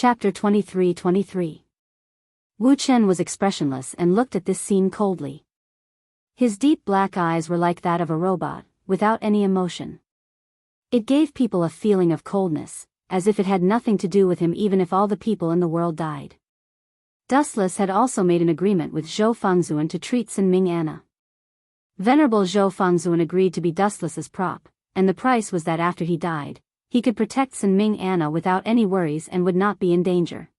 Chapter 23-23. Wu Chen was expressionless and looked at this scene coldly. His deep black eyes were like that of a robot, without any emotion. It gave people a feeling of coldness, as if it had nothing to do with him even if all the people in the world died. Dustless had also made an agreement with Zhou Fengzuan to treat Sinming Anna. Venerable Zhou Fengzuan agreed to be Dustless's prop, and the price was that after he died, he could protect Sinming Anna without any worries and would not be in danger.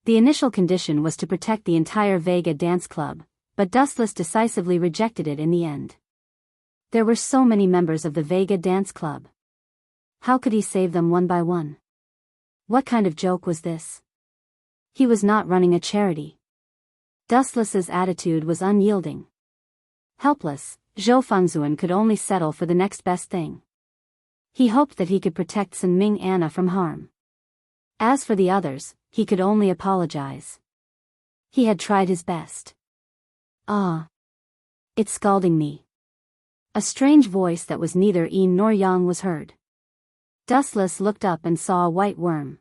The initial condition was to protect the entire Vega Dance Club, but Dustless decisively rejected it in the end. There were so many members of the Vega Dance Club. How could he save them one by one? What kind of joke was this? He was not running a charity. Dustless's attitude was unyielding. Helpless, Zhou Fengzuan could only settle for the next best thing. He hoped that he could protect Sinming Anna from harm. As for the others, he could only apologize. He had tried his best. Ah. It's scalding me. A strange voice that was neither yin nor yang was heard. Dustless looked up and saw a white worm.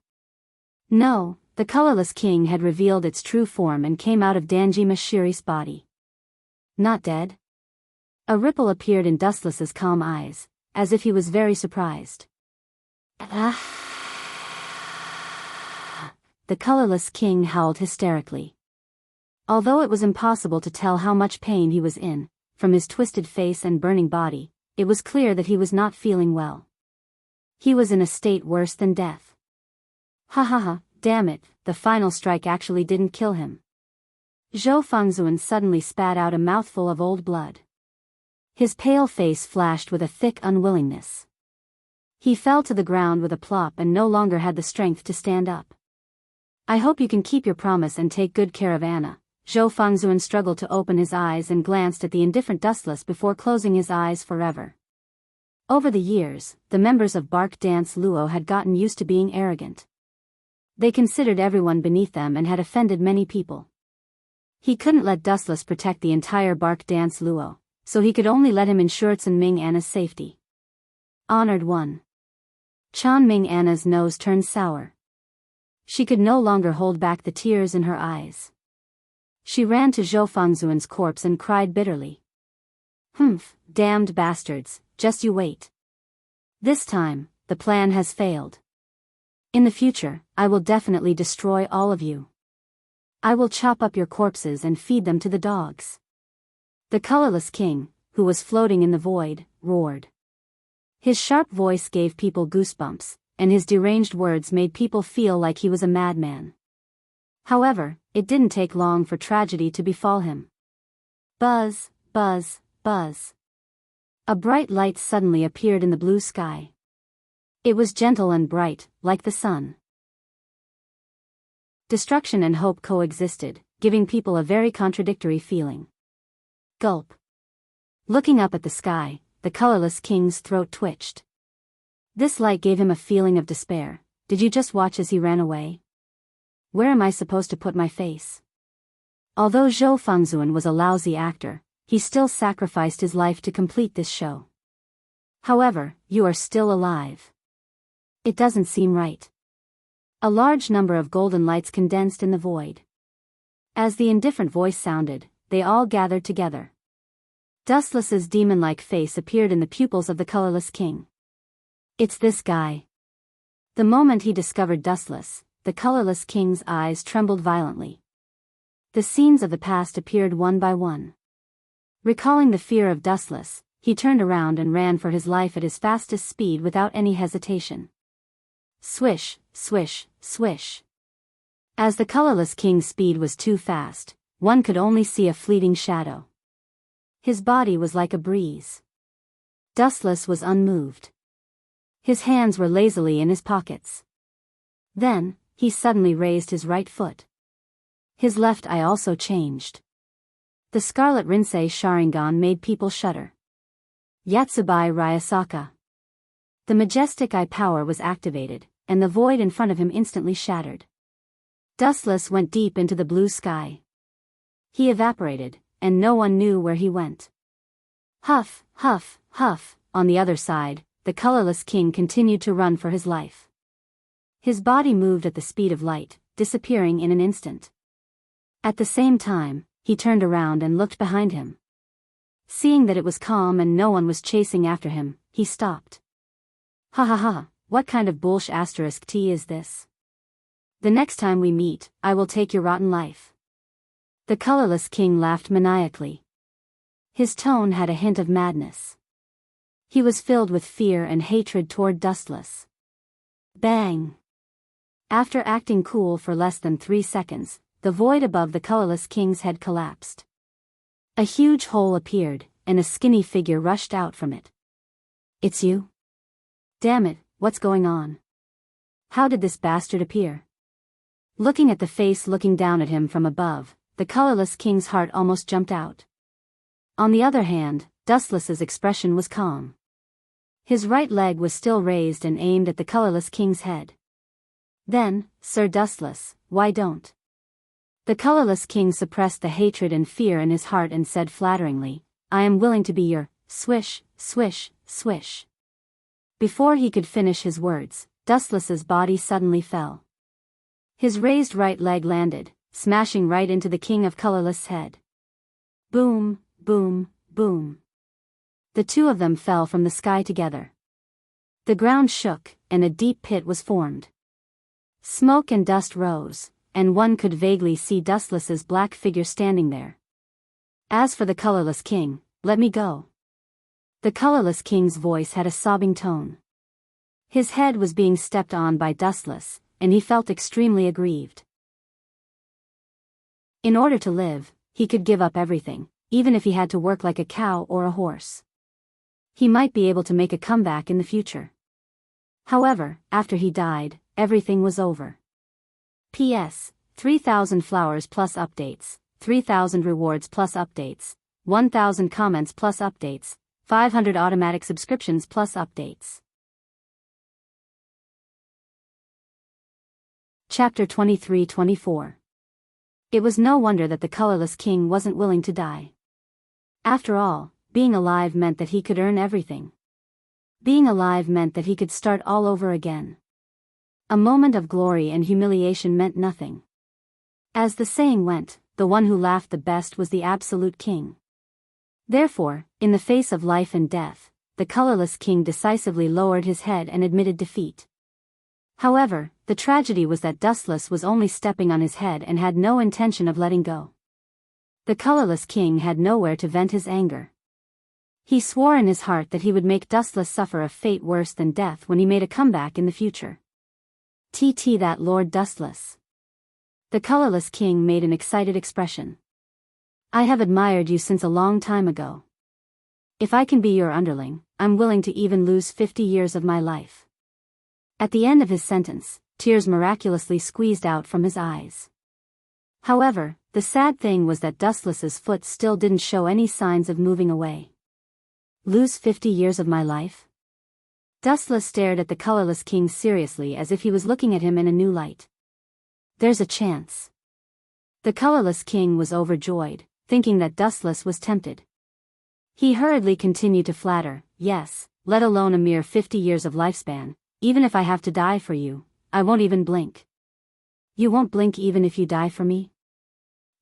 No, the colorless king had revealed its true form and came out of Danji Mashiri's body. Not dead? A ripple appeared in Dustless's calm eyes, as if he was very surprised. The colorless king howled hysterically. Although it was impossible to tell how much pain he was in, from his twisted face and burning body, it was clear that he was not feeling well. He was in a state worse than death. Ha ha ha, damn it, the final strike actually didn't kill him. Zhou Fengzuan suddenly spat out a mouthful of old blood. His pale face flashed with a thick unwillingness. He fell to the ground with a plop and no longer had the strength to stand up. I hope you can keep your promise and take good care of Anna. Zhou Fengzuan struggled to open his eyes and glanced at the indifferent Dustless before closing his eyes forever. Over the years, the members of Bark Dance Luo had gotten used to being arrogant. They considered everyone beneath them and had offended many people. He couldn't let Dustless protect the entire Bark Dance Luo, so he could only let him ensure Sinming Anna's safety. Honored one. Chanming Anna's nose turned sour. She could no longer hold back the tears in her eyes. She ran to Zhou Fengzuan's corpse and cried bitterly. Humph, damned bastards, just you wait. This time, the plan has failed. In the future, I will definitely destroy all of you. I will chop up your corpses and feed them to the dogs. The colorless king, who was floating in the void, roared. His sharp voice gave people goosebumps, and his deranged words made people feel like he was a madman. However, it didn't take long for tragedy to befall him. Buzz, buzz, buzz. A bright light suddenly appeared in the blue sky. It was gentle and bright, like the sun. Destruction and hope coexisted, giving people a very contradictory feeling. Gulp. Looking up at the sky, the colorless king's throat twitched. This light gave him a feeling of despair. Did you just watch as he ran away? Where am I supposed to put my face? Although Zhou Fengzuan was a lousy actor, he still sacrificed his life to complete this show. However, you are still alive. It doesn't seem right. A large number of golden lights condensed in the void. As the indifferent voice sounded, they all gathered together. Dustless's demon-like face appeared in the pupils of the colorless king. It's this guy. The moment he discovered Dustless, the colorless king's eyes trembled violently. The scenes of the past appeared one by one. Recalling the fear of Dustless, he turned around and ran for his life at his fastest speed without any hesitation. Swish, swish, swish. As the colorless king's speed was too fast, one could only see a fleeting shadow. His body was like a breeze. Dustless was unmoved. His hands were lazily in his pockets. Then, he suddenly raised his right foot. His left eye also changed. The Scarlet Rinsei Sharingan made people shudder. Yatsubai Ryasaka. The majestic eye power was activated, and the void in front of him instantly shattered. Dustless went deep into the blue sky. He evaporated, and no one knew where he went. Huff, huff, huff. On the other side, the colorless king continued to run for his life. His body moved at the speed of light, disappearing in an instant. At the same time, he turned around and looked behind him. Seeing that it was calm and no one was chasing after him, he stopped. Ha ha ha, what kind of bullsh** tea is this? The next time we meet, I will take your rotten life. The colorless king laughed maniacally. His tone had a hint of madness. He was filled with fear and hatred toward Dustless. Bang! After acting cool for less than 3 seconds, the void above the colorless king's head collapsed. A huge hole appeared, and a skinny figure rushed out from it. It's you? Damn it, what's going on? How did this bastard appear? Looking at the face looking down at him from above, the colorless king's heart almost jumped out. On the other hand, Dustless's expression was calm. His right leg was still raised and aimed at the colorless king's head. Then, Sir Dustless, why don't? The colorless king suppressed the hatred and fear in his heart and said flatteringly, I am willing to be your, swish, swish, swish. Before he could finish his words, Dustless's body suddenly fell. His raised right leg landed, smashing right into the king of colorless head. Boom, boom, boom. The two of them fell from the sky together. The ground shook, and a deep pit was formed. Smoke and dust rose, and one could vaguely see Dustless's black figure standing there. As for the colorless king, let me go. The colorless king's voice had a sobbing tone. His head was being stepped on by Dustless, and he felt extremely aggrieved. In order to live, he could give up everything, even if he had to work like a cow or a horse. He might be able to make a comeback in the future. However, after he died, everything was over. P.S. 3,000 flowers plus updates, 3,000 rewards plus updates, 1,000 comments plus updates, 500 automatic subscriptions plus updates. Chapter 23-24. It was no wonder that the colorless king wasn't willing to die. After all, being alive meant that he could earn everything. Being alive meant that he could start all over again. A moment of glory and humiliation meant nothing. As the saying went, the one who laughed the best was the absolute king. Therefore, in the face of life and death, the colorless king decisively lowered his head and admitted defeat. However, the tragedy was that Dustless was only stepping on his head and had no intention of letting go. The colorless king had nowhere to vent his anger. He swore in his heart that he would make Dustless suffer a fate worse than death when he made a comeback in the future. That Lord Dustless. The colorless king made an excited expression. I have admired you since a long time ago. If I can be your underling, I'm willing to even lose 50 years of my life. At the end of his sentence, tears miraculously squeezed out from his eyes. However, the sad thing was that Dustless's foot still didn't show any signs of moving away. Lose 50 years of my life? Dustless stared at the colorless king seriously as if he was looking at him in a new light. There's a chance. The colorless king was overjoyed, thinking that Dustless was tempted. He hurriedly continued to flatter, yes, let alone a mere 50 years of lifespan, even if I have to die for you, I won't even blink. You won't blink even if you die for me?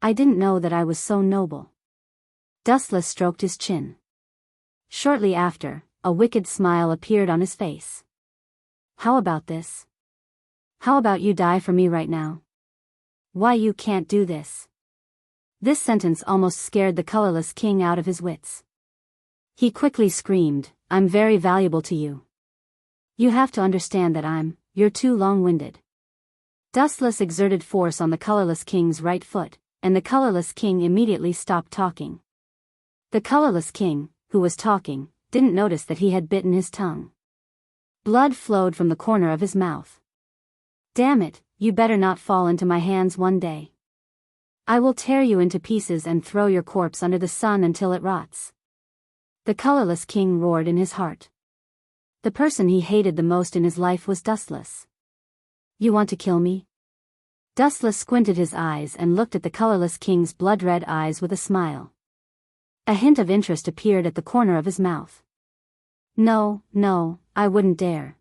I didn't know that I was so noble. Dustless stroked his chin. Shortly after, a wicked smile appeared on his face. How about this? How about you die for me right now? Why you can't do this? This sentence almost scared the colorless king out of his wits. He quickly screamed, I'm very valuable to you. You have to understand that you're too long-winded. Dustless exerted force on the colorless king's right foot, and the colorless king immediately stopped talking. The colorless king, who was talking, didn't notice that he had bitten his tongue. Blood flowed from the corner of his mouth. Damn it, you better not fall into my hands one day. I will tear you into pieces and throw your corpse under the sun until it rots. The colorless king roared in his heart. The person he hated the most in his life was Dustless. You want to kill me? Dustless squinted his eyes and looked at the colorless king's blood-red eyes with a smile. A hint of interest appeared at the corner of his mouth. No, I wouldn't dare.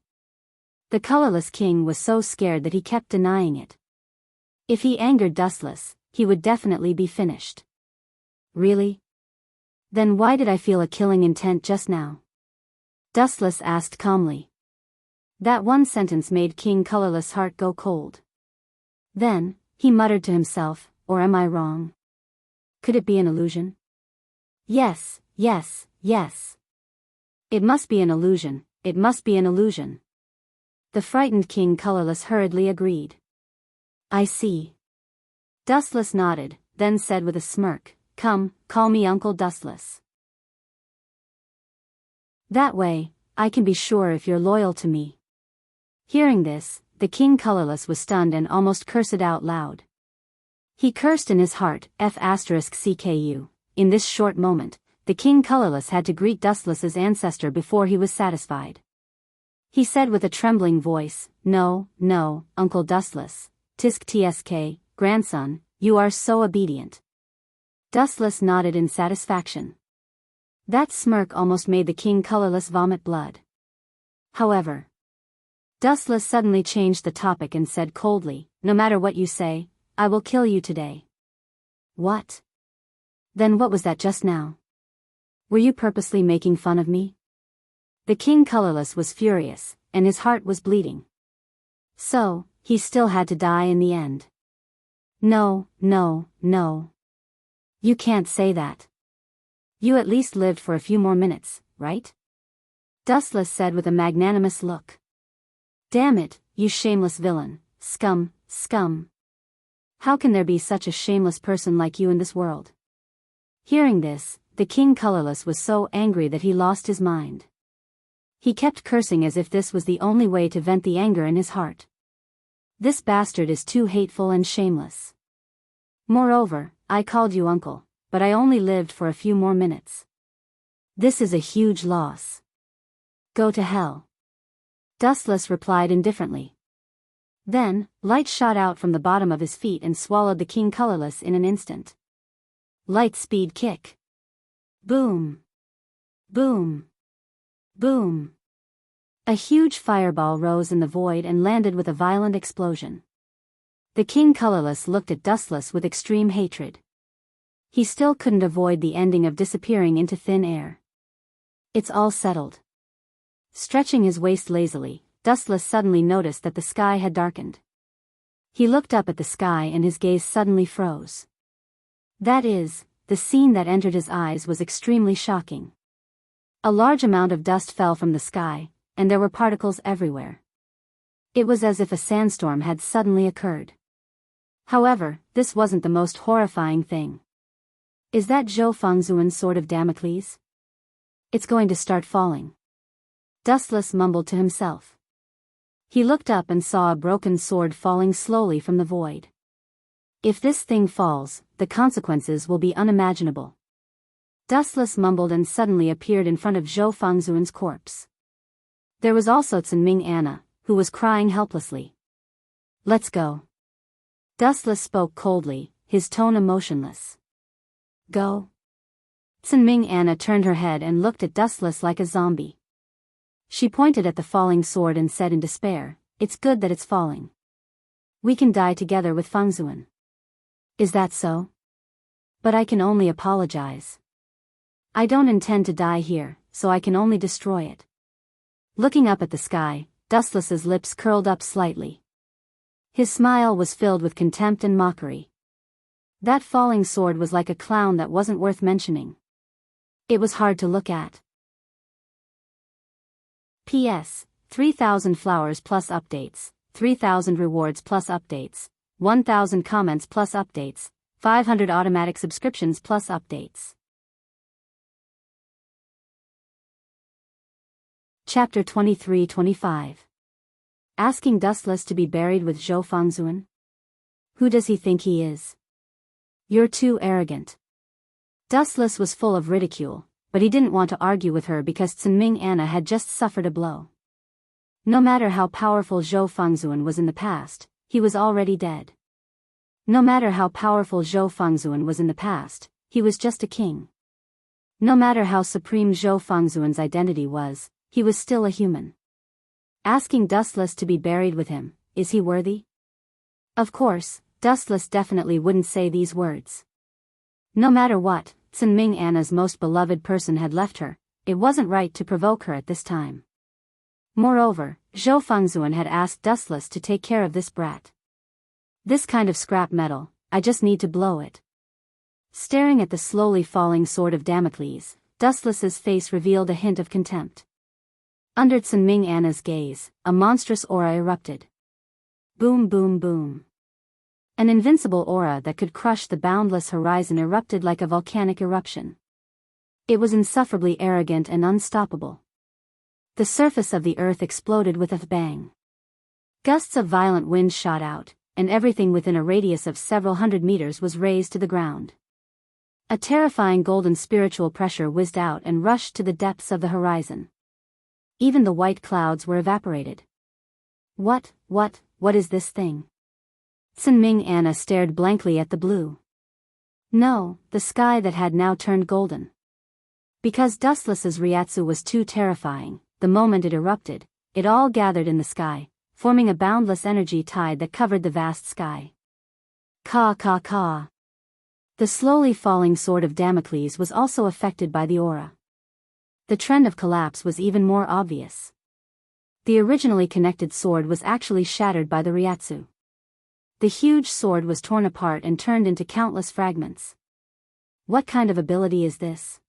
The colorless king was so scared that he kept denying it. If he angered Dustless, he would definitely be finished. Really? Then why did I feel a killing intent just now? Dustless asked calmly. That one sentence made King Colorless' heart go cold. Then, he muttered to himself, or am I wrong? Could it be an illusion? Yes, yes, yes. It must be an illusion, it must be an illusion. The frightened King Colorless hurriedly agreed. I see. Dustless nodded, then said with a smirk, Come, call me Uncle Dustless. That way, I can be sure if you're loyal to me. Hearing this, the King Colorless was stunned and almost cursed out loud. He cursed in his heart, F***CKU. In this short moment, the King Colorless had to greet Dustless's ancestor before he was satisfied. He said with a trembling voice, No, no, Uncle Dustless. Tisk tsk, grandson, you are so obedient. Dustless nodded in satisfaction. That smirk almost made the King Colorless vomit blood. However, Dustless suddenly changed the topic and said coldly, No matter what you say, I will kill you today. What? Then what was that just now? Were you purposely making fun of me? The King Colorless was furious, and his heart was bleeding. So, he still had to die in the end. No, no, no. You can't say that. You at least lived for a few more minutes, right? Dustless said with a magnanimous look. Damn it, you shameless villain, scum, scum. How can there be such a shameless person like you in this world? Hearing this, the King Colorless was so angry that he lost his mind. He kept cursing as if this was the only way to vent the anger in his heart. This bastard is too hateful and shameless. Moreover, I called you uncle, but I only lived for a few more minutes. This is a huge loss. Go to hell. Dustless replied indifferently. Then, light shot out from the bottom of his feet and swallowed the King Colorless in an instant. Light speed kick. Boom. Boom. Boom. A huge fireball rose in the void and landed with a violent explosion. The King Colorless looked at Dustless with extreme hatred. He still couldn't avoid the ending of disappearing into thin air. It's all settled. Stretching his waist lazily, Dustless suddenly noticed that the sky had darkened. He looked up at the sky and his gaze suddenly froze. That is, the scene that entered his eyes was extremely shocking. A large amount of dust fell from the sky, and there were particles everywhere. It was as if a sandstorm had suddenly occurred. However, this wasn't the most horrifying thing. Is that Zhou Fengzuan's sword of Damocles? It's going to start falling. Dustless mumbled to himself. He looked up and saw a broken sword falling slowly from the void. If this thing falls, the consequences will be unimaginable. Dustless mumbled and suddenly appeared in front of Zhou Fengzuan's corpse. There was also Cunming Anna, who was crying helplessly. Let's go. Dustless spoke coldly, his tone emotionless. Go? Cunming Anna turned her head and looked at Dustless like a zombie. She pointed at the falling sword and said in despair, It's good that it's falling. We can die together with Fengzuan. Is that so? But I can only apologize. I don't intend to die here, so I can only destroy it. Looking up at the sky, Dustless's lips curled up slightly. His smile was filled with contempt and mockery. That falling sword was like a clown that wasn't worth mentioning. It was hard to look at. P.S. 3,000 flowers plus updates, 3,000 rewards plus updates, 1,000 comments plus updates, 500 automatic subscriptions plus updates. Chapter 23-25. Asking Dustless to be buried with Zhou Fengzuan? Who does he think he is? You're too arrogant. Dustless was full of ridicule, but he didn't want to argue with her because Cunming Anna had just suffered a blow. No matter how powerful Zhou Fengzuan was in the past, he was already dead. No matter how powerful Zhou Fengzuan was in the past, he was just a king. No matter how supreme Zhou Fengzuan's identity was, he was still a human. asking Dustless to be buried with him. Is he worthy? Of course, Dustless definitely wouldn't say these words. No matter what, Sinming Anna's most beloved person had left her, it wasn't right to provoke her at this time. Moreover, Zhou Fengzuan had asked Dustless to take care of this brat. This kind of scrap metal, I just need to blow it. Staring at the slowly falling sword of Damocles, Dustless's face revealed a hint of contempt. Under Sinming Anna's gaze, a monstrous aura erupted. Boom boom boom. An invincible aura that could crush the boundless horizon erupted like a volcanic eruption. It was insufferably arrogant and unstoppable. The surface of the earth exploded with a bang. Gusts of violent wind shot out, and everything within a radius of several hundred meters was razed to the ground. A terrifying golden spiritual pressure whizzed out and rushed to the depths of the horizon. Even the white clouds were evaporated. What is this thing? Sinming Anna stared blankly at the blue. No, the sky that had now turned golden. Because Dustless's Ryatsu was too terrifying, the moment it erupted, it all gathered in the sky, forming a boundless energy tide that covered the vast sky. Ka ka ka. The slowly falling sword of Damocles was also affected by the aura. The trend of collapse was even more obvious. The originally connected sword was actually shattered by the Ryatsu. The huge sword was torn apart and turned into countless fragments. What kind of ability is this?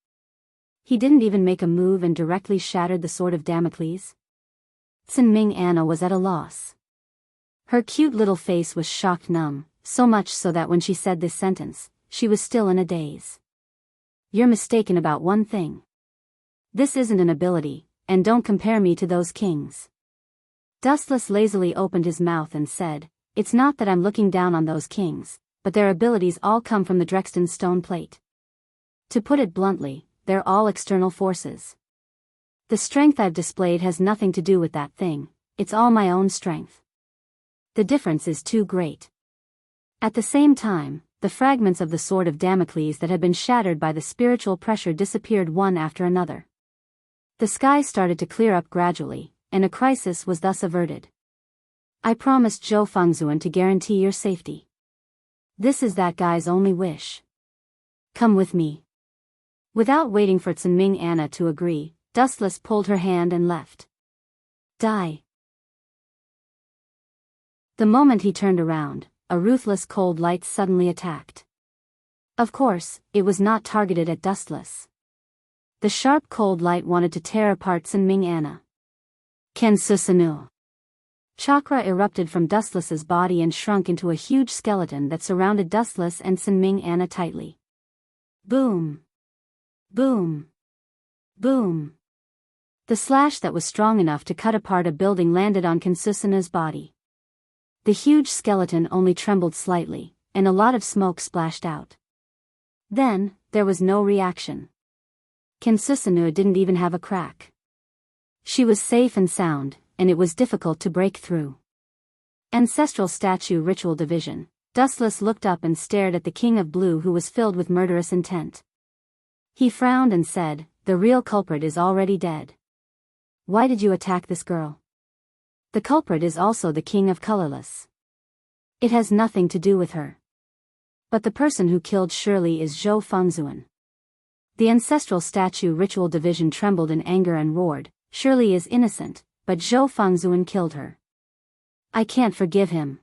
He didn't even make a move and directly shattered the sword of Damocles? Sinming Anna was at a loss. Her cute little face was shocked numb, so much so that when she said this sentence, she was still in a daze. You're mistaken about one thing. This isn't an ability, and don't compare me to those kings. Dustless lazily opened his mouth and said, It's not that I'm looking down on those kings, but their abilities all come from the Drexton stone plate. To put it bluntly, they're all external forces. The strength I've displayed has nothing to do with that thing, it's all my own strength. The difference is too great. At the same time, the fragments of the sword of Damocles that had been shattered by the spiritual pressure disappeared one after another. The sky started to clear up gradually, and a crisis was thus averted. I promised Zhou Fengzuan to guarantee your safety. This is that guy's only wish. Come with me. Without waiting for Sinming Anna to agree, Dustless pulled her hand and left. Die. The moment he turned around, a ruthless cold light suddenly attacked. Of course, it was not targeted at Dustless. The sharp cold light wanted to tear apart Sinming Anna. Kensusanu. Chakra erupted from Dustless's body and shrunk into a huge skeleton that surrounded Dustless and Sinming Anna tightly. Boom. Boom. Boom. The slash that was strong enough to cut apart a building landed on Kensusanu's body. The huge skeleton only trembled slightly, and a lot of smoke splashed out. Then, there was no reaction. Kensusanu didn't even have a crack. She was safe and sound, and it was difficult to break through. Ancestral Statue Ritual Division. Dustless looked up and stared at the King of Blue, who was filled with murderous intent. He frowned and said, The real culprit is already dead. Why did you attack this girl? The culprit is also the King of Colorless. It has nothing to do with her. But the person who killed Shirley is Zhou Fengzuan. The Ancestral Statue Ritual Division trembled in anger and roared, Shirley is innocent, but Zhou Fengzuan killed her. I can't forgive him.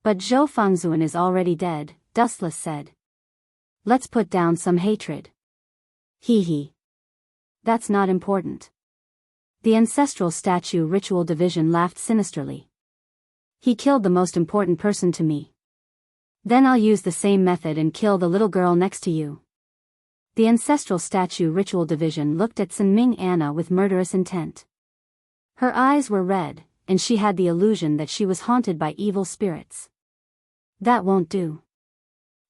But Zhou Fengzuan is already dead, Dustless said. Let's put down some hatred. Hee hee. That's not important. The Ancestral Statue Ritual Division laughed sinisterly. He killed the most important person to me. Then I'll use the same method and kill the little girl next to you. The Ancestral Statue Ritual Division looked at Sinming Anna with murderous intent. Her eyes were red, and she had the illusion that she was haunted by evil spirits. That won't do.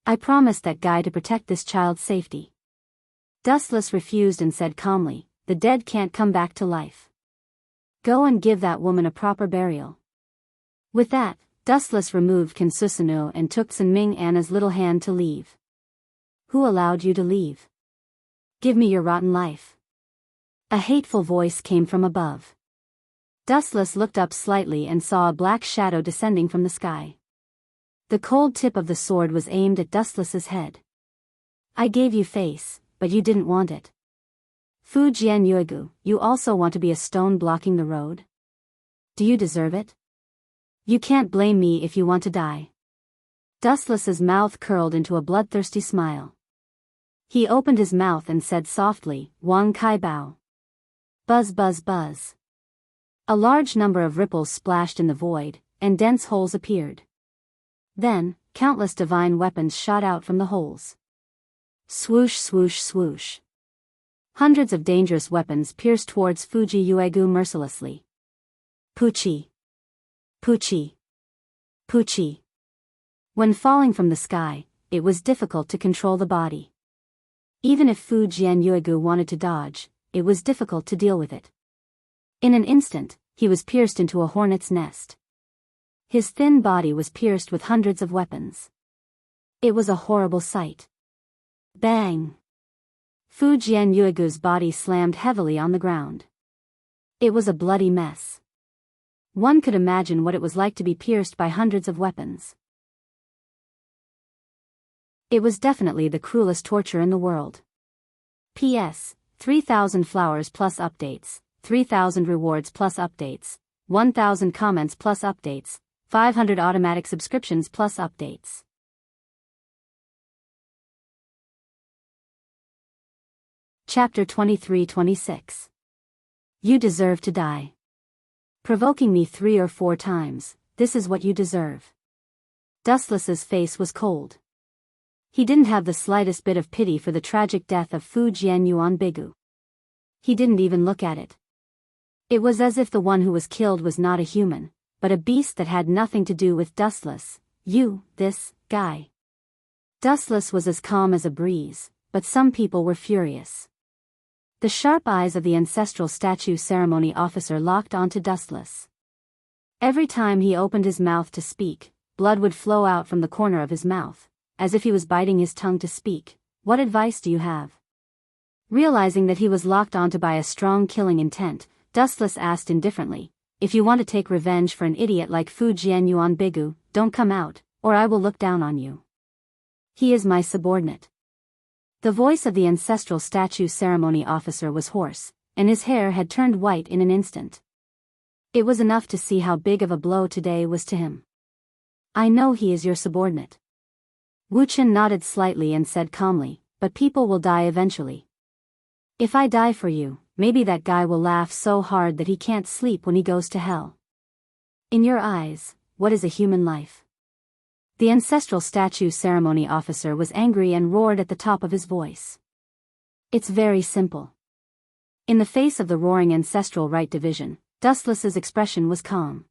I promised that guy to protect this child's safety. Dustless refused and said calmly, The dead can't come back to life. Go and give that woman a proper burial. With that, Dustless removed Kensusanu and took Sinming Anna's little hand to leave. Who allowed you to leave? Give me your rotten life. A hateful voice came from above. Dustless looked up slightly and saw a black shadow descending from the sky. The cold tip of the sword was aimed at Dustless's head. I gave you face, but you didn't want it. Fu Jian Yuegu, you also want to be a stone blocking the road? Do you deserve it? You can't blame me if you want to die. Dustless's mouth curled into a bloodthirsty smile. He opened his mouth and said softly, Wang Kai Bao. Buzz buzz buzz. A large number of ripples splashed in the void, and dense holes appeared. Then, countless divine weapons shot out from the holes. Swoosh swoosh swoosh. Hundreds of dangerous weapons pierced towards Fuji Yuegu mercilessly. Puchi. Puchi. Puchi. When falling from the sky, it was difficult to control the body. Even if Fu Jian Yuegu wanted to dodge, it was difficult to deal with it. In an instant, he was pierced into a hornet's nest. His thin body was pierced with hundreds of weapons. It was a horrible sight. Bang! Fu Jian Yuegu's body slammed heavily on the ground. It was a bloody mess. One could imagine what it was like to be pierced by hundreds of weapons. It was definitely the cruelest torture in the world. P.S. 3,000 flowers plus updates, 3,000 rewards plus updates, 1,000 comments plus updates, 500 automatic subscriptions plus updates. Chapter 23-26. You deserve to die. Provoking me 3 or 4 times, this is what you deserve. Dustless's face was cold. He didn't have the slightest bit of pity for the tragic death of Fu Jian Yuan Bigu. He didn't even look at it. It was as if the one who was killed was not a human, but a beast that had nothing to do with Dustless, this guy. Dustless was as calm as a breeze, but some people were furious. The sharp eyes of the ancestral statue ceremony officer locked onto Dustless. Every time he opened his mouth to speak, blood would flow out from the corner of his mouth, as if he was biting his tongue to speak. What advice do you have? Realizing that he was locked onto by a strong killing intent, Dustless asked indifferently, if you want to take revenge for an idiot like Fu Jian Yuan Bigu, don't come out, or I will look down on you. He is my subordinate. The voice of the ancestral statue ceremony officer was hoarse, and his hair had turned white in an instant. It was enough to see how big of a blow today was to him. I know he is your subordinate. Wu Chen nodded slightly and said calmly, but people will die eventually. If I die for you, maybe that guy will laugh so hard that he can't sleep when he goes to hell. In your eyes, what is a human life? The ancestral statue ceremony officer was angry and roared at the top of his voice. It's very simple. In the face of the roaring ancestral right division, Dustless's expression was calm.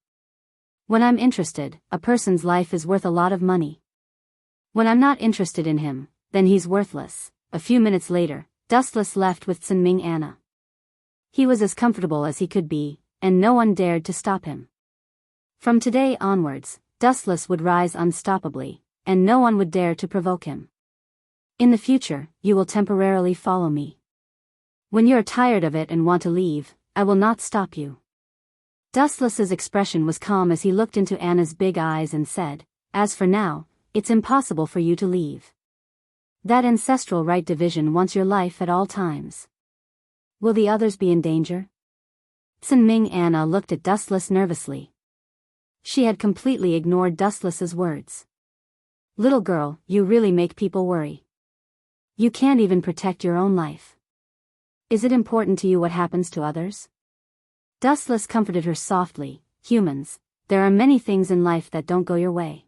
When I'm interested, a person's life is worth a lot of money. When I'm not interested in him, then he's worthless. A few minutes later, Dustless left with Tsinming Anna. He was as comfortable as he could be, and no one dared to stop him. From today onwards, Dustless would rise unstoppably, and no one would dare to provoke him. In the future, you will temporarily follow me. When you're tired of it and want to leave, I will not stop you. Dustless's expression was calm as he looked into Anna's big eyes and said, as for now, it's impossible for you to leave. That ancestral right division wants your life at all times. Will the others be in danger? Tsinming Anna looked at Dustless nervously. She had completely ignored Dustless's words. Little girl, you really make people worry. You can't even protect your own life. Is it important to you what happens to others? Dustless comforted her softly. Humans, there are many things in life that don't go your way.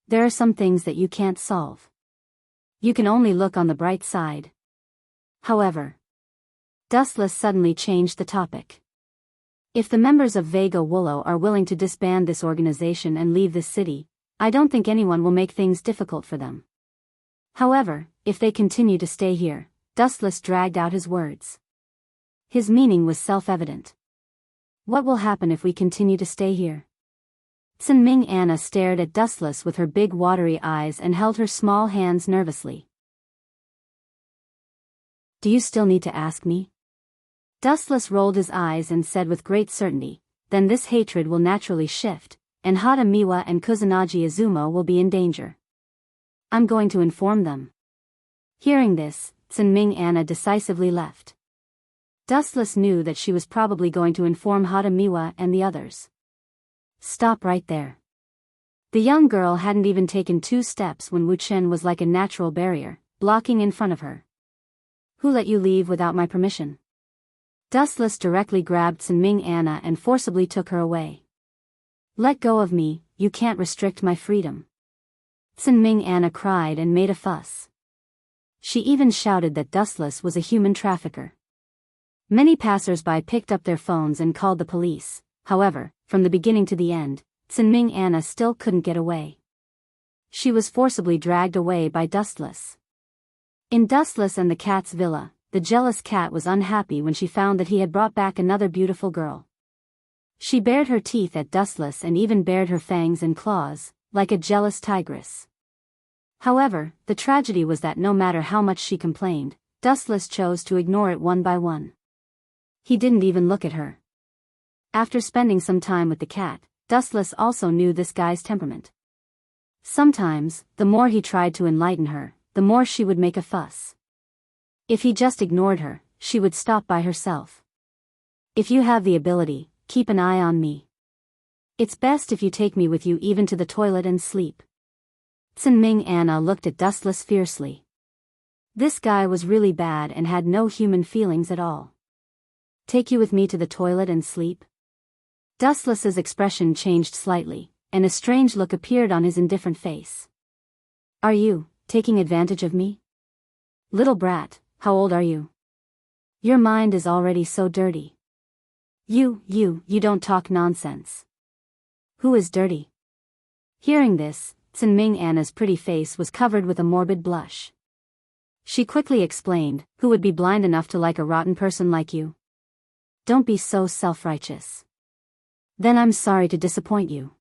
There are some things that you can't solve. You can only look on the bright side. However, Dustless suddenly changed the topic. If the members of Vega Wullo are willing to disband this organization and leave this city, I don't think anyone will make things difficult for them. However, if they continue to stay here, Dustless dragged out his words. His meaning was self-evident. What will happen if we continue to stay here? Tsinming Anna stared at Dustless with her big watery eyes and held her small hands nervously. Do you still need to ask me? Dustless rolled his eyes and said with great certainty, then this hatred will naturally shift, and Hata Miwa and Kusanagi Izumo will be in danger. I'm going to inform them. Hearing this, Tsunming Anna decisively left. Dustless knew that she was probably going to inform Hata Miwa and the others. Stop right there. The young girl hadn't even taken 2 steps when Wu Chen was like a natural barrier, blocking in front of her. Who let you leave without my permission? Dustless directly grabbed Tsunming Anna and forcibly took her away. Let go of me, you can't restrict my freedom. Tsunming Anna cried and made a fuss. She even shouted that Dustless was a human trafficker. Many passers-by picked up their phones and called the police. However, from the beginning to the end, Tsunming Anna still couldn't get away. She was forcibly dragged away by Dustless. In Dustless and the cat's villa, the jealous cat was unhappy when she found that he had brought back another beautiful girl. She bared her teeth at Dustless and even bared her fangs and claws, like a jealous tigress. However, the tragedy was that no matter how much she complained, Dustless chose to ignore it one by one. He didn't even look at her. After spending some time with the cat, Dustless also knew this guy's temperament. Sometimes, the more he tried to enlighten her, the more she would make a fuss. If he just ignored her, she would stop by herself. If you have the ability, keep an eye on me. It's best if you take me with you even to the toilet and sleep. Tsunming Anna looked at Dustless fiercely. This guy was really bad and had no human feelings at all. Take you with me to the toilet and sleep? Dustless's expression changed slightly, and a strange look appeared on his indifferent face. Are you taking advantage of me? Little brat, how old are you? Your mind is already so dirty. You don't talk nonsense. Who is dirty? Hearing this, Tsunming Anna's pretty face was covered with a morbid blush. She quickly explained, who would be blind enough to like a rotten person like you? Don't be so self-righteous. Then I'm sorry to disappoint you.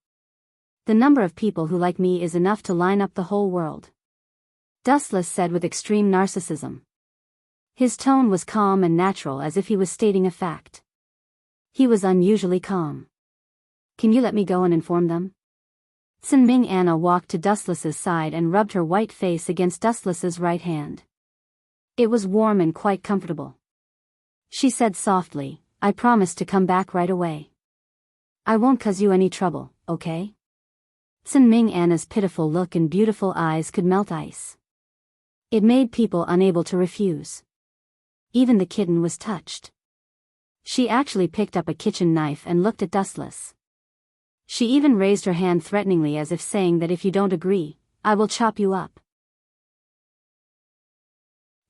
The number of people who like me is enough to line up the whole world. Dustless said with extreme narcissism. His tone was calm and natural as if he was stating a fact. He was unusually calm. Can you let me go and inform them? Tsunming Anna walked to Dustless's side and rubbed her white face against Dustless's right hand. It was warm and quite comfortable. She said softly, I promise to come back right away. I won't cause you any trouble, okay? Tsunming Anna's pitiful look and beautiful eyes could melt ice. It made people unable to refuse. Even the kitten was touched. She actually picked up a kitchen knife and looked at Dustless. She even raised her hand threateningly as if saying that if you don't agree, I will chop you up.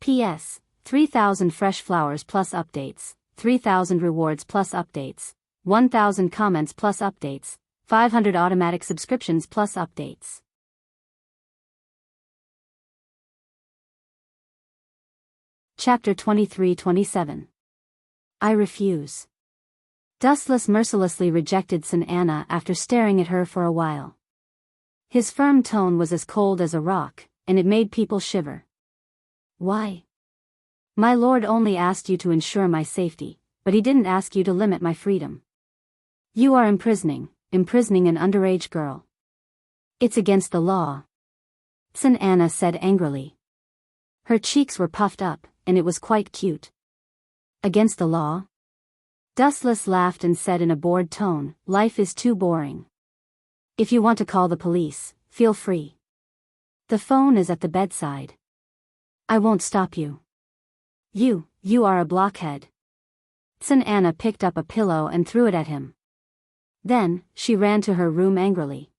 P.S. 3,000 fresh flowers plus updates, 3,000 rewards plus updates, 1,000 comments plus updates, 500 automatic subscriptions plus updates. Chapter 23-27. I refuse. Dustless mercilessly rejected Sun Anna after staring at her for a while. His firm tone was as cold as a rock, and it made people shiver. Why? My lord only asked you to ensure my safety, but he didn't ask you to limit my freedom. You are imprisoning an underage girl. It's against the law. Sun Anna said angrily. Her cheeks were puffed up, and it was quite cute. Against the law? Dustless laughed and said in a bored tone, life is too boring. If you want to call the police, feel free. The phone is at the bedside. I won't stop you. You are a blockhead. Sun Anna picked up a pillow and threw it at him. Then, she ran to her room angrily.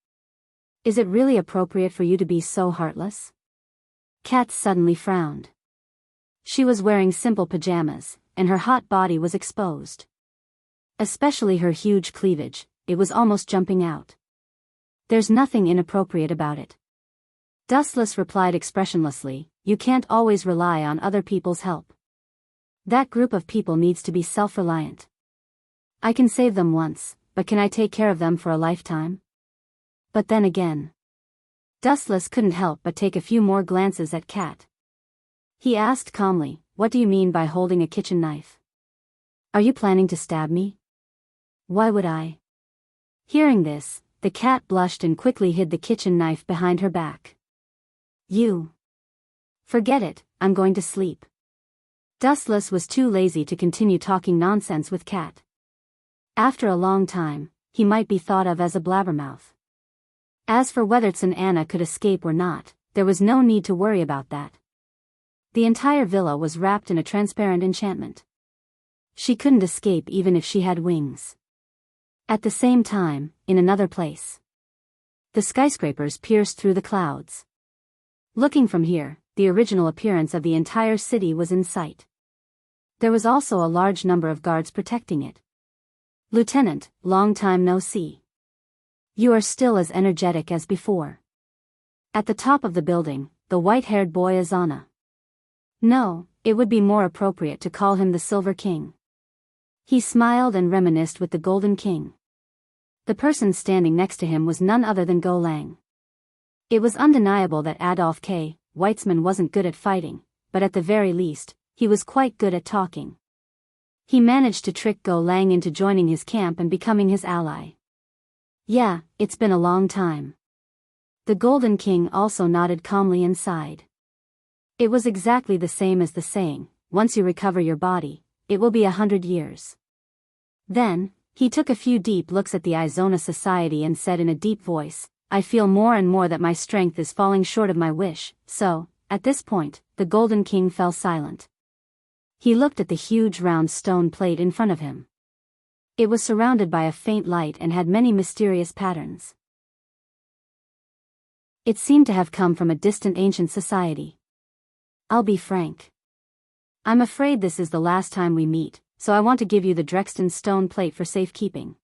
Is it really appropriate for you to be so heartless? Kat suddenly frowned. She was wearing simple pajamas, and her hot body was exposed. Especially her huge cleavage, it was almost jumping out. There's nothing inappropriate about it. Dustless replied expressionlessly, you can't always rely on other people's help. That group of people needs to be self-reliant. I can save them once, but can I take care of them for a lifetime? But then again. Dustless couldn't help but take a few more glances at Kat. He asked calmly, what do you mean by holding a kitchen knife? Are you planning to stab me? Why would I? Hearing this, the cat blushed and quickly hid the kitchen knife behind her back. You. Forget it, I'm going to sleep. Dustless was too lazy to continue talking nonsense with Cat. After a long time, he might be thought of as a blabbermouth. As for whether Anna could escape or not, there was no need to worry about that. The entire villa was wrapped in a transparent enchantment. She couldn't escape even if she had wings. At the same time, in another place, the skyscrapers pierced through the clouds. Looking from here, the original appearance of the entire city was in sight. There was also a large number of guards protecting it. Lieutenant, long time no see. You are still as energetic as before. At the top of the building, the white-haired boy Azana. No, it would be more appropriate to call him the Silver King. He smiled and reminisced with the Golden King. The person standing next to him was none other than Go Lang. It was undeniable that Adolf K. Weitzman wasn't good at fighting, but at the very least, he was quite good at talking. He managed to trick Go Lang into joining his camp and becoming his ally. Yeah, it's been a long time. The Golden King also nodded calmly and sighed. It was exactly the same as the saying, once you recover your body, it will be 100 years. Then, he took a few deep looks at the Izona society and said in a deep voice, I feel more and more that my strength is falling short of my wish, so, at this point, the Golden King fell silent. He looked at the huge round stone plate in front of him. It was surrounded by a faint light and had many mysterious patterns. It seemed to have come from a distant ancient society. I'll be frank. I'm afraid this is the last time we meet, so I want to give you the Drexton stone plate for safekeeping.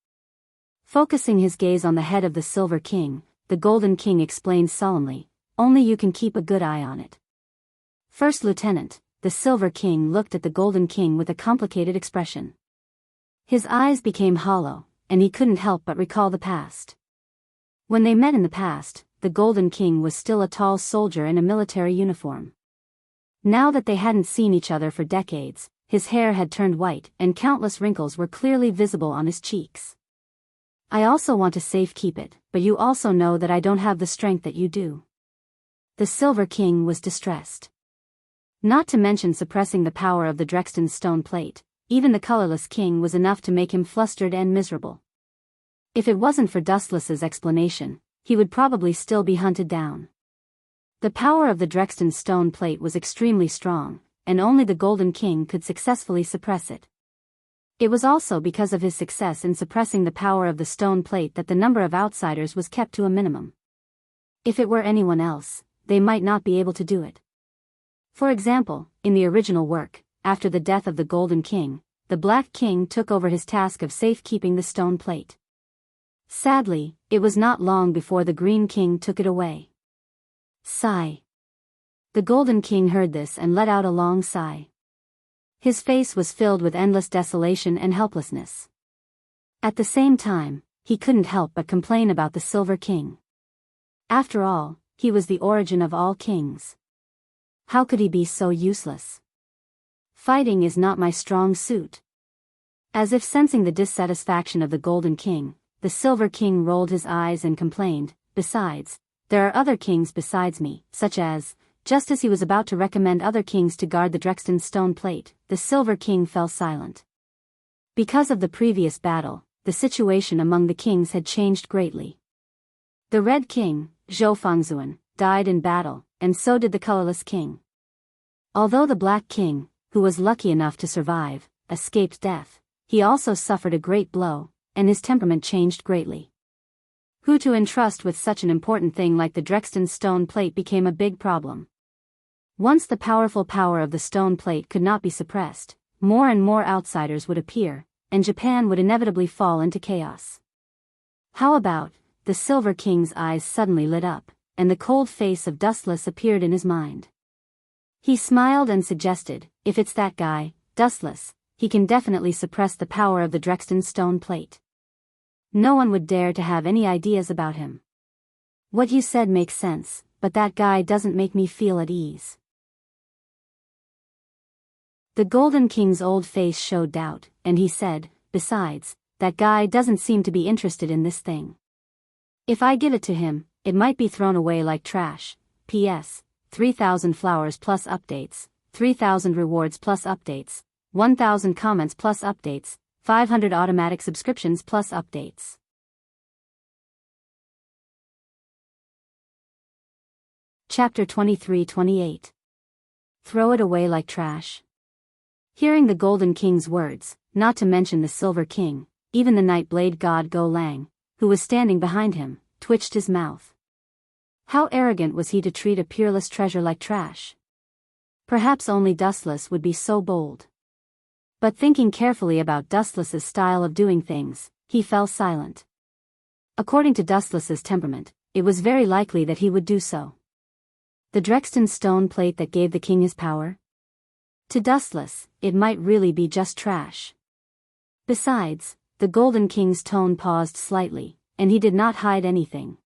Focusing his gaze on the head of the Silver King, the Golden King explained solemnly, only you can keep a good eye on it. First Lieutenant, the Silver King looked at the Golden King with a complicated expression. His eyes became hollow, and he couldn't help but recall the past. When they met in the past, the Golden King was still a tall soldier in a military uniform. Now that they hadn't seen each other for decades, his hair had turned white and countless wrinkles were clearly visible on his cheeks. I also want to safekeep it, but you also know that I don't have the strength that you do. The Silver King was distressed. Not to mention suppressing the power of the Drexton stone plate, even the colorless king was enough to make him flustered and miserable. If it wasn't for Dustless's explanation, he would probably still be hunted down. The power of the Drexton stone plate was extremely strong, and only the Golden King could successfully suppress it. It was also because of his success in suppressing the power of the stone plate that the number of outsiders was kept to a minimum. If it were anyone else, they might not be able to do it. For example, in the original work, after the death of the Golden King, the Black King took over his task of safekeeping the stone plate. Sadly, it was not long before the Green King took it away. Sigh. The Golden King heard this and let out a long sigh. His face was filled with endless desolation and helplessness. At the same time, he couldn't help but complain about the Silver King. After all, he was the origin of all kings. How could he be so useless? Fighting is not my strong suit. As if sensing the dissatisfaction of the Golden King, the Silver King rolled his eyes and complained, besides, there are other kings besides me, such as, just as he was about to recommend other kings to guard the Drexton stone plate, the Silver King fell silent. Because of the previous battle, the situation among the kings had changed greatly. The Red King, Zhou Fangzuan, died in battle, and so did the colorless king. Although the Black King, who was lucky enough to survive, escaped death, he also suffered a great blow, and his temperament changed greatly. Who to entrust with such an important thing like the Drexton stone plate became a big problem. Once the powerful power of the stone plate could not be suppressed, more and more outsiders would appear, and Japan would inevitably fall into chaos. How about, the Silver King's eyes suddenly lit up, and the cold face of Dustless appeared in his mind. He smiled and suggested, if it's that guy, Dustless, he can definitely suppress the power of the Drexton stone plate. No one would dare to have any ideas about him. What you said makes sense, but that guy doesn't make me feel at ease. The Golden King's old face showed doubt, and he said, besides, that guy doesn't seem to be interested in this thing. If I give it to him, it might be thrown away like trash. P.S. 3,000 flowers plus updates, 3,000 rewards plus updates, 1,000 comments plus updates, 500 automatic subscriptions plus updates. Chapter 23-28. Throw it away like trash. Hearing the Golden King's words, not to mention the Silver King, even the Nightblade god Go Lang, who was standing behind him, twitched his mouth. How arrogant was he to treat a peerless treasure like trash? Perhaps only Dustless would be so bold. But thinking carefully about Dustless's style of doing things, he fell silent. According to Dustless's temperament, it was very likely that he would do so. The Drexton stone plate that gave the king his power? To Dustless, it might really be just trash. Besides, the Golden King's tone paused slightly, and he did not hide anything.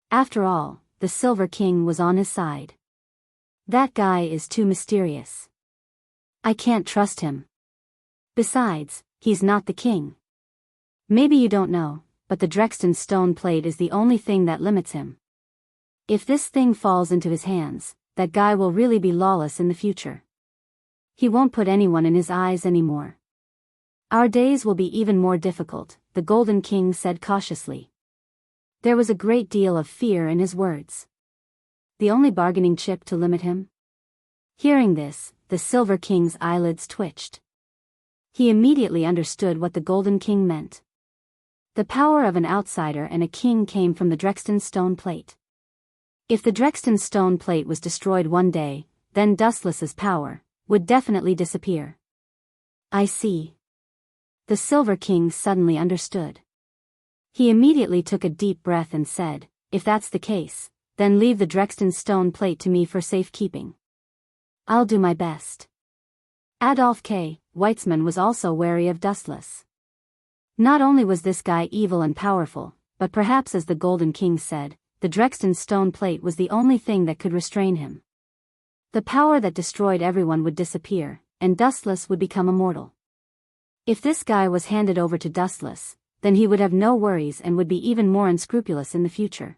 After all, the Silver King was on his side. That guy is too mysterious. I can't trust him. Besides, he's not the king. Maybe you don't know, but the Drexton stone plate is the only thing that limits him. If this thing falls into his hands, that guy will really be lawless in the future. He won't put anyone in his eyes anymore. Our days will be even more difficult, the Golden King said cautiously. There was a great deal of fear in his words. The only bargaining chip to limit him? Hearing this, the Silver King's eyelids twitched. He immediately understood what the Golden King meant. The power of an outsider and a king came from the Drexton stone plate. If the Drexton stone plate was destroyed one day, then Dustless's power would definitely disappear. I see. The Silver King suddenly understood. He immediately took a deep breath and said, if that's the case, then leave the Drexton stone plate to me for safekeeping. I'll do my best. Adolf K. Weitzman was also wary of Dustless. Not only was this guy evil and powerful, but perhaps, as the Golden King said, the Drexton stone plate was the only thing that could restrain him. The power that destroyed everyone would disappear, and Dustless would become immortal. If this guy was handed over to Dustless, then he would have no worries and would be even more unscrupulous in the future.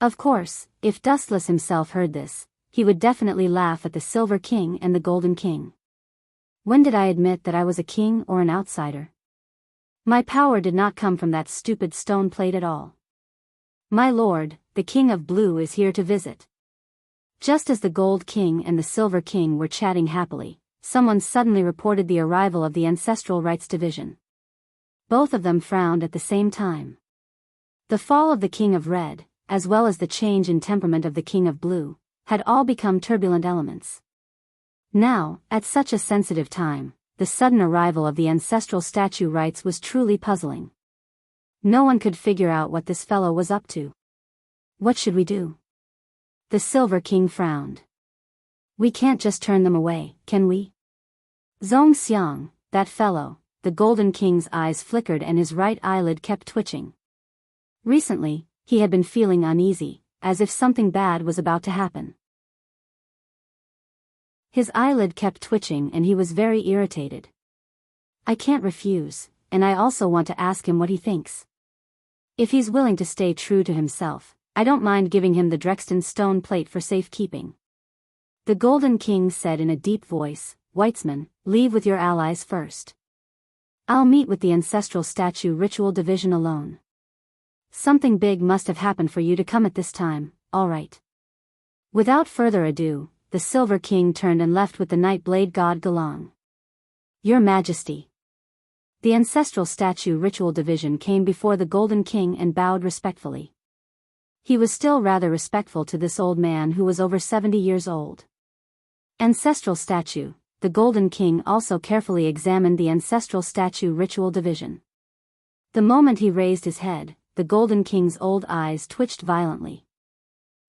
Of course, if Dustless himself heard this, he would definitely laugh at the Silver King and the Golden King. When did I admit that I was a king or an outsider? My power did not come from that stupid stone plate at all. My lord, the King of Blue is here to visit. Just as the Gold King and the Silver King were chatting happily, someone suddenly reported the arrival of the Ancestral Rites Division. Both of them frowned at the same time. The fall of the King of Red, as well as the change in temperament of the King of Blue, had all become turbulent elements. Now, at such a sensitive time, the sudden arrival of the ancestral statue rites was truly puzzling. No one could figure out what this fellow was up to. What should we do? The Silver King frowned. We can't just turn them away, can we? Zhong Xiang, that fellow, the Golden King's eyes flickered and his right eyelid kept twitching. Recently, he had been feeling uneasy, as if something bad was about to happen. His eyelid kept twitching and he was very irritated. I can't refuse, and I also want to ask him what he thinks. If he's willing to stay true to himself, I don't mind giving him the Drexton stone plate for safekeeping. The Golden King said in a deep voice, Weitzman, leave with your allies first. I'll meet with the Ancestral Statue Ritual Division alone. Something big must have happened for you to come at this time, all right. Without further ado, the Silver King turned and left with the Nightblade god Galang. Your Majesty. The Ancestral Statue Ritual Division came before the Golden King and bowed respectfully. He was still rather respectful to this old man who was over 70 years old. Ancestral Statue. The Golden King also carefully examined the Ancestral Statue Ritual Division. The moment he raised his head, the Golden King's old eyes twitched violently.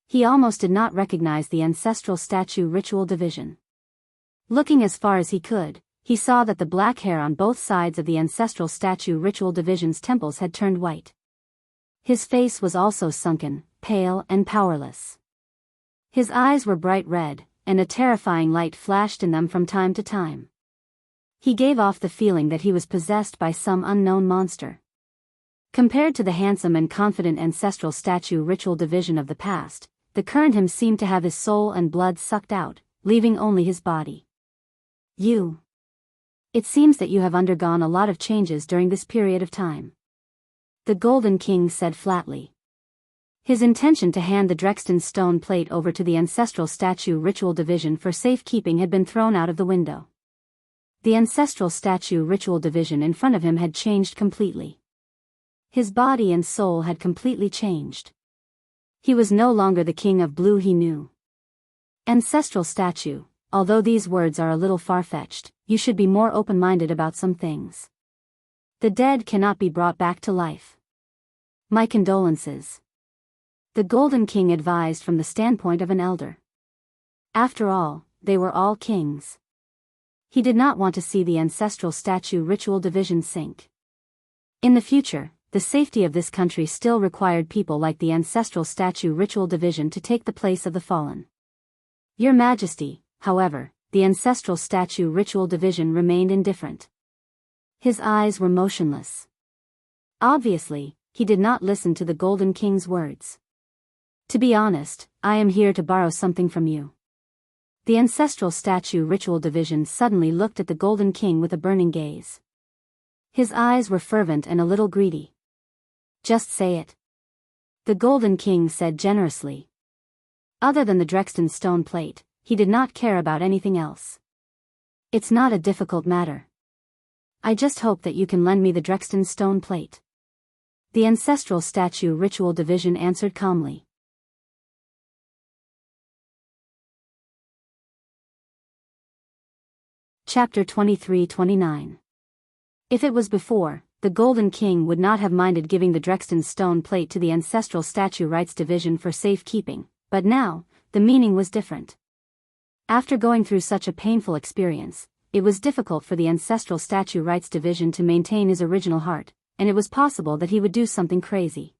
He almost did not recognize the Ancestral Statue Ritual Division. Looking as far as he could, he saw that the black hair on both sides of the Ancestral Statue Ritual Division's temples had turned white. His face was also sunken, pale and powerless. His eyes were bright red, and a terrifying light flashed in them from time to time. He gave off the feeling that he was possessed by some unknown monster. Compared to the handsome and confident ancestral statue ritual division of the past, the current him seemed to have his soul and blood sucked out, leaving only his body. You. It seems that you have undergone a lot of changes during this period of time. The Golden King said flatly. His intention to hand the Drexton stone plate over to the ancestral statue ritual division for safekeeping had been thrown out of the window. The ancestral statue ritual division in front of him had changed completely. His body and soul had completely changed. He was no longer the king of blue he knew. Ancestral statue, although these words are a little far-fetched, you should be more open-minded about some things. The dead cannot be brought back to life. My condolences. The Golden King advised from the standpoint of an elder. After all, they were all kings. He did not want to see the ancestral statue ritual division sink. In the future, the safety of this country still required people like the ancestral statue ritual division to take the place of the fallen. Your Majesty, however, the ancestral statue ritual division remained indifferent. His eyes were motionless. Obviously, he did not listen to the Golden King's words. To be honest, I am here to borrow something from you. The ancestral statue ritual division suddenly looked at the Golden King with a burning gaze. His eyes were fervent and a little greedy. Just say it. The Golden King said generously. Other than the Drexton stone plate, he did not care about anything else. It's not a difficult matter. I just hope that you can lend me the Drexton stone plate. The ancestral statue ritual division answered calmly. Chapter 23-29. If it was before, the Golden King would not have minded giving the Drexton stone plate to the ancestral statue rights division for safekeeping, but now, the meaning was different. After going through such a painful experience, it was difficult for the ancestral statue rights division to maintain his original heart, and it was possible that he would do something crazy.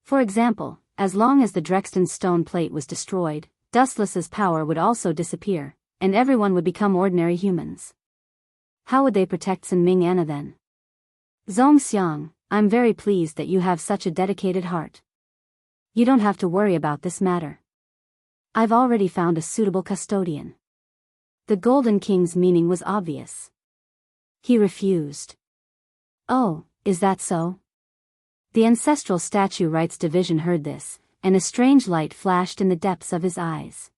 For example, as long as the Drexton stone plate was destroyed, Dustless's power would also disappear, and everyone would become ordinary humans. How would they protect Sun Ming Anna then? Zhongxiang, I'm very pleased that you have such a dedicated heart. You don't have to worry about this matter. I've already found a suitable custodian. The Golden King's meaning was obvious. He refused. Oh, is that so? The ancestral statue rights division heard this, and a strange light flashed in the depths of his eyes.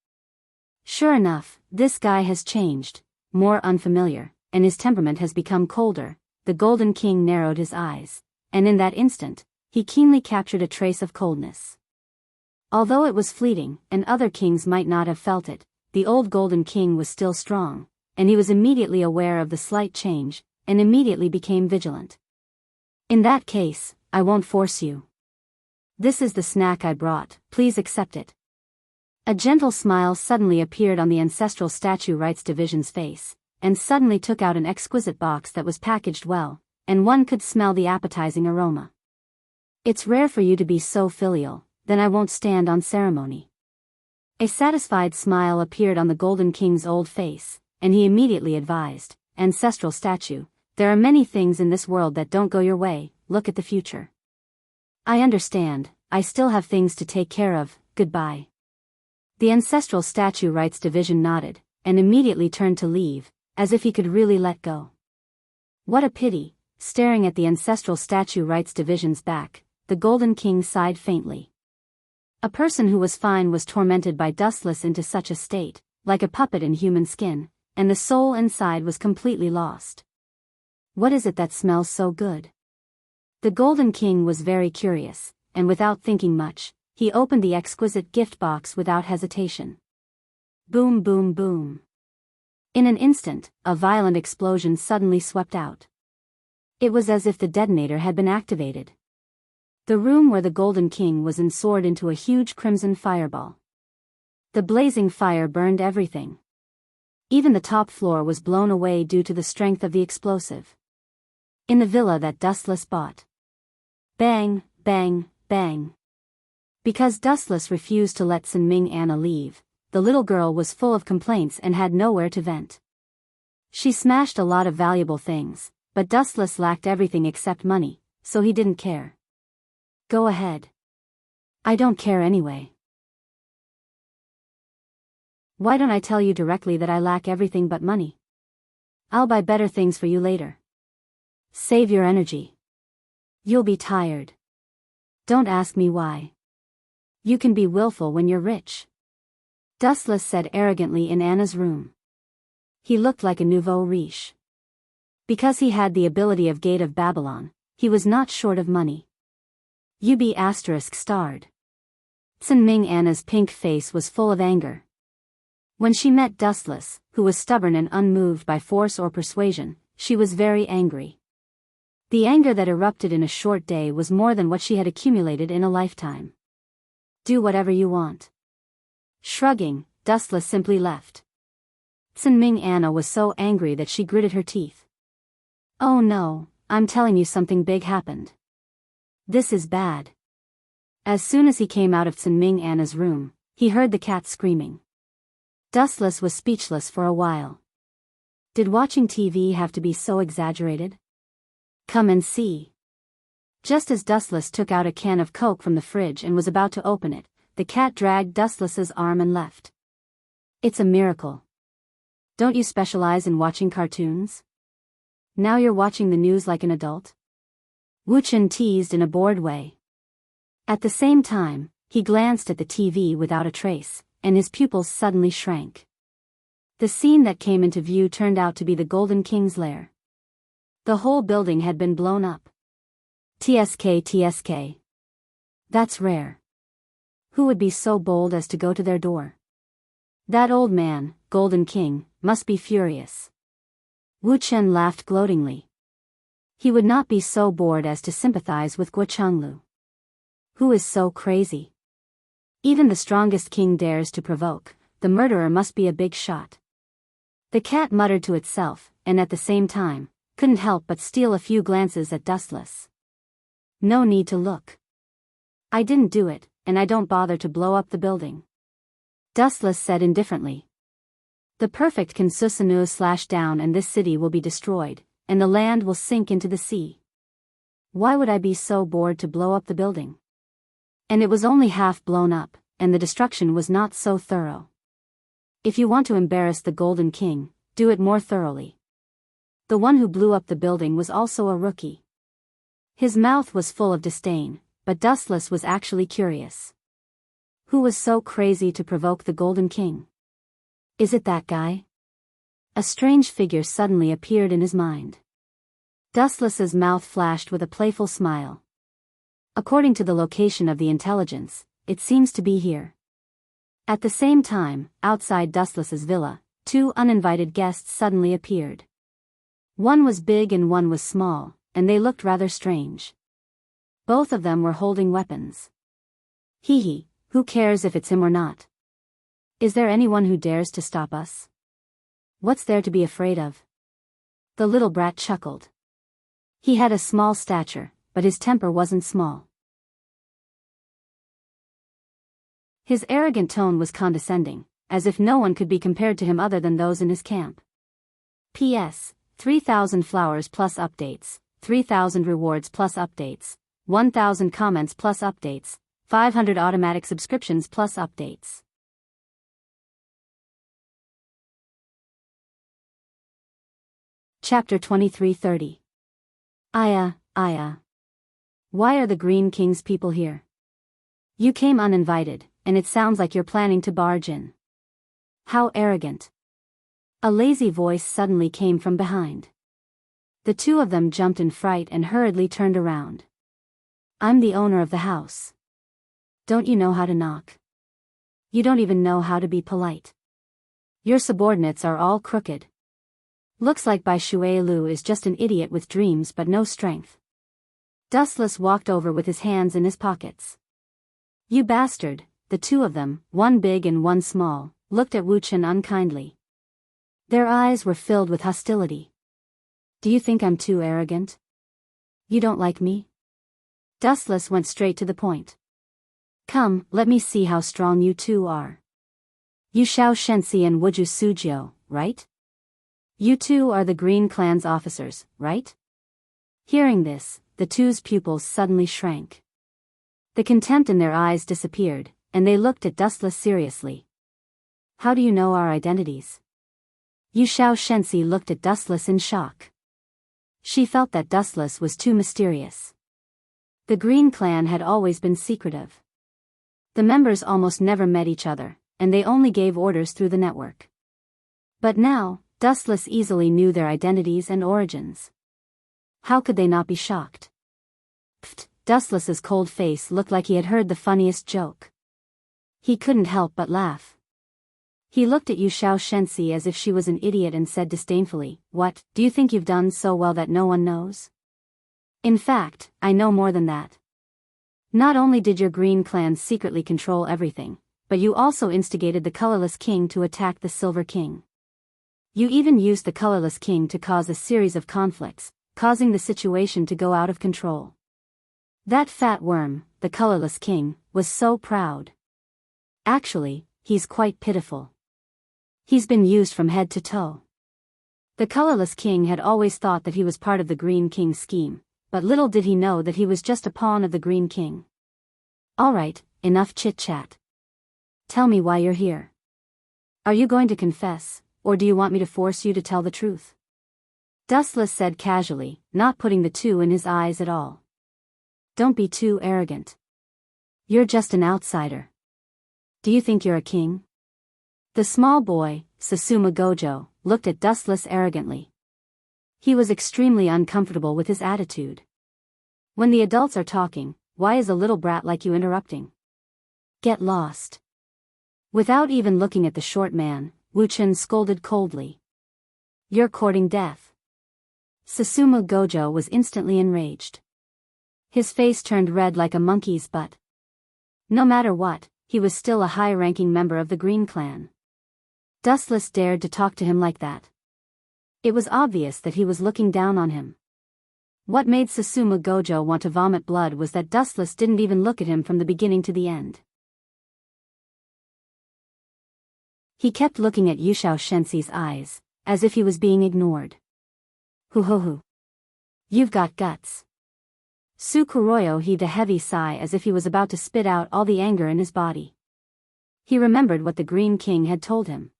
Sure enough, this guy has changed, more unfamiliar, and his temperament has become colder. The Golden King narrowed his eyes, and in that instant, he keenly captured a trace of coldness. Although it was fleeting, and other kings might not have felt it, the old Golden King was still strong, and he was immediately aware of the slight change, and immediately became vigilant. In that case, I won't force you. This is the snack I brought, please accept it. A gentle smile suddenly appeared on the ancestral statue rights division's face, and suddenly took out an exquisite box that was packaged well, and one could smell the appetizing aroma. It's rare for you to be so filial, then I won't stand on ceremony. A satisfied smile appeared on the Golden King's old face, and he immediately advised, ancestral statue, there are many things in this world that don't go your way, look at the future. I understand, I still have things to take care of, goodbye. The ancestral statue rights division nodded, and immediately turned to leave, as if he could really let go. What a pity, staring at the ancestral statue rights division's back, the Golden King sighed faintly. A person who was fine was tormented by Dustless into such a state, like a puppet in human skin, and the soul inside was completely lost. What is it that smells so good? The Golden King was very curious, and without thinking much, he opened the exquisite gift box without hesitation. Boom boom boom. In an instant, a violent explosion suddenly swept out. It was as if the detonator had been activated. The room where the Golden King was in soared into a huge crimson fireball. The blazing fire burned everything. Even the top floor was blown away due to the strength of the explosive. In the villa that Dustless bought. Bang, bang, bang. Because Dustless refused to let Sun Ming Anna leave, the little girl was full of complaints and had nowhere to vent. She smashed a lot of valuable things, but Dustless lacked everything except money, so he didn't care. Go ahead. I don't care anyway. Why don't I tell you directly that I lack everything but money? I'll buy better things for you later. Save your energy. You'll be tired. Don't ask me why. You can be willful when you're rich. Dustless said arrogantly in Anna's room. He looked like a nouveau riche. Because he had the ability of Gate of Babylon, he was not short of money. UB** starred. Sun Ming Anna's pink face was full of anger. When she met Dustless, who was stubborn and unmoved by force or persuasion, she was very angry. The anger that erupted in a short day was more than what she had accumulated in a lifetime. Do whatever you want. Shrugging, Dustless simply left. Sun Ming Anna was so angry that she gritted her teeth. Oh no, I'm telling you something big happened. This is bad. As soon as he came out of Sun Ming Anna's room, he heard the cat screaming. Dustless was speechless for a while. Did watching TV have to be so exaggerated? Come and see. Just as Dustless took out a can of Coke from the fridge and was about to open it, the cat dragged Dustless's arm and left. It's a miracle. Don't you specialize in watching cartoons? Now you're watching the news like an adult? Wu Chen teased in a bored way. At the same time, he glanced at the TV without a trace, and his pupils suddenly shrank. The scene that came into view turned out to be the Golden King's lair. The whole building had been blown up. TSK. That's rare. Who would be so bold as to go to their door? That old man, Golden King, must be furious. Wu Chen laughed gloatingly. He would not be so bored as to sympathize with Guo Chenglu. Who is so crazy? Even the strongest king dares to provoke. The murderer must be a big shot. The cat muttered to itself, and at the same time, couldn't help but steal a few glances at Dustless. No need to look. I didn't do it, and I don't bother to blow up the building. Dustless said indifferently. The perfect can slash down and this city will be destroyed, and the land will sink into the sea. Why would I be so bored to blow up the building? And it was only half blown up, and the destruction was not so thorough. If you want to embarrass the Golden King, do it more thoroughly. The one who blew up the building was also a rookie. His mouth was full of disdain, but Dustless was actually curious. Who was so crazy to provoke the Golden King? Is it that guy? A strange figure suddenly appeared in his mind. Dustless's mouth flashed with a playful smile. According to the location of the intelligence, it seems to be here. At the same time, outside Dustless's villa, two uninvited guests suddenly appeared. One was big and one was small, and they looked rather strange. Both of them were holding weapons. Hee, who cares if it's him or not? Is there anyone who dares to stop us? What's there to be afraid of? The little brat chuckled. He had a small stature, but his temper wasn't small. His arrogant tone was condescending, as if no one could be compared to him other than those in his camp. P.S. 3,000 flowers plus updates, 3,000 rewards plus updates, 1,000 comments plus updates, 500 automatic subscriptions plus updates. Chapter 2330. Aya. Why are the Green King's people here? You came uninvited, and it sounds like you're planning to barge in. How arrogant. A lazy voice suddenly came from behind. The two of them jumped in fright and hurriedly turned around. I'm the owner of the house. Don't you know how to knock? You don't even know how to be polite. Your subordinates are all crooked. Looks like Bai Shui Lu is just an idiot with dreams but no strength. Dustless walked over with his hands in his pockets. You bastard, the two of them, one big and one small, looked at Wu Chen unkindly. Their eyes were filled with hostility. Do you think I'm too arrogant? You don't like me? Dustless went straight to the point. Come, let me see how strong you two are. You Xiao Shensi and Wuju Suzhou, right? You two are the Green Clan's officers, right? Hearing this, the two's pupils suddenly shrank. The contempt in their eyes disappeared, and they looked at Dustless seriously. How do you know our identities? Yushao Shensi looked at Dustless in shock. She felt that Dustless was too mysterious. The Green Clan had always been secretive. The members almost never met each other, and they only gave orders through the network. But now, Dustless easily knew their identities and origins. How could they not be shocked? Pfft, Dustless's cold face looked like he had heard the funniest joke. He couldn't help but laugh. He looked at Yushao Shensi as if she was an idiot and said disdainfully, "What, do you think you've done so well that no one knows? In fact, I know more than that. Not only did your Green Clan secretly control everything, but you also instigated the Colorless King to attack the Silver King. You even used the Colorless King to cause a series of conflicts, causing the situation to go out of control. That fat worm, the Colorless King, was so proud. Actually, he's quite pitiful. He's been used from head to toe." The Colorless King had always thought that he was part of the Green King's scheme, but little did he know that he was just a pawn of the Green King. "Alright, enough chit-chat. Tell me why you're here. Are you going to confess, or do you want me to force you to tell the truth?" Dustless said casually, not putting the two in his eyes at all. "Don't be too arrogant. You're just an outsider. Do you think you're a king?" The small boy, Susumu Gojo, looked at Dustless arrogantly. He was extremely uncomfortable with his attitude. When the adults are talking, why is a little brat like you interrupting? Get lost. Without even looking at the short man, Wu Chun scolded coldly. "You're courting death." Susumu Gojo was instantly enraged. His face turned red like a monkey's butt. No matter what, he was still a high-ranking member of the Green Clan. Dustless dared to talk to him like that. It was obvious that he was looking down on him. What made Susumu Gojo want to vomit blood was that Dustless didn't even look at him from the beginning to the end. He kept looking at Yushao Shensi's eyes, as if he was being ignored. Hoo. You've got guts." Su Kuroyo heaved a heavy sigh as if he was about to spit out all the anger in his body. He remembered what the Green King had told him.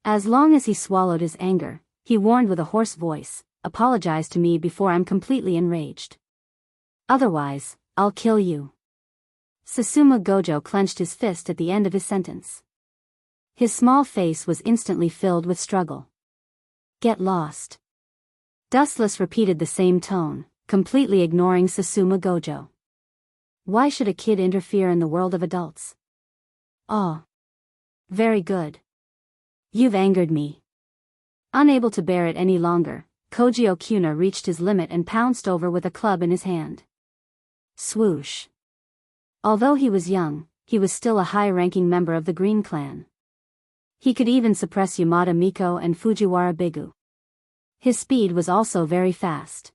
As long as he swallowed his anger, he warned with a hoarse voice, "Apologize to me before I'm completely enraged. Otherwise, I'll kill you." Susumu Gojo clenched his fist at the end of his sentence. His small face was instantly filled with struggle. "Get lost." Dustless repeated the same tone, completely ignoring Susumu Gojo. Why should a kid interfere in the world of adults? "Oh. Very good. You've angered me." Unable to bear it any longer, Koji Okuna reached his limit and pounced over with a club in his hand. Swoosh. Although he was young, he was still a high-ranking member of the Green Clan. He could even suppress Yamada Miko and Fujiwara Bigu. His speed was also very fast.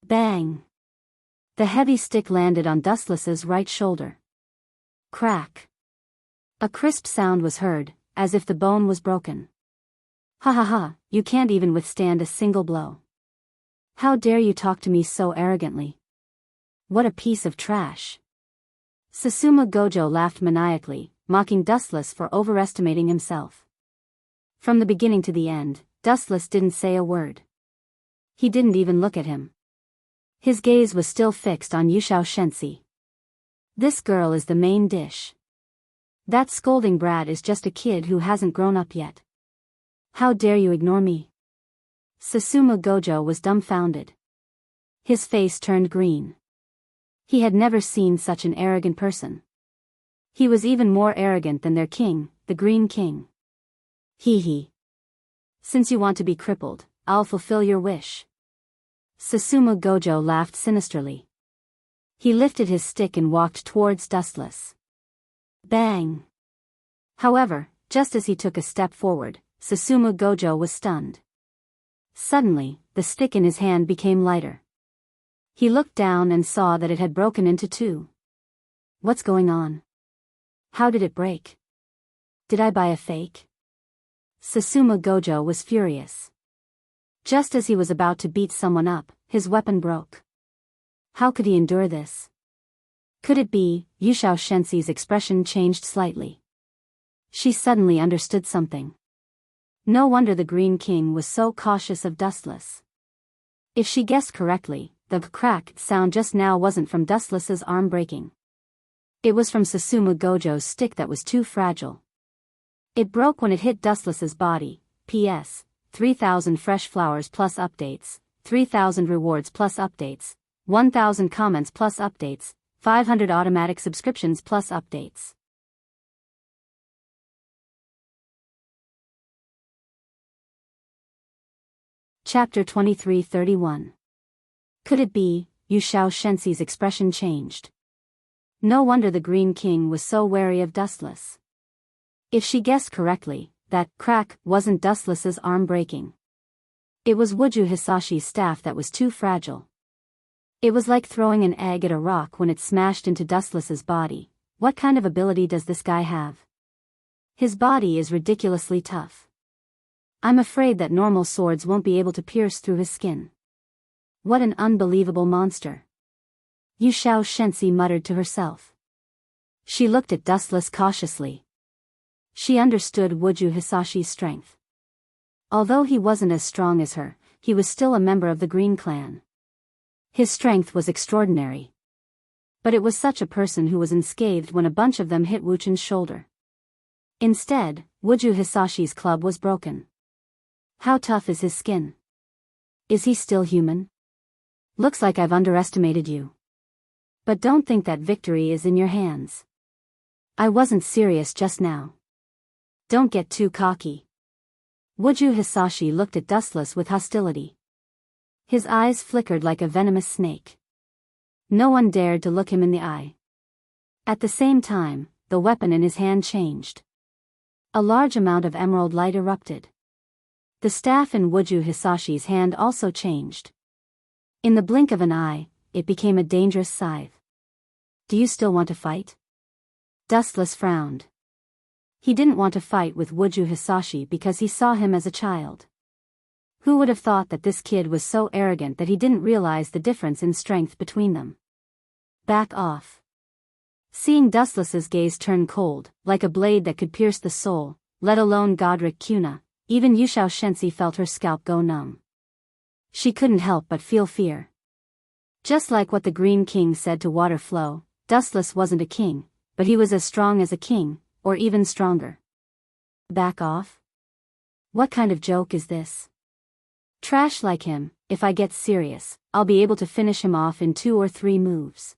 Bang! The heavy stick landed on Dustless's right shoulder. Crack! A crisp sound was heard, as if the bone was broken. Ha, you can't even withstand a single blow. How dare you talk to me so arrogantly? What a piece of trash. Susumu Gojo laughed maniacally, mocking Dustless for overestimating himself. From the beginning to the end, Dustless didn't say a word. He didn't even look at him. His gaze was still fixed on Yushao Shensi. This girl is the main dish. That scolding brat is just a kid who hasn't grown up yet. How dare you ignore me? Susumu Gojo was dumbfounded. His face turned green. He had never seen such an arrogant person. He was even more arrogant than their king, the Green King. Hee. Since you want to be crippled, I'll fulfill your wish. Susumu Gojo laughed sinisterly. He lifted his stick and walked towards Dustless. Bang! However, just as he took a step forward, Susumu Gojo was stunned. Suddenly, the stick in his hand became lighter. He looked down and saw that it had broken into two. What's going on? How did it break? Did I buy a fake? Susumu Gojo was furious. Just as he was about to beat someone up, his weapon broke. How could he endure this? Could it be? Yushao Shensi's expression changed slightly. She suddenly understood something. No wonder the Green King was so cautious of Dustless. If she guessed correctly, the crack sound just now wasn't from Dustless's arm breaking. It was from Susumu Gojo's stick that was too fragile. It broke when it hit Dustless's body. P.S. 3,000 fresh flowers plus updates, 3,000 rewards plus updates, 1,000 comments plus updates, 500 automatic subscriptions plus updates. Chapter 23:31. Could it be? Yushao Shensi's expression changed. No wonder the Green King was so wary of Dustless. If she guessed correctly, that crack wasn't Dustless's arm breaking. It was Wuju Hisashi's staff that was too fragile. It was like throwing an egg at a rock when it smashed into Dustless's body. What kind of ability does this guy have? His body is ridiculously tough. I'm afraid that normal swords won't be able to pierce through his skin. What an unbelievable monster. Yushao Shensi muttered to herself. She looked at Dustless cautiously. She understood Wuju Hisashi's strength. Although he wasn't as strong as her, he was still a member of the Green Clan. His strength was extraordinary. But it was such a person who was unscathed when a bunch of them hit Wuchen's shoulder. Instead, Wuju Hisashi's club was broken. How tough is his skin? Is he still human? Looks like I've underestimated you. But don't think that victory is in your hands. I wasn't serious just now. Don't get too cocky. Wuju Hisashi looked at Dustless with hostility. His eyes flickered like a venomous snake. No one dared to look him in the eye. At the same time, the weapon in his hand changed. A large amount of emerald light erupted. The staff in Wuju Hisashi's hand also changed. In the blink of an eye, it became a dangerous scythe. Do you still want to fight? Dustless frowned. He didn't want to fight with Wuju Hisashi because he saw him as a child. Who would have thought that this kid was so arrogant that he didn't realize the difference in strength between them? Back off. Seeing Dustless's gaze turn cold, like a blade that could pierce the soul, let alone Godric Kuna, even Yushao Shensi felt her scalp go numb. She couldn't help but feel fear. Just like what the Green King said to Water Flow, Dustless wasn't a king, but he was as strong as a king, or even stronger. Back off? What kind of joke is this? Trash like him, if I get serious, I'll be able to finish him off in 2 or 3 moves.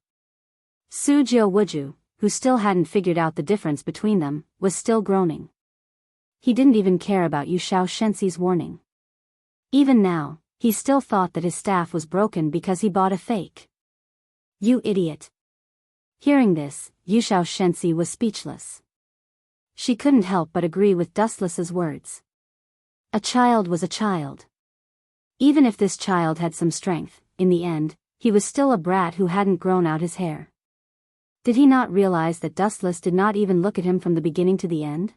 Sujio Wuju, who still hadn't figured out the difference between them, was still groaning. He didn't even care about Yushao Shensi's warning. Even now, he still thought that his staff was broken because he bought a fake. You idiot. Hearing this, Yushao Shensi was speechless. She couldn't help but agree with Dustless's words. A child was a child. Even if this child had some strength, in the end, he was still a brat who hadn't grown out his hair. Did he not realize that Dustless did not even look at him from the beginning to the end?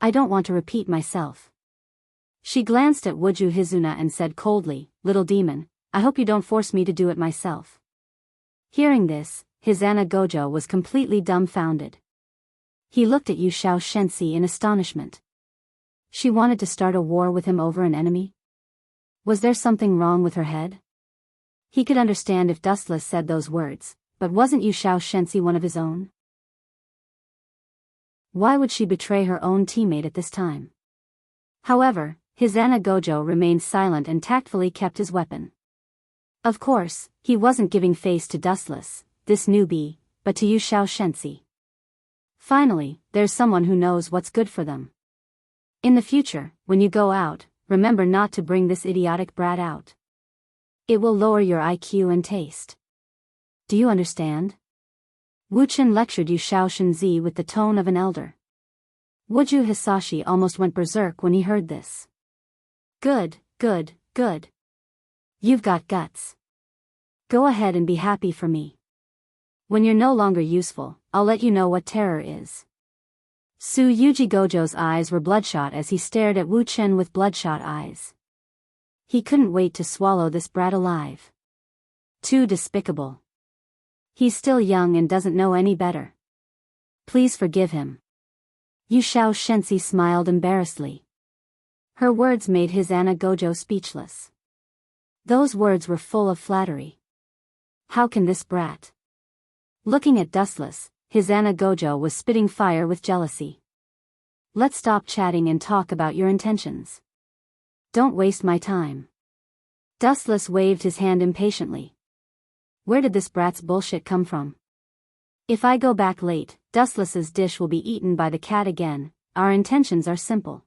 I don't want to repeat myself. She glanced at Wuju Hizuna and said coldly, Little demon, I hope you don't force me to do it myself. Hearing this, Hizana Gojo was completely dumbfounded. He looked at Yushao Shensi in astonishment. She wanted to start a war with him over an enemy? Was there something wrong with her head? He could understand if Dustless said those words, but wasn't Yushao Shensi one of his own? Why would she betray her own teammate at this time? However, Hizana Gojo remained silent and tactfully kept his weapon. Of course, he wasn't giving face to Dustless, this newbie, but to Yushao Shensi. Finally, there's someone who knows what's good for them. In the future, when you go out, remember not to bring this idiotic brat out. It will lower your IQ and taste. Do you understand? Wuchen lectured Yushao Shenzi with the tone of an elder. Wuju Hisashi almost went berserk when he heard this. Good, good, good. You've got guts. Go ahead and be happy for me. When you're no longer useful, I'll let you know what terror is. Su Yuji Gojo's eyes were bloodshot as he stared at Wu Chen with bloodshot eyes. He couldn't wait to swallow this brat alive. Too despicable. He's still young and doesn't know any better. Please forgive him. Yu Xiao Shensi smiled embarrassedly. Her words made his Anna Gojo speechless. Those words were full of flattery. How can this brat? Looking at Dustless, his Anna Gojo was spitting fire with jealousy. Let's stop chatting and talk about your intentions. Don't waste my time. Dustless waved his hand impatiently. Where did this brat's bullshit come from? If I go back late, Dustless's dish will be eaten by the cat again. Our intentions are simple.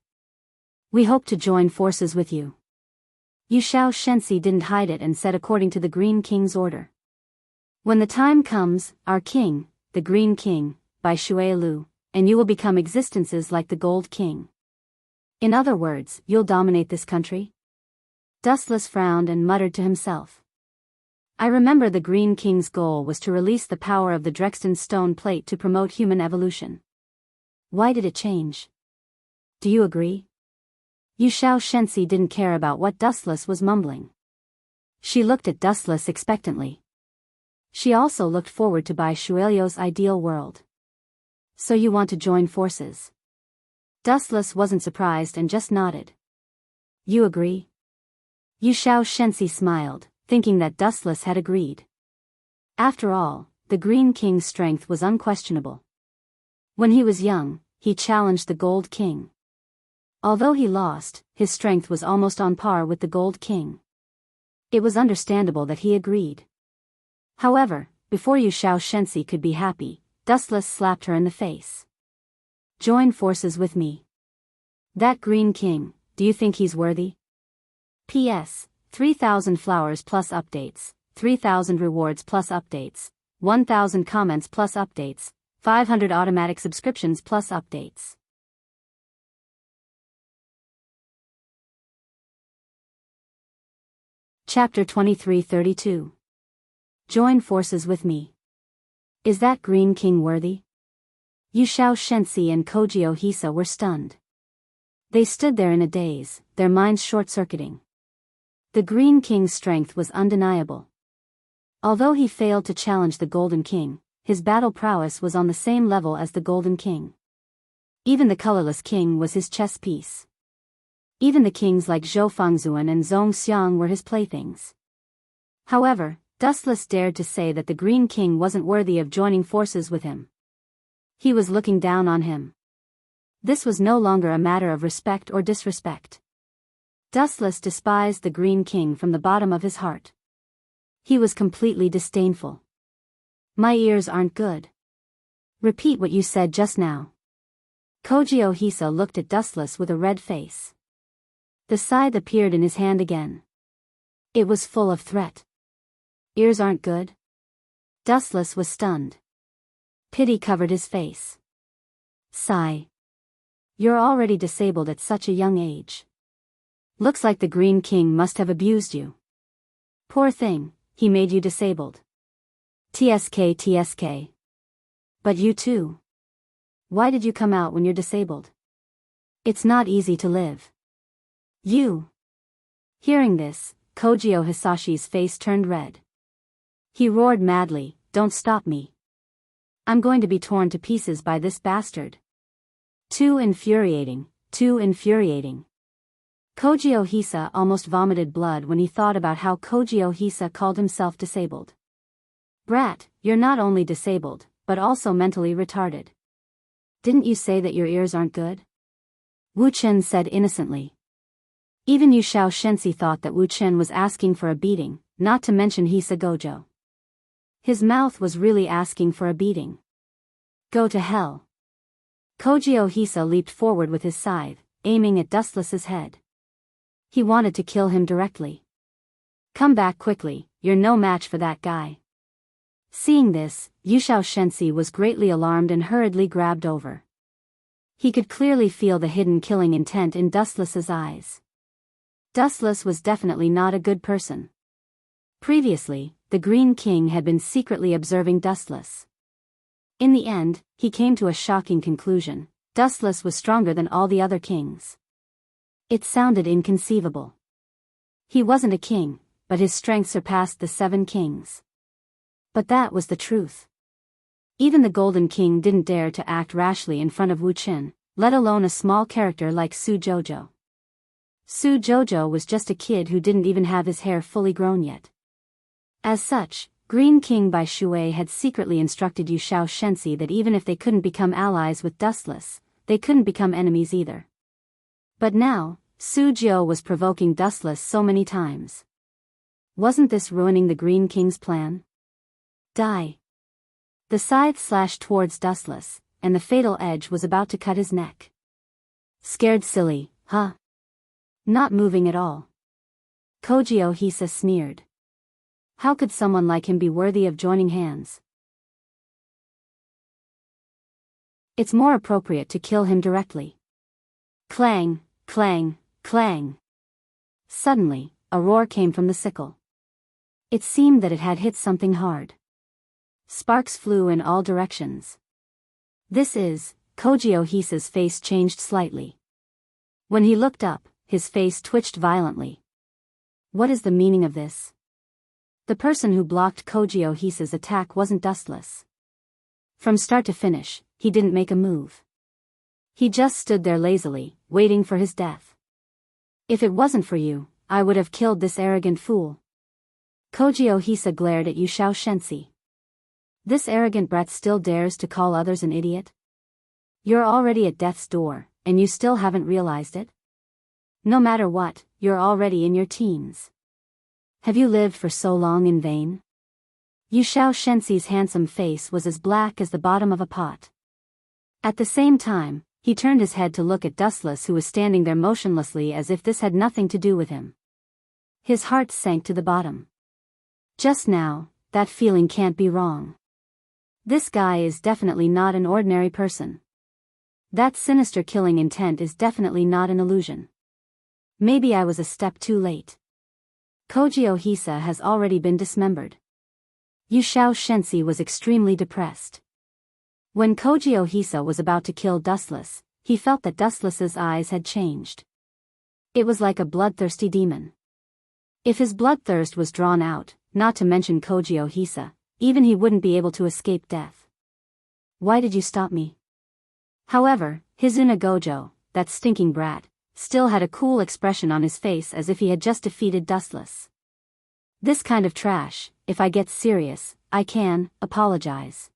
We hope to join forces with you. Yu Xiao Shensi didn't hide it and said according to the Green King's order. When the time comes, our king, the Green King, by Shui Lu, and you will become existences like the Gold King. In other words, you'll dominate this country? Dustless frowned and muttered to himself. I remember the Green King's goal was to release the power of the Drexten stone plate to promote human evolution. Why did it change? Do you agree? Yu Xiao Shensi didn't care about what Dustless was mumbling. She looked at Dustless expectantly. She also looked forward to Bai Shuelio's ideal world. So you want to join forces? Dustless wasn't surprised and just nodded. You agree? Yu Xiao Shensi smiled, thinking that Dustless had agreed. After all, the Green King's strength was unquestionable. When he was young, he challenged the Gold King. Although he lost, his strength was almost on par with the Gold King. It was understandable that he agreed. However, before Yu Xiao Shensi could be happy, Dustless slapped her in the face. Join forces with me. That Green King, do you think he's worthy? P.S. 3,000 flowers plus updates, 3,000 rewards plus updates, 1,000 comments plus updates, 500 automatic subscriptions plus updates. Chapter 2332. Join forces with me. Is that Green King worthy? Yu Xiao Shensi and Kojio Hisa were stunned. They stood there in a daze, their minds short-circuiting. The Green King's strength was undeniable. Although he failed to challenge the Golden King, his battle prowess was on the same level as the Golden King. Even the Colorless King was his chess piece. Even the kings like Zhou Fangzuan and Zhong Xiang were his playthings. However, Dustless dared to say that the Green King wasn't worthy of joining forces with him. He was looking down on him. This was no longer a matter of respect or disrespect. Dustless despised the Green King from the bottom of his heart. He was completely disdainful. My ears aren't good. Repeat what you said just now. Kojio Hisa looked at Dustless with a red face. The scythe appeared in his hand again. It was full of threat. Ears aren't good? Dustless was stunned. Pity covered his face. Sigh. You're already disabled at such a young age. Looks like the Green King must have abused you. Poor thing, he made you disabled. TSK. But you too. Why did you come out when you're disabled? It's not easy to live. You. Hearing this, Kojio Hisashi's face turned red. He roared madly, don't stop me. I'm going to be torn to pieces by this bastard. Too infuriating, too infuriating. Kojio Hisa almost vomited blood when he thought about how Kojio Hisa called himself disabled. Brat, you're not only disabled, but also mentally retarded. Didn't you say that your ears aren't good? Wu Chen said innocently. Even Yu Xiao Shensi thought that Wu Chen was asking for a beating, not to mention Hisa Gojo. His mouth was really asking for a beating. Go to hell. Kojio Hisa leaped forward with his scythe, aiming at Dustless's head. He wanted to kill him directly. Come back quickly, you're no match for that guy. Seeing this, Yu Xiao Shensi was greatly alarmed and hurriedly grabbed over. He could clearly feel the hidden killing intent in Dustless's eyes. Dustless was definitely not a good person. Previously, the Green King had been secretly observing Dustless. In the end, he came to a shocking conclusion. Dustless was stronger than all the other kings. It sounded inconceivable. He wasn't a king, but his strength surpassed the 7 kings. But that was the truth. Even the Golden King didn't dare to act rashly in front of Wu Qin, let alone a small character like Su Jojo. Su Jojo was just a kid who didn't even have his hair fully grown yet. As such, Green King Bai Shui had secretly instructed Yu Shao Shensi that even if they couldn't become allies with Dustless, they couldn't become enemies either. But now, Su Jiu was provoking Dustless so many times. Wasn't this ruining the Green King's plan? Die. The scythe slashed towards Dustless, and the fatal edge was about to cut his neck. Scared silly, huh? Not moving at all. Kogyo Hisa sneered. How could someone like him be worthy of joining hands? It's more appropriate to kill him directly. Clang, clang, clang. Suddenly, a roar came from the sickle. It seemed that it had hit something hard. Sparks flew in all directions. Kogyo Hisa's face changed slightly. When he looked up, his face twitched violently. What is the meaning of this? The person who blocked Kogyo Hisa's attack wasn't Dustless. From start to finish, he didn't make a move. He just stood there lazily, waiting for his death. If it wasn't for you, I would have killed this arrogant fool. Kogyo Hisa glared at Yu Shao Shensi. This arrogant brat still dares to call others an idiot? You're already at death's door, and you still haven't realized it? No matter what, you're already in your teens. Have you lived for so long in vain? Yu Shao Shensi's handsome face was as black as the bottom of a pot. At the same time, he turned his head to look at Dustless, who was standing there motionlessly as if this had nothing to do with him. His heart sank to the bottom. Just now, that feeling can't be wrong. This guy is definitely not an ordinary person. That sinister killing intent is definitely not an illusion. Maybe I was a step too late. Kogyo Hisa has already been dismembered. Yu Shao Shensi was extremely depressed. When Kogyo Hisa was about to kill Dustless, he felt that Dustless's eyes had changed. It was like a bloodthirsty demon. If his bloodthirst was drawn out, not to mention Kogyo Hisa, even he wouldn't be able to escape death. Why did you stop me? However, Hizuna Gojo, that stinking brat, still had a cool expression on his face as if he had just defeated Dustless. This kind of trash, if I get serious, I can apologize.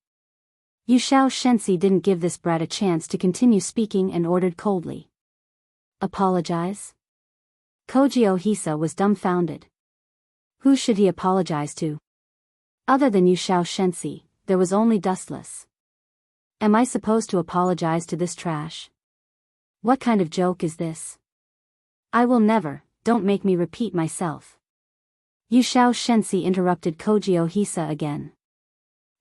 Yu Shao Shensi didn't give this brat a chance to continue speaking and ordered coldly. Apologize? Kogyo Hisa was dumbfounded. Who should he apologize to? Other than Yu Shao Shensi, there was only Dustless. Am I supposed to apologize to this trash? What kind of joke is this? I will never, don't make me repeat myself. Yu Shao Shensi interrupted Kogyo Hisa again.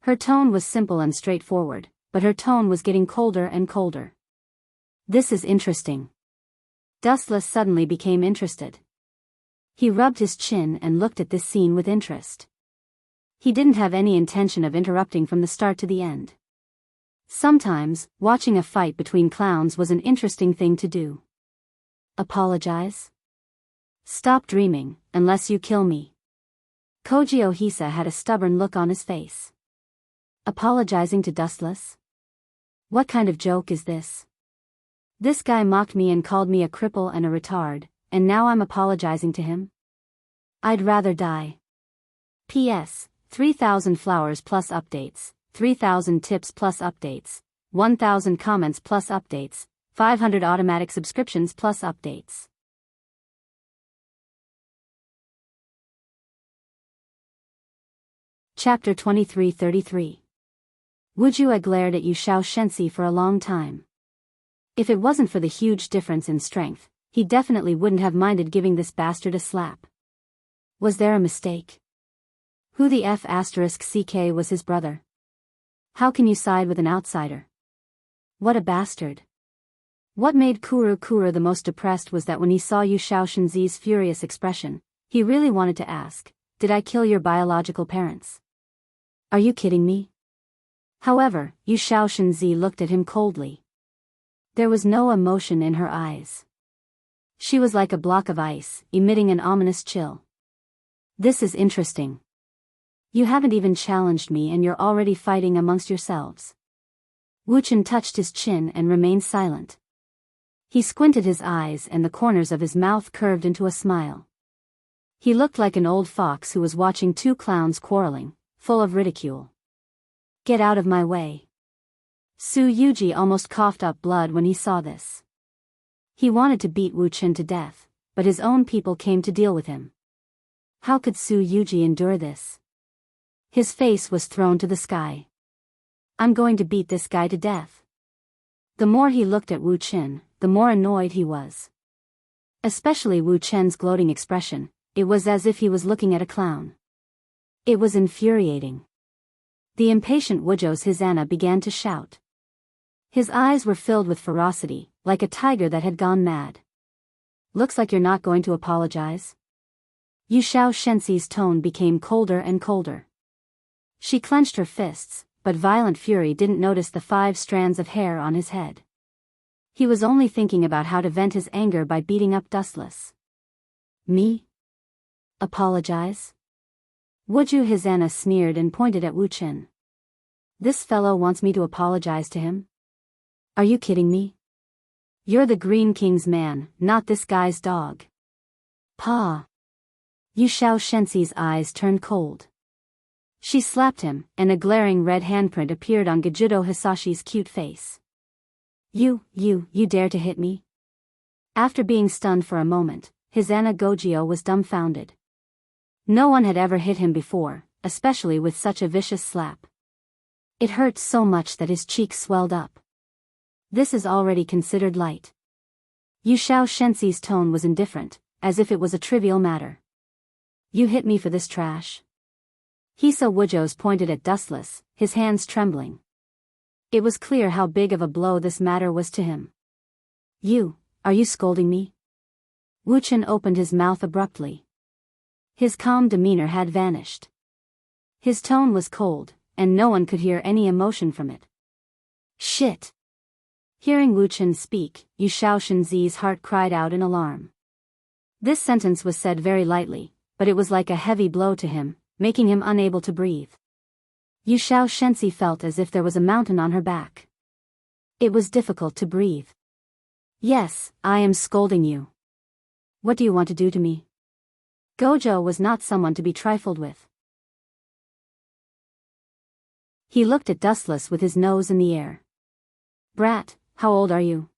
Her tone was simple and straightforward, but her tone was getting colder and colder. This is interesting. Dustless suddenly became interested. He rubbed his chin and looked at this scene with interest. He didn't have any intention of interrupting from the start to the end. Sometimes, watching a fight between clowns was an interesting thing to do. Apologize? Stop dreaming, unless you kill me. Kogyo Hisa had a stubborn look on his face. Apologizing to Dustless? What kind of joke is this? This guy mocked me and called me a cripple and a retard, and now I'm apologizing to him? I'd rather die. P.S. 3,000 flowers plus updates, 3,000 tips plus updates, 1,000 comments plus updates, 500 automatic subscriptions plus updates. Chapter 2333. Wu Jue glared at Yu Shao Shensi for a long time. If it wasn't for the huge difference in strength, he definitely wouldn't have minded giving this bastard a slap. Was there a mistake? Who the F***ck was his brother? How can you side with an outsider? What a bastard. What made Kuru the most depressed was that when he saw Yu Shao Shenzi's furious expression, he really wanted to ask, did I kill your biological parents? Are you kidding me? However, Yu Shao Shenzi looked at him coldly. There was no emotion in her eyes. She was like a block of ice, emitting an ominous chill. This is interesting. You haven't even challenged me and you're already fighting amongst yourselves. Wu Chen touched his chin and remained silent. He squinted his eyes and the corners of his mouth curved into a smile. He looked like an old fox who was watching two clowns quarreling, full of ridicule. Get out of my way. Su Yuji almost coughed up blood when he saw this. He wanted to beat Wu Chen to death, but his own people came to deal with him. How could Su Yuji endure this? His face was thrown to the sky. I'm going to beat this guy to death. The more he looked at Wu Chen, the more annoyed he was. Especially Wu Chen's gloating expression, it was as if he was looking at a clown. It was infuriating. The impatient Wuzhou's Hisana began to shout. His eyes were filled with ferocity, like a tiger that had gone mad. Looks like you're not going to apologize? Yu Xiao Shenxi's tone became colder and colder. She clenched her fists, but violent fury didn't notice the 5 strands of hair on his head. He was only thinking about how to vent his anger by beating up Dustless. Me? Apologize? Wuzhou Hisana sneered and pointed at Wu Chen. This fellow wants me to apologize to him? Are you kidding me? You're the Green King's man, not this guy's dog. Pa. Yu Xiao Shenxi's eyes turned cold. She slapped him, and a glaring red handprint appeared on Gajudo Hisashi's cute face. You dare to hit me? After being stunned for a moment, Hisana Gojio was dumbfounded. No one had ever hit him before, especially with such a vicious slap. It hurt so much that his cheeks swelled up. This is already considered light. Yu Xiao Shenxi's tone was indifferent, as if it was a trivial matter. You hit me for this trash? Hisa Wuzhou's pointed at Dustless, his hands trembling. It was clear how big of a blow this matter was to him. Are you scolding me? Wu Chen opened his mouth abruptly. His calm demeanor had vanished. His tone was cold, and no one could hear any emotion from it. Shit! Hearing Wu Chen speak, Yu Xiao Shenzi's heart cried out in alarm. This sentence was said very lightly, but it was like a heavy blow to him, making him unable to breathe. Yu Xiao Shenzi felt as if there was a mountain on her back. It was difficult to breathe. Yes, I am scolding you. What do you want to do to me? Gojo was not someone to be trifled with. He looked at Dustless with his nose in the air. Brat, how old are you?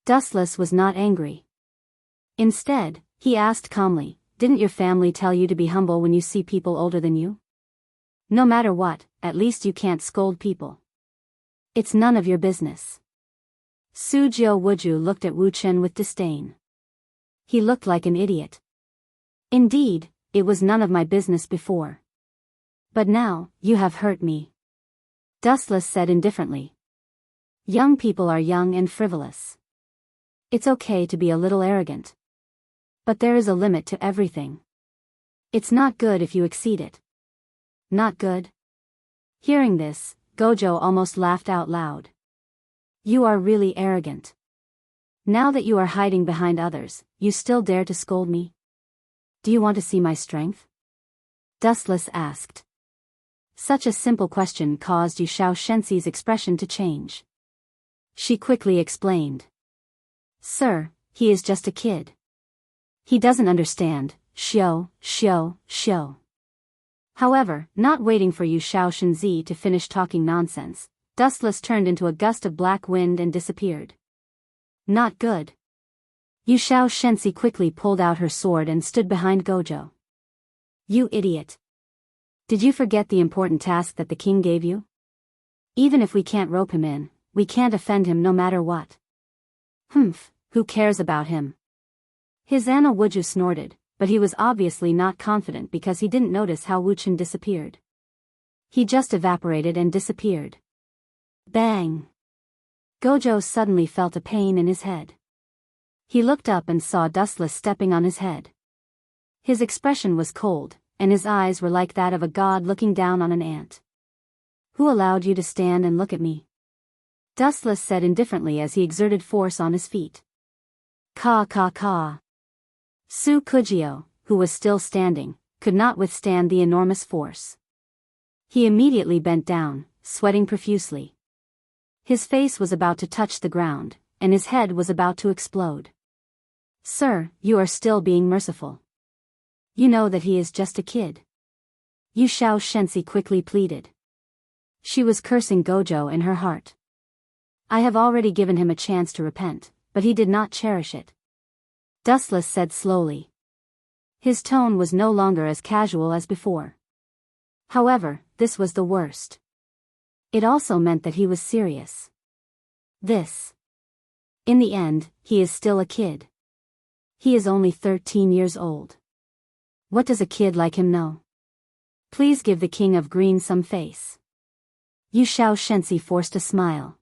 Dustless was not angry. Instead, he asked calmly, didn't your family tell you to be humble when you see people older than you? No matter what, at least you can't scold people. It's none of your business. Sujio Wuzhou looked at Wu Chen with disdain. He looked like an idiot. Indeed, it was none of my business before. But now, you have hurt me. Dustless said indifferently. Young people are young and frivolous. It's okay to be a little arrogant. But there is a limit to everything. It's not good if you exceed it. Not good? Hearing this, Gojo almost laughed out loud. You are really arrogant. Now that you are hiding behind others, you still dare to scold me? Do you want to see my strength? Dustless asked. Such a simple question caused Yu Xiao Shenxi's expression to change. She quickly explained. Sir, he is just a kid. He doesn't understand, shio. However, not waiting for Yu Xiao Shenzi to finish talking nonsense, Dustless turned into a gust of black wind and disappeared. Not good. Yu Xiao Shenzi quickly pulled out her sword and stood behind Gojo. You idiot. Did you forget the important task that the king gave you? Even if we can't rope him in, we can't offend him no matter what. Who cares about him? Hisana Wuzhou snorted, but he was obviously not confident because he didn't notice how Wu Chen disappeared. He just evaporated and disappeared. Bang! Gojo suddenly felt a pain in his head. He looked up and saw Dustless stepping on his head. His expression was cold, and his eyes were like that of a god looking down on an ant. Who allowed you to stand and look at me? Dustless said indifferently as he exerted force on his feet. Caw caw caw. Su Kujio, who was still standing, could not withstand the enormous force. He immediately bent down, sweating profusely. His face was about to touch the ground, and his head was about to explode. Sir, you are still being merciful. You know that he is just a kid. Yu Xiao Shensi quickly pleaded. She was cursing Gojo in her heart. I have already given him a chance to repent, but he did not cherish it. Dustless said slowly. His tone was no longer as casual as before. However, this was the worst. It also meant that he was serious. In the end, he is still a kid. He is only 13 years old. What does a kid like him know? Please give the King of Green some face. Yu Xiao Shensi forced a smile.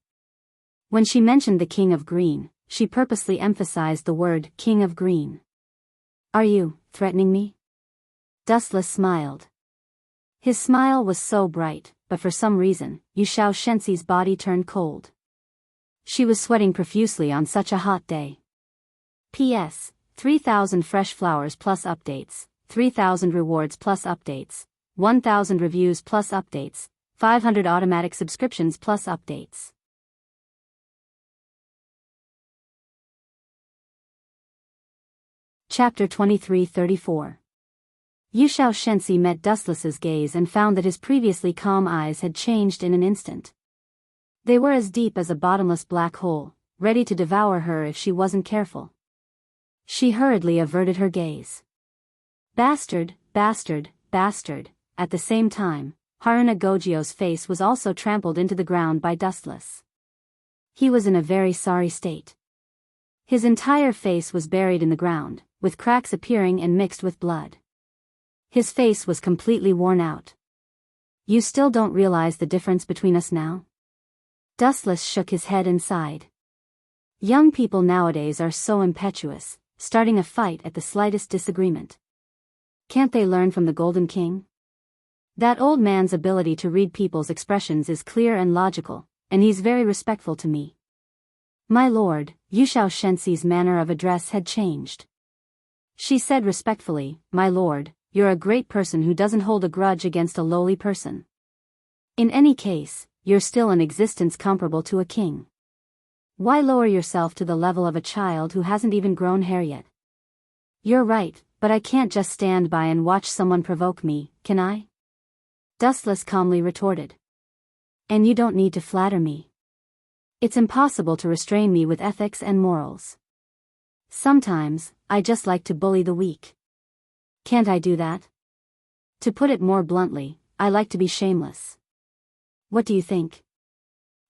When she mentioned the King of Green, she purposely emphasized the word King of Green. Are you threatening me? Dustless smiled. His smile was so bright, but for some reason, Yu Xiao Shensi's body turned cold. She was sweating profusely on such a hot day. P.S. 3,000 fresh flowers plus updates, 3,000 rewards plus updates, 1,000 reviews plus updates, 500 automatic subscriptions plus updates. Chapter 23-34. Yu Xiao Shensi met Dustless's gaze and found that his previously calm eyes had changed in an instant. They were as deep as a bottomless black hole, ready to devour her if she wasn't careful. She hurriedly averted her gaze. Bastard, bastard, bastard. At the same time, Haruna Gojio's face was also trampled into the ground by Dustless. He was in a very sorry state. His entire face was buried in the ground, with cracks appearing and mixed with blood. His face was completely worn out. You still don't realize the difference between us now? Dustless shook his head and sighed. Young people nowadays are so impetuous, starting a fight at the slightest disagreement. Can't they learn from the Golden King? That old man's ability to read people's expressions is clear and logical, and he's very respectful to me. My lord, Yu Xiao Shensi's manner of address had changed. She said respectfully, My lord, you're a great person who doesn't hold a grudge against a lowly person. In any case, you're still an existence comparable to a king. Why lower yourself to the level of a child who hasn't even grown hair yet? You're right, but I can't just stand by and watch someone provoke me, can I? Dustless calmly retorted. And you don't need to flatter me. It's impossible to restrain me with ethics and morals. Sometimes, I just like to bully the weak. Can't I do that? To put it more bluntly, I like to be shameless. What do you think?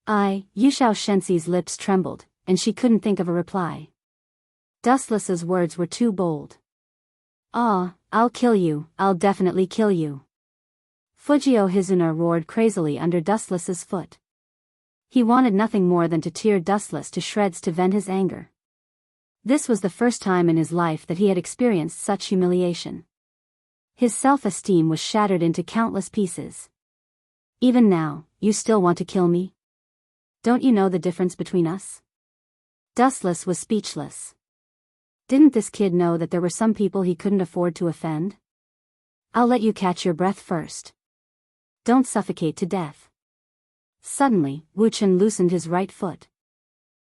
Yu Xiao Shensi's lips trembled, and she couldn't think of a reply. Dustless's words were too bold. I'll kill you, I'll definitely kill you. Fujio Hizuna roared crazily under Dustless's foot. He wanted nothing more than to tear Dustless to shreds to vent his anger. This was the first time in his life that he had experienced such humiliation. His self-esteem was shattered into countless pieces. Even now, you still want to kill me? Don't you know the difference between us? Dustless was speechless. Didn't this kid know that there were some people he couldn't afford to offend? I'll let you catch your breath first. Don't suffocate to death. Suddenly, Wu Chen loosened his right foot.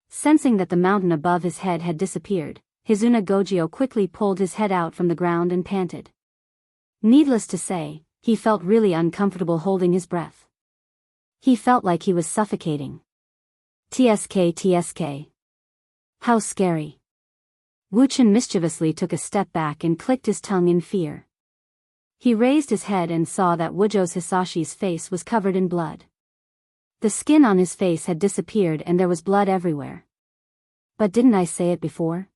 Sensing that the mountain above his head had disappeared, Hizuna Gojio quickly pulled his head out from the ground and panted. Needless to say, he felt really uncomfortable holding his breath. He felt like he was suffocating. TSK. How scary. Wu Chen mischievously took a step back and clicked his tongue in fear. He raised his head and saw that Wujo's Hisashi's face was covered in blood. The skin on his face had disappeared and there was blood everywhere. But didn't I say it before?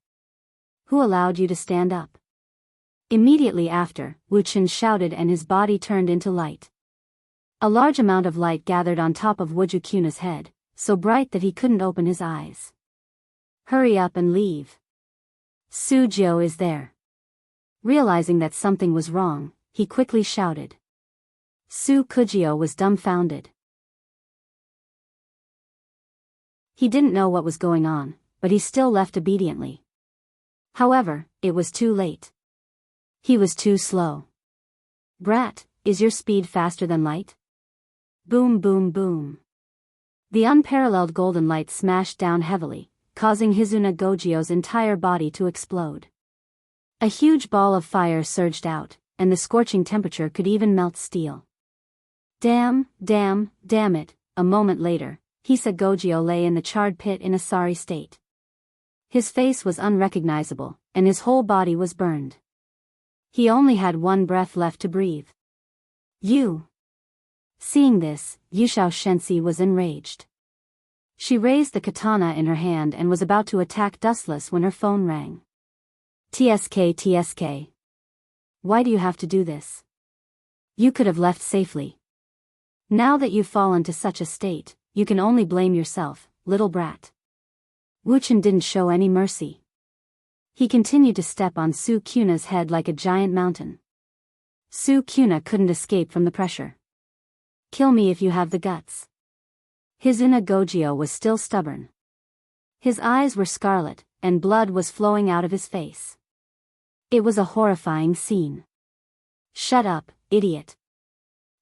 Who allowed you to stand up? Immediately after, Wu Chen shouted and his body turned into light. A large amount of light gathered on top of Wuju Kuna's head, so bright that he couldn't open his eyes. Hurry up and leave. Sujio is there. Realizing that something was wrong, he quickly shouted. Su Kujio was dumbfounded. He didn't know what was going on, but he still left obediently. However, it was too late. He was too slow. Brat, is your speed faster than light? Boom boom boom. The unparalleled golden light smashed down heavily, causing Hizuna Gojio's entire body to explode. A huge ball of fire surged out, and the scorching temperature could even melt steel. Damn it, a moment later, Hisa Gojio lay in the charred pit in a sorry state. His face was unrecognizable, and his whole body was burned. He only had one breath left to breathe. You! Seeing this, Yushao Shensi was enraged. She raised the katana in her hand and was about to attack Dustless when her phone rang. TSK. Why do you have to do this? You could have left safely. Now that you've fallen to such a state, you can only blame yourself, little brat. Wuchen didn't show any mercy. He continued to step on Su Kuna's head like a giant mountain. Su Kuna couldn't escape from the pressure. Kill me if you have the guts. Hizuna Gojio was still stubborn. His eyes were scarlet, and blood was flowing out of his face. It was a horrifying scene. Shut up, idiot.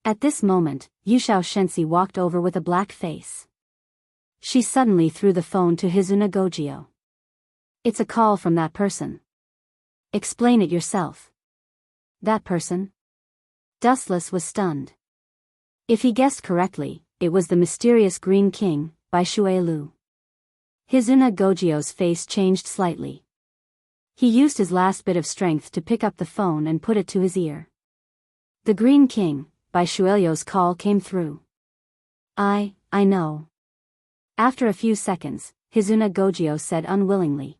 At this moment, Yushao Shensi walked over with a black face. She suddenly threw the phone to Hizuna Gojio. It's a call from that person. Explain it yourself. That person? Dustless was stunned. If he guessed correctly, it was the mysterious Green King, by Shuelu. Hizuna Gojio's face changed slightly. He used his last bit of strength to pick up the phone and put it to his ear. The Green King, by Shuelyo's call came through. I know. After a few seconds, Hizuna Gojio said unwillingly.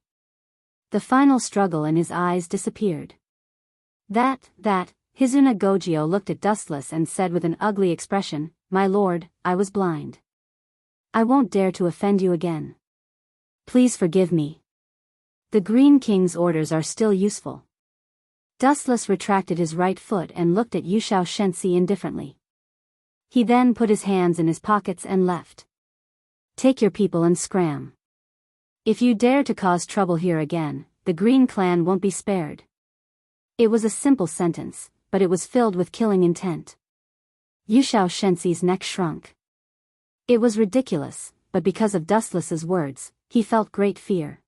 The final struggle in his eyes disappeared. That, Hizuna Gojio looked at Dustless and said with an ugly expression, My lord, I was blind. I won't dare to offend you again. Please forgive me. The Green King's orders are still useful. Dustless retracted his right foot and looked at Yushao Shensi indifferently. He then put his hands in his pockets and left. Take your people and scram. If you dare to cause trouble here again, the Green Clan won't be spared. It was a simple sentence, but it was filled with killing intent. Yushao Shensi's neck shrunk. It was ridiculous, but because of Dustless's words, he felt great fear.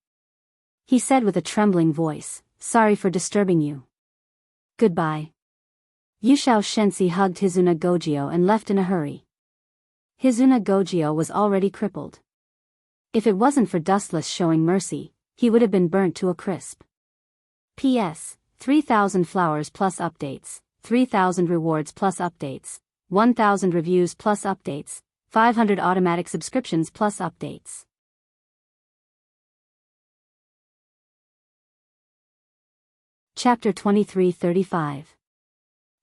He said with a trembling voice, Sorry for disturbing you. Goodbye. Yushao Shensi hugged Hizuna Gojio and left in a hurry. Hizuna Gojio was already crippled. If it wasn't for Dustless showing mercy, he would have been burnt to a crisp. P.S. 3,000 flowers plus updates, 3,000 rewards plus updates, 1,000 reviews plus updates, 500 automatic subscriptions plus updates. Chapter 23:35.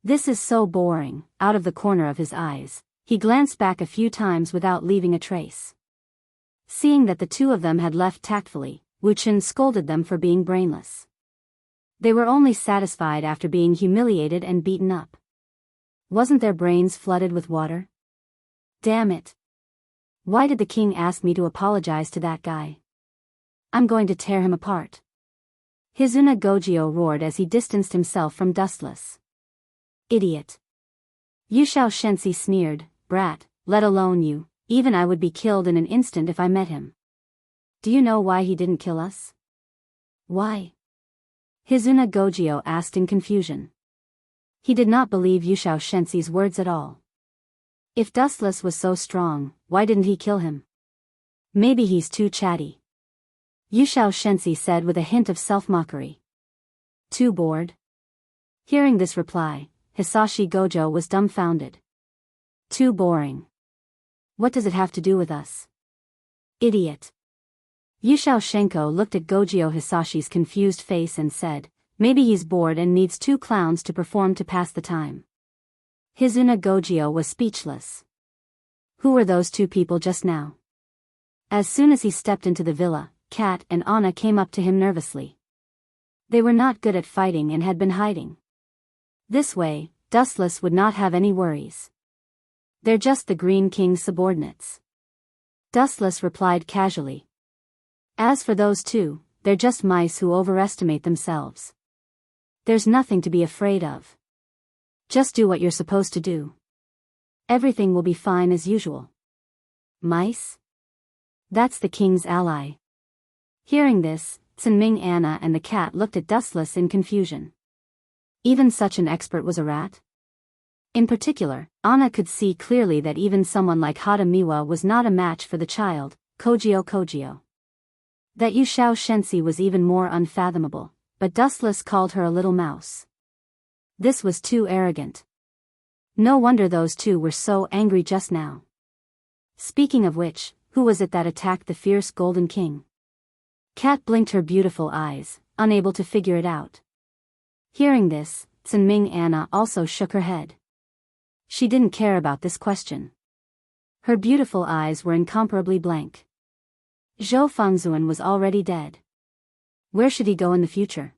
This is so boring. Out of the corner of his eyes, he glanced back a few times without leaving a trace. Seeing that the two of them had left tactfully, Wuchen scolded them for being brainless. They were only satisfied after being humiliated and beaten up. Wasn't their brains flooded with water? Damn it. Why did the king ask me to apologize to that guy? I'm going to tear him apart. Hizuna Gojio roared as he distanced himself from Dustless. Idiot. Yushao Shensi sneered, Brat, let alone you, even I would be killed in an instant if I met him. Do you know why he didn't kill us? Why? Hizuna Gojio asked in confusion. He did not believe Yushao Shensi's words at all. If Dustless was so strong, why didn't he kill him? Maybe he's too chatty. Yushao Shensi said with a hint of self-mockery. Too bored? Hearing this reply, Hisashi Gojo was dumbfounded. Too boring. What does it have to do with us? Idiot. Yushao Shenko looked at Gojio Hisashi's confused face and said, Maybe he's bored and needs two clowns to perform to pass the time. Hizuna Gojio was speechless. Who were those two people just now? As soon as he stepped into the villa, Kat and Anna came up to him nervously. They were not good at fighting and had been hiding. This way, Dustless would not have any worries. They're just the Green King's subordinates. Dustless replied casually. As for those two, they're just mice who overestimate themselves. There's nothing to be afraid of. Just do what you're supposed to do. Everything will be fine as usual. Mice? That's the king's ally. Hearing this, Sinming Anna and the cat looked at Dustless in confusion. Even such an expert was a rat? In particular, Anna could see clearly that even someone like Hata Miwa was not a match for the child, Kojio. That Yu Xiao Shensi was even more unfathomable, but Dustless called her a little mouse. This was too arrogant. No wonder those two were so angry just now. Speaking of which, who was it that attacked the fierce Golden King? Cat blinked her beautiful eyes, unable to figure it out. Hearing this, Sinming Anna also shook her head. She didn't care about this question. Her beautiful eyes were incomparably blank. Zhou Fengzuan was already dead. Where should he go in the future?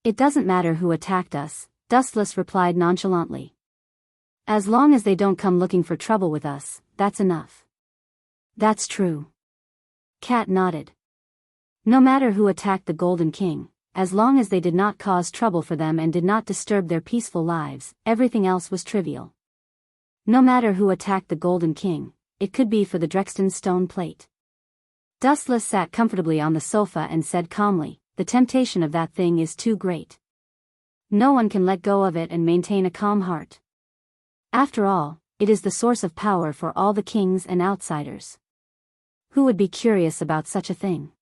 It doesn't matter who attacked us, Dustless replied nonchalantly. As long as they don't come looking for trouble with us, that's enough. That's true. Cat nodded. No matter who attacked the Golden King, as long as they did not cause trouble for them and did not disturb their peaceful lives, everything else was trivial. No matter who attacked the Golden King, it could be for the Drexton stone plate. Dustless sat comfortably on the sofa and said calmly, the temptation of that thing is too great. No one can let go of it and maintain a calm heart. After all, it is the source of power for all the kings and outsiders. Who would be curious about such a thing?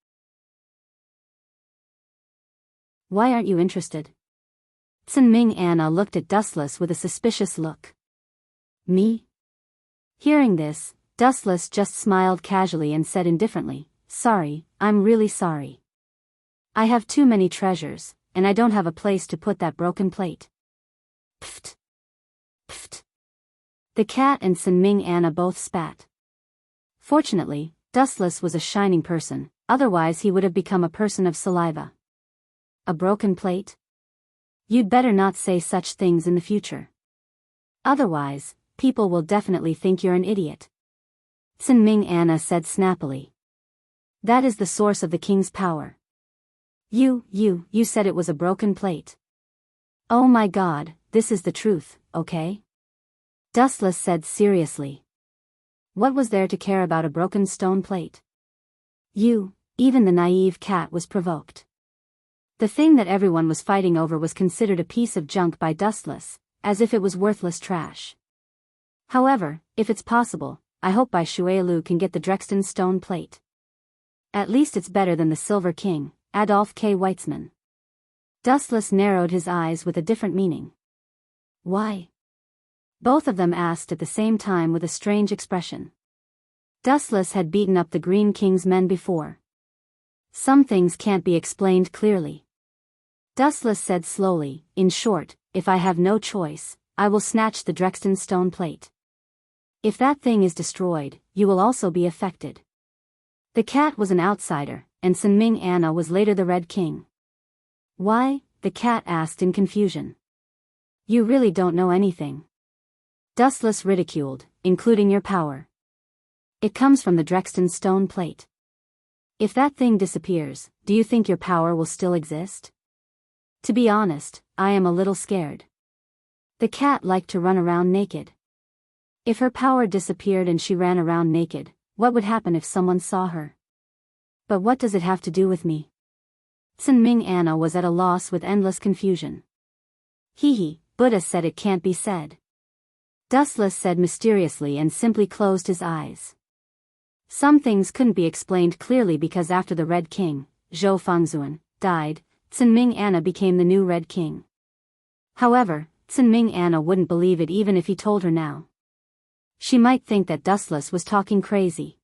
Why aren't you interested? Sinming Anna looked at Dustless with a suspicious look. Me? Hearing this, Dustless just smiled casually and said indifferently, sorry, I'm really sorry. I have too many treasures, and I don't have a place to put that broken plate. Pfft. Pfft. The cat and Sinming Anna both spat. Fortunately, Dustless was a shining person, otherwise he would have become a person of saliva. A broken plate? You'd better not say such things in the future. Otherwise, people will definitely think you're an idiot. Sinming Anna said snappily. That is the source of the king's power. You said it was a broken plate. Oh my god, this is the truth, okay? Dustless said seriously. What was there to care about a broken stone plate? Even the naive cat was provoked. The thing that everyone was fighting over was considered a piece of junk by Dustless, as if it was worthless trash. However, if it's possible, I hope Bai Shuilu can get the Drexton stone plate. At least it's better than the Silver King, Adolf K. Weitzman. Dustless narrowed his eyes with a different meaning. Why? Both of them asked at the same time with a strange expression. Dustless had beaten up the Green King's men before. Some things can't be explained clearly. Dustless said slowly, in short, if I have no choice, I will snatch the Drexton stone plate. If that thing is destroyed, you will also be affected. The cat was an outsider, and Sinming Anna was later the Red King. Why? The cat asked in confusion. You really don't know anything. Dustless ridiculed, including your power. It comes from the Drexton stone plate. If that thing disappears, do you think your power will still exist? To be honest, I am a little scared. The cat liked to run around naked. If her power disappeared and she ran around naked, what would happen if someone saw her? But what does it have to do with me? Sinming Anna was at a loss with endless confusion. Buddha said it can't be said. Dustless said mysteriously and simply closed his eyes. Some things couldn't be explained clearly because after the Red King, Zhou Fengzuan, died, Sinming Anna became the new Red King. However, Sinming Anna wouldn't believe it even if he told her now. She might think that Dustless was talking crazy.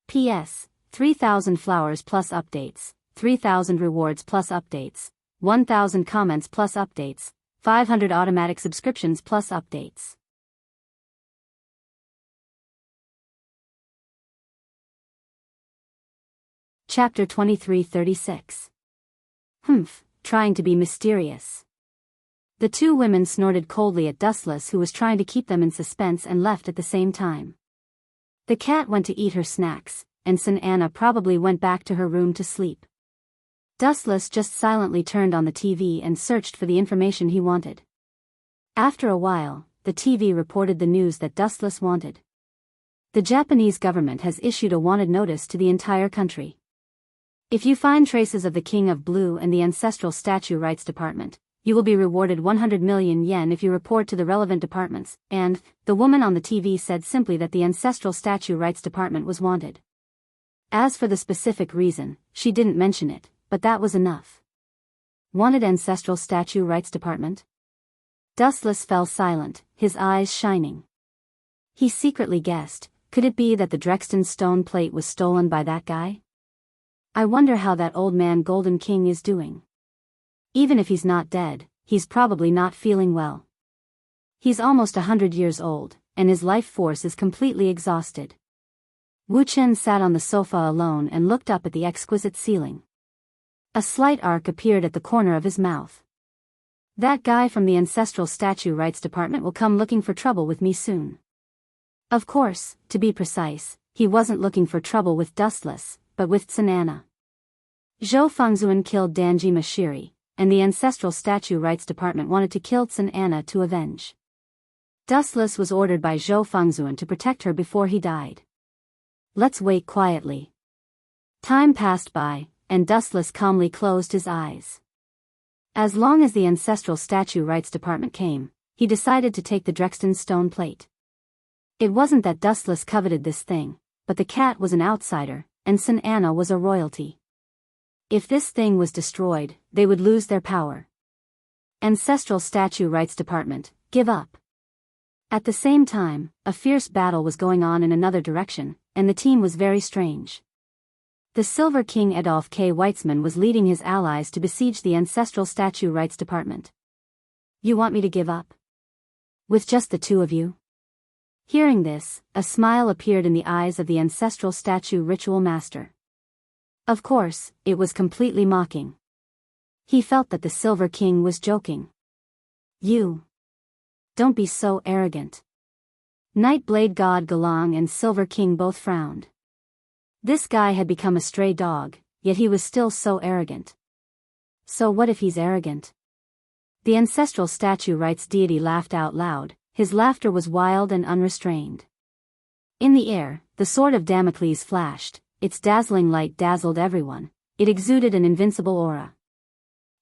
P.S. 3,000 flowers plus updates, 3,000 rewards plus updates, 1,000 comments plus updates, 500 automatic subscriptions plus updates. Chapter 2336. Trying to be mysterious. The two women snorted coldly at Dustless, who was trying to keep them in suspense, and left at the same time. The cat went to eat her snacks, and Anna probably went back to her room to sleep. Dustless just silently turned on the TV and searched for the information he wanted. After a while, the TV reported the news that Dustless wanted. The Japanese government has issued a wanted notice to the entire country. If you find traces of the King of Blue and the Ancestral Statue Rights Department, you will be rewarded 100 million yen if you report to the relevant departments, and, the woman on the TV said simply that the Ancestral Statue Rights Department was wanted. As for the specific reason, she didn't mention it, but that was enough. Wanted Ancestral Statue Rights Department? Dustless fell silent, his eyes shining. He secretly guessed, could it be that the Drexton stone plate was stolen by that guy? I wonder how that old man Golden King is doing. Even if he's not dead, he's probably not feeling well. He's almost 100 years old, and his life force is completely exhausted. Wu Chen sat on the sofa alone and looked up at the exquisite ceiling. A slight arc appeared at the corner of his mouth. That guy from the Ancestral Statue Rights Department will come looking for trouble with me soon. Of course, to be precise, he wasn't looking for trouble with Dustless, but with Anna. Zhou Fengzuan killed Danji Mashiri, and the Ancestral Statue Rights Department wanted to kill Anna to avenge. Dustless was ordered by Zhou Fengzuan to protect her before he died. Let's wait quietly. Time passed by, and Dustless calmly closed his eyes. As long as the Ancestral Statue Rights Department came, he decided to take the Drexton stone plate. It wasn't that Dustless coveted this thing, but the cat was an outsider, and Anna was a royalty. If this thing was destroyed, they would lose their power. Ancestral Statue Rights Department, give up. At the same time, a fierce battle was going on in another direction, and the team was very strange. The Silver King Adolf K. Weitzman was leading his allies to besiege the Ancestral Statue Rights Department. You want me to give up? With just the two of you? Hearing this, a smile appeared in the eyes of the Ancestral Statue Ritual Master. Of course, it was completely mocking. He felt that the Silver King was joking. You. Don't be so arrogant. Nightblade God Galang and Silver King both frowned. This guy had become a stray dog, yet he was still so arrogant. So what if he's arrogant? The Ancestral Statue Rights deity laughed out loud, his laughter was wild and unrestrained. In the air, the sword of Damocles flashed. Its dazzling light dazzled everyone. It exuded an invincible aura.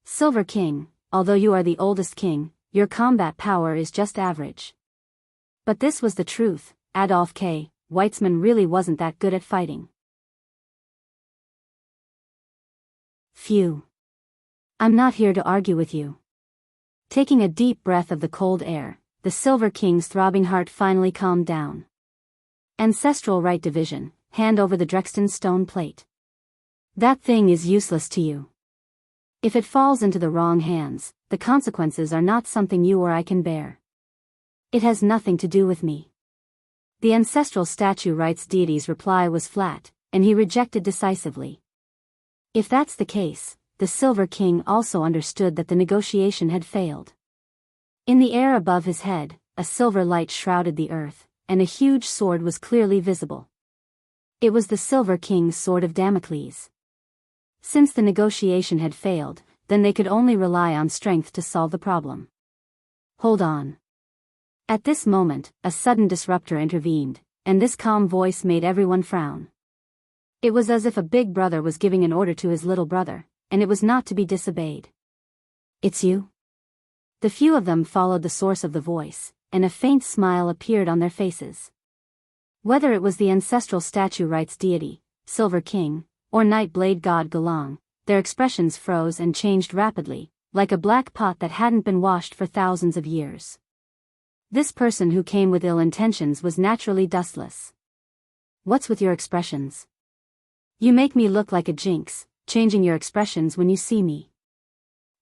Silver King, although you are the oldest king, your combat power is just average. But this was the truth, Adolf K. Weitzman really wasn't that good at fighting. Phew. I'm not here to argue with you. Taking a deep breath of the cold air, the Silver King's throbbing heart finally calmed down. Ancestral Right Division. Hand over the Drexton stone plate. That thing is useless to you. If it falls into the wrong hands, the consequences are not something you or I can bear. It has nothing to do with me. The Ancestral Statue Rights deity's reply was flat, and he rejected decisively. If that's the case, the Silver King also understood that the negotiation had failed. In the air above his head, a silver light shrouded the earth, and a huge sword was clearly visible. It was the Silver King's sword of Damocles. Since the negotiation had failed, then they could only rely on strength to solve the problem. Hold on. At this moment, a sudden disruptor intervened, and this calm voice made everyone frown. It was as if a big brother was giving an order to his little brother, and it was not to be disobeyed. It's you? The few of them followed the source of the voice, and a faint smile appeared on their faces. Whether it was the Ancestral Statue Rights deity, Silver King, or Nightblade God Galang, their expressions froze and changed rapidly, like a black pot that hadn't been washed for thousands of years. This person who came with ill intentions was naturally Dustless. What's with your expressions? You make me look like a jinx, changing your expressions when you see me.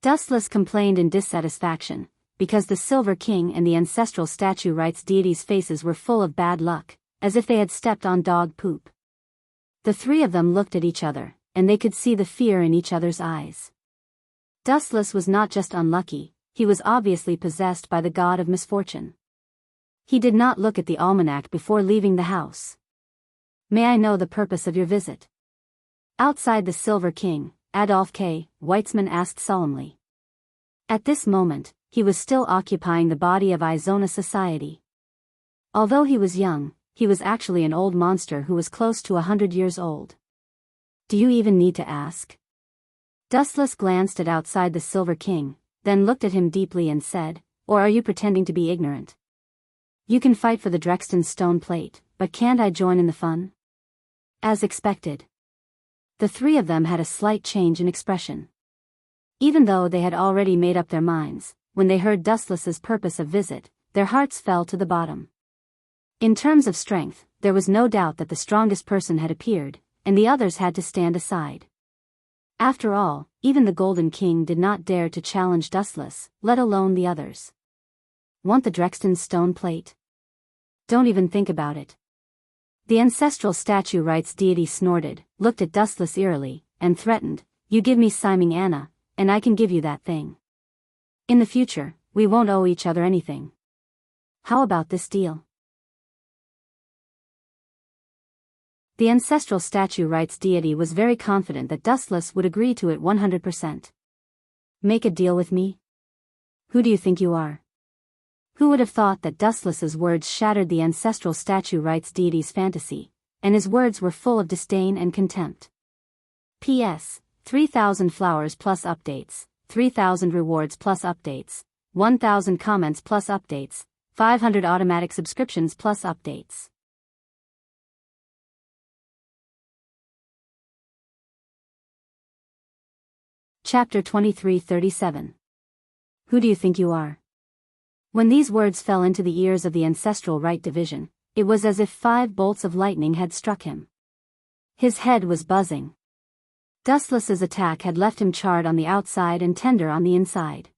Dustless complained in dissatisfaction, because the Silver King and the Ancestral Statue Rights deity's faces were full of bad luck, as if they had stepped on dog poop. The three of them looked at each other, and they could see the fear in each other's eyes. Dustless was not just unlucky, he was obviously possessed by the god of misfortune. He did not look at the almanac before leaving the house. May I know the purpose of your visit? Outside the Silver King, Adolf K. Weitzman asked solemnly. At this moment, he was still occupying the body of Izona society. Although he was young, he was actually an old monster who was close to 100 years old. Do you even need to ask? Dustless glanced at outside the Silver King, then looked at him deeply and said, or are you pretending to be ignorant? You can fight for the Drexton stone plate, but can't I join in the fun? As expected. The three of them had a slight change in expression. Even though they had already made up their minds, when they heard Dustless's purpose of visit, their hearts fell to the bottom. In terms of strength, there was no doubt that the strongest person had appeared, and the others had to stand aside. After all, even the Golden King did not dare to challenge Dustless, let alone the others. Want the Drexton stone plate? Don't even think about it. The ancestral statue rights deity snorted, looked at Dustless eerily, and threatened, you give me Siming Anna, and I can give you that thing. In the future, we won't owe each other anything. How about this deal? The ancestral statue rights deity was very confident that Dustless would agree to it 100%. Make a deal with me? Who do you think you are? Who would have thought that Dustless's words shattered the ancestral statue rights deity's fantasy, and his words were full of disdain and contempt. P.S. 3,000 flowers plus updates, 3,000 rewards plus updates, 1,000 comments plus updates, 500 automatic subscriptions plus updates. Chapter 23:37. Who do you think you are? When these words fell into the ears of the ancestral right division, it was as if 5 bolts of lightning had struck him. His head was buzzing. Dustless's attack had left him charred on the outside and tender on the inside.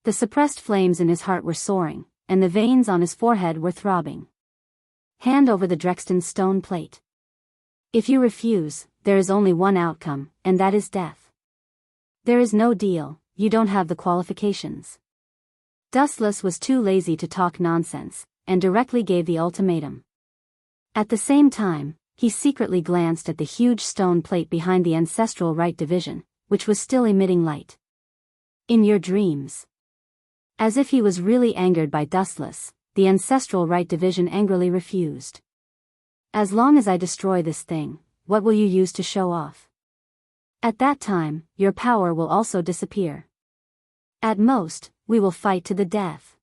The suppressed flames in his heart were soaring, and the veins on his forehead were throbbing. Hand over the Drexton stone plate. If you refuse, there is only one outcome, and that is death. There is no deal, you don't have the qualifications. Dustless was too lazy to talk nonsense, and directly gave the ultimatum. At the same time, he secretly glanced at the huge stone plate behind the ancestral right division, which was still emitting light. In your dreams. As if he was really angered by Dustless, the ancestral right division angrily refused. As long as I destroy this thing, what will you use to show off? At that time, your power will also disappear. At most, we will fight to the death.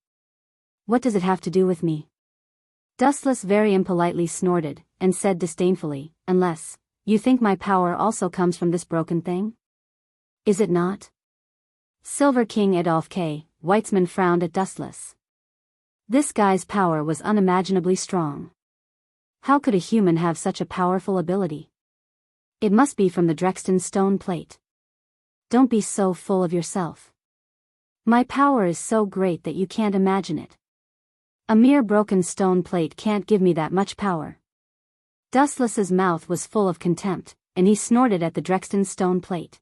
What does it have to do with me? Dustless very impolitely snorted, and said disdainfully, unless, you think my power also comes from this broken thing? Is it not? Silver King Adolf K. Weitzman frowned at Dustless. This guy's power was unimaginably strong. How could a human have such a powerful ability? It must be from the Drexton stone plate. Don't be so full of yourself. My power is so great that you can't imagine it. A mere broken stone plate can't give me that much power. Dustless's mouth was full of contempt, and he snorted at the Drexton stone plate.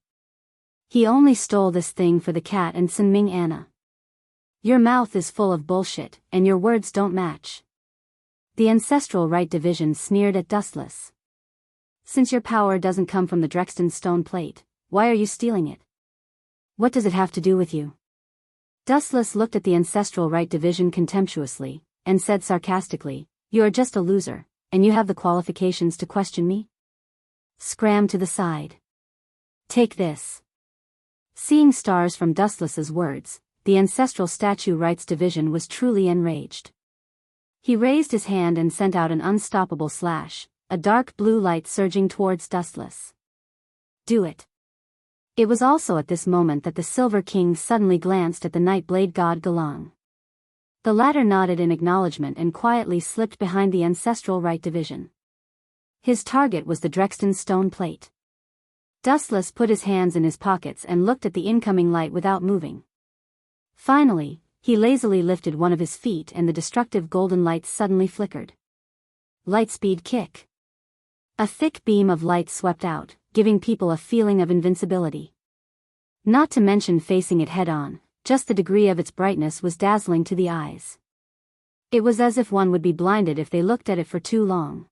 He only stole this thing for the cat and Siming Anna. Your mouth is full of bullshit, and your words don't match. The ancestral right division sneered at Dustless. Since your power doesn't come from the Drexton stone plate, why are you stealing it? What does it have to do with you? Dustless looked at the ancestral right division contemptuously, and said sarcastically, you are just a loser, and you have the qualifications to question me? Scram to the side. Take this. Seeing stars from Dustless's words, the ancestral statue rights division was truly enraged. He raised his hand and sent out an unstoppable slash, a dark blue light surging towards Dustless. Do it. It was also at this moment that the Silver King suddenly glanced at the Nightblade god Galang. The latter nodded in acknowledgement and quietly slipped behind the ancestral right division. His target was the Drexton stone plate. Dustless put his hands in his pockets and looked at the incoming light without moving. Finally, he lazily lifted one of his feet and the destructive golden light suddenly flickered. Lightspeed kick. A thick beam of light swept out, giving people a feeling of invincibility. Not to mention facing it head-on, just the degree of its brightness was dazzling to the eyes. It was as if one would be blinded if they looked at it for too long.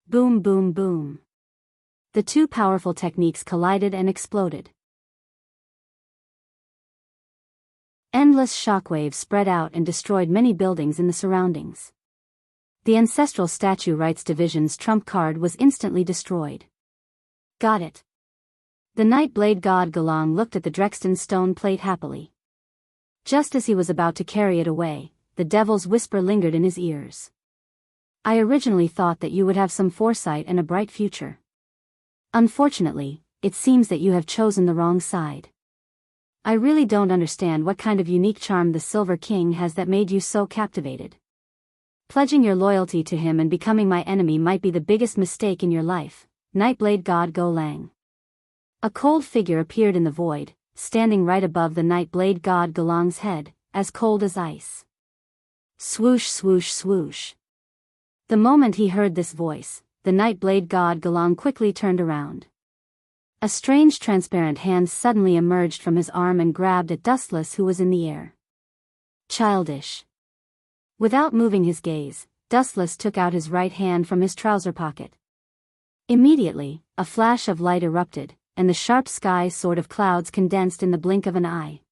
Boom, boom, boom. The two powerful techniques collided and exploded. Endless shockwaves spread out and destroyed many buildings in the surroundings. The ancestral statue rights division's trump card was instantly destroyed. Got it. The Night Blade God Galang looked at the Drexten stone plate happily. Just as he was about to carry it away, the devil's whisper lingered in his ears. I originally thought that you would have some foresight and a bright future. Unfortunately, it seems that you have chosen the wrong side. I really don't understand what kind of unique charm the Silver King has that made you so captivated. Pledging your loyalty to him and becoming my enemy might be the biggest mistake in your life, Nightblade God Galang. A cold figure appeared in the void, standing right above the Nightblade God Galang's head, as cold as ice. Swoosh, swoosh, swoosh. The moment he heard this voice, the Nightblade God Galang quickly turned around. A strange transparent hand suddenly emerged from his arm and grabbed at Dustless, who was in the air. Childish. Without moving his gaze, Dustless took out his right hand from his trouser pocket. Immediately, a flash of light erupted, and the sharp sky sword of clouds condensed in the blink of an eye.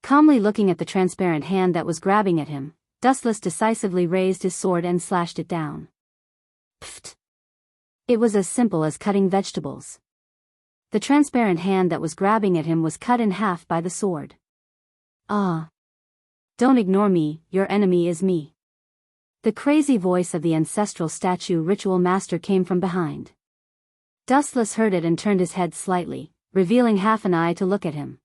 Calmly looking at the transparent hand that was grabbing at him, Dustless decisively raised his sword and slashed it down. Pfft. It was as simple as cutting vegetables. The transparent hand that was grabbing at him was cut in half by the sword. Ah. Don't ignore me, your enemy is me. The crazy voice of the ancestral statue ritual master came from behind. Dustless heard it and turned his head slightly, revealing half an eye to look at him.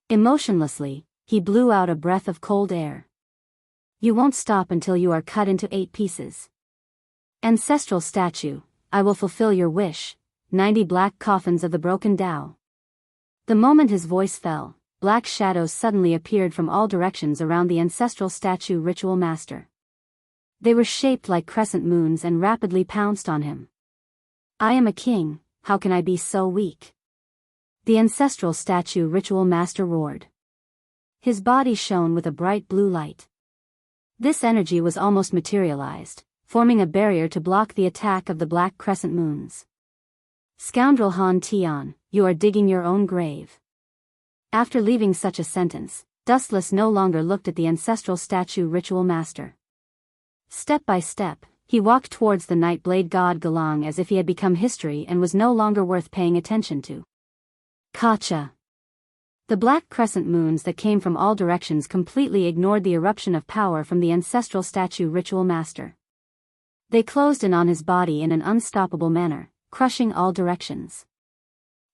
Emotionlessly, he blew out a breath of cold air. You won't stop until you are cut into 8 pieces. Ancestral statue, I will fulfill your wish, 90 black coffins of the broken Tao. The moment his voice fell, black shadows suddenly appeared from all directions around the ancestral statue ritual master. They were shaped like crescent moons and rapidly pounced on him. I am a king, how can I be so weak? The ancestral statue ritual master roared. His body shone with a bright blue light. This energy was almost materialized, forming a barrier to block the attack of the black crescent moons. Scoundrel Han Tian, you are digging your own grave. After leaving such a sentence, Dustless no longer looked at the ancestral statue ritual master. Step by step, he walked towards the Nightblade God Galang as if he had become history and was no longer worth paying attention to. Kacha. The black crescent moons that came from all directions completely ignored the eruption of power from the ancestral statue ritual master. They closed in on his body in an unstoppable manner, crushing all directions.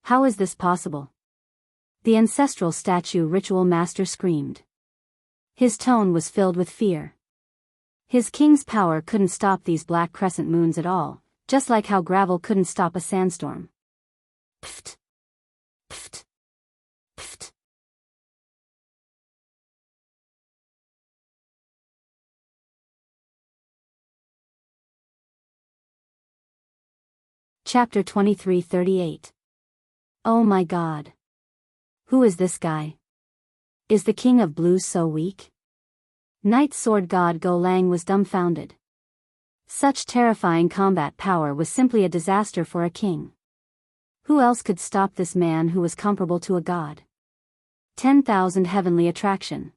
How is this possible? The ancestral statue ritual master screamed. His tone was filled with fear. His king's power couldn't stop these black crescent moons at all, just like how gravel couldn't stop a sandstorm. Pfft. Pfft. Pfft. Chapter 2338. Oh my God. Who is this guy? Is the King of Blue so weak? Night Sword God Galang was dumbfounded. Such terrifying combat power was simply a disaster for a king. Who else could stop this man who was comparable to a god? 10,000 heavenly attraction.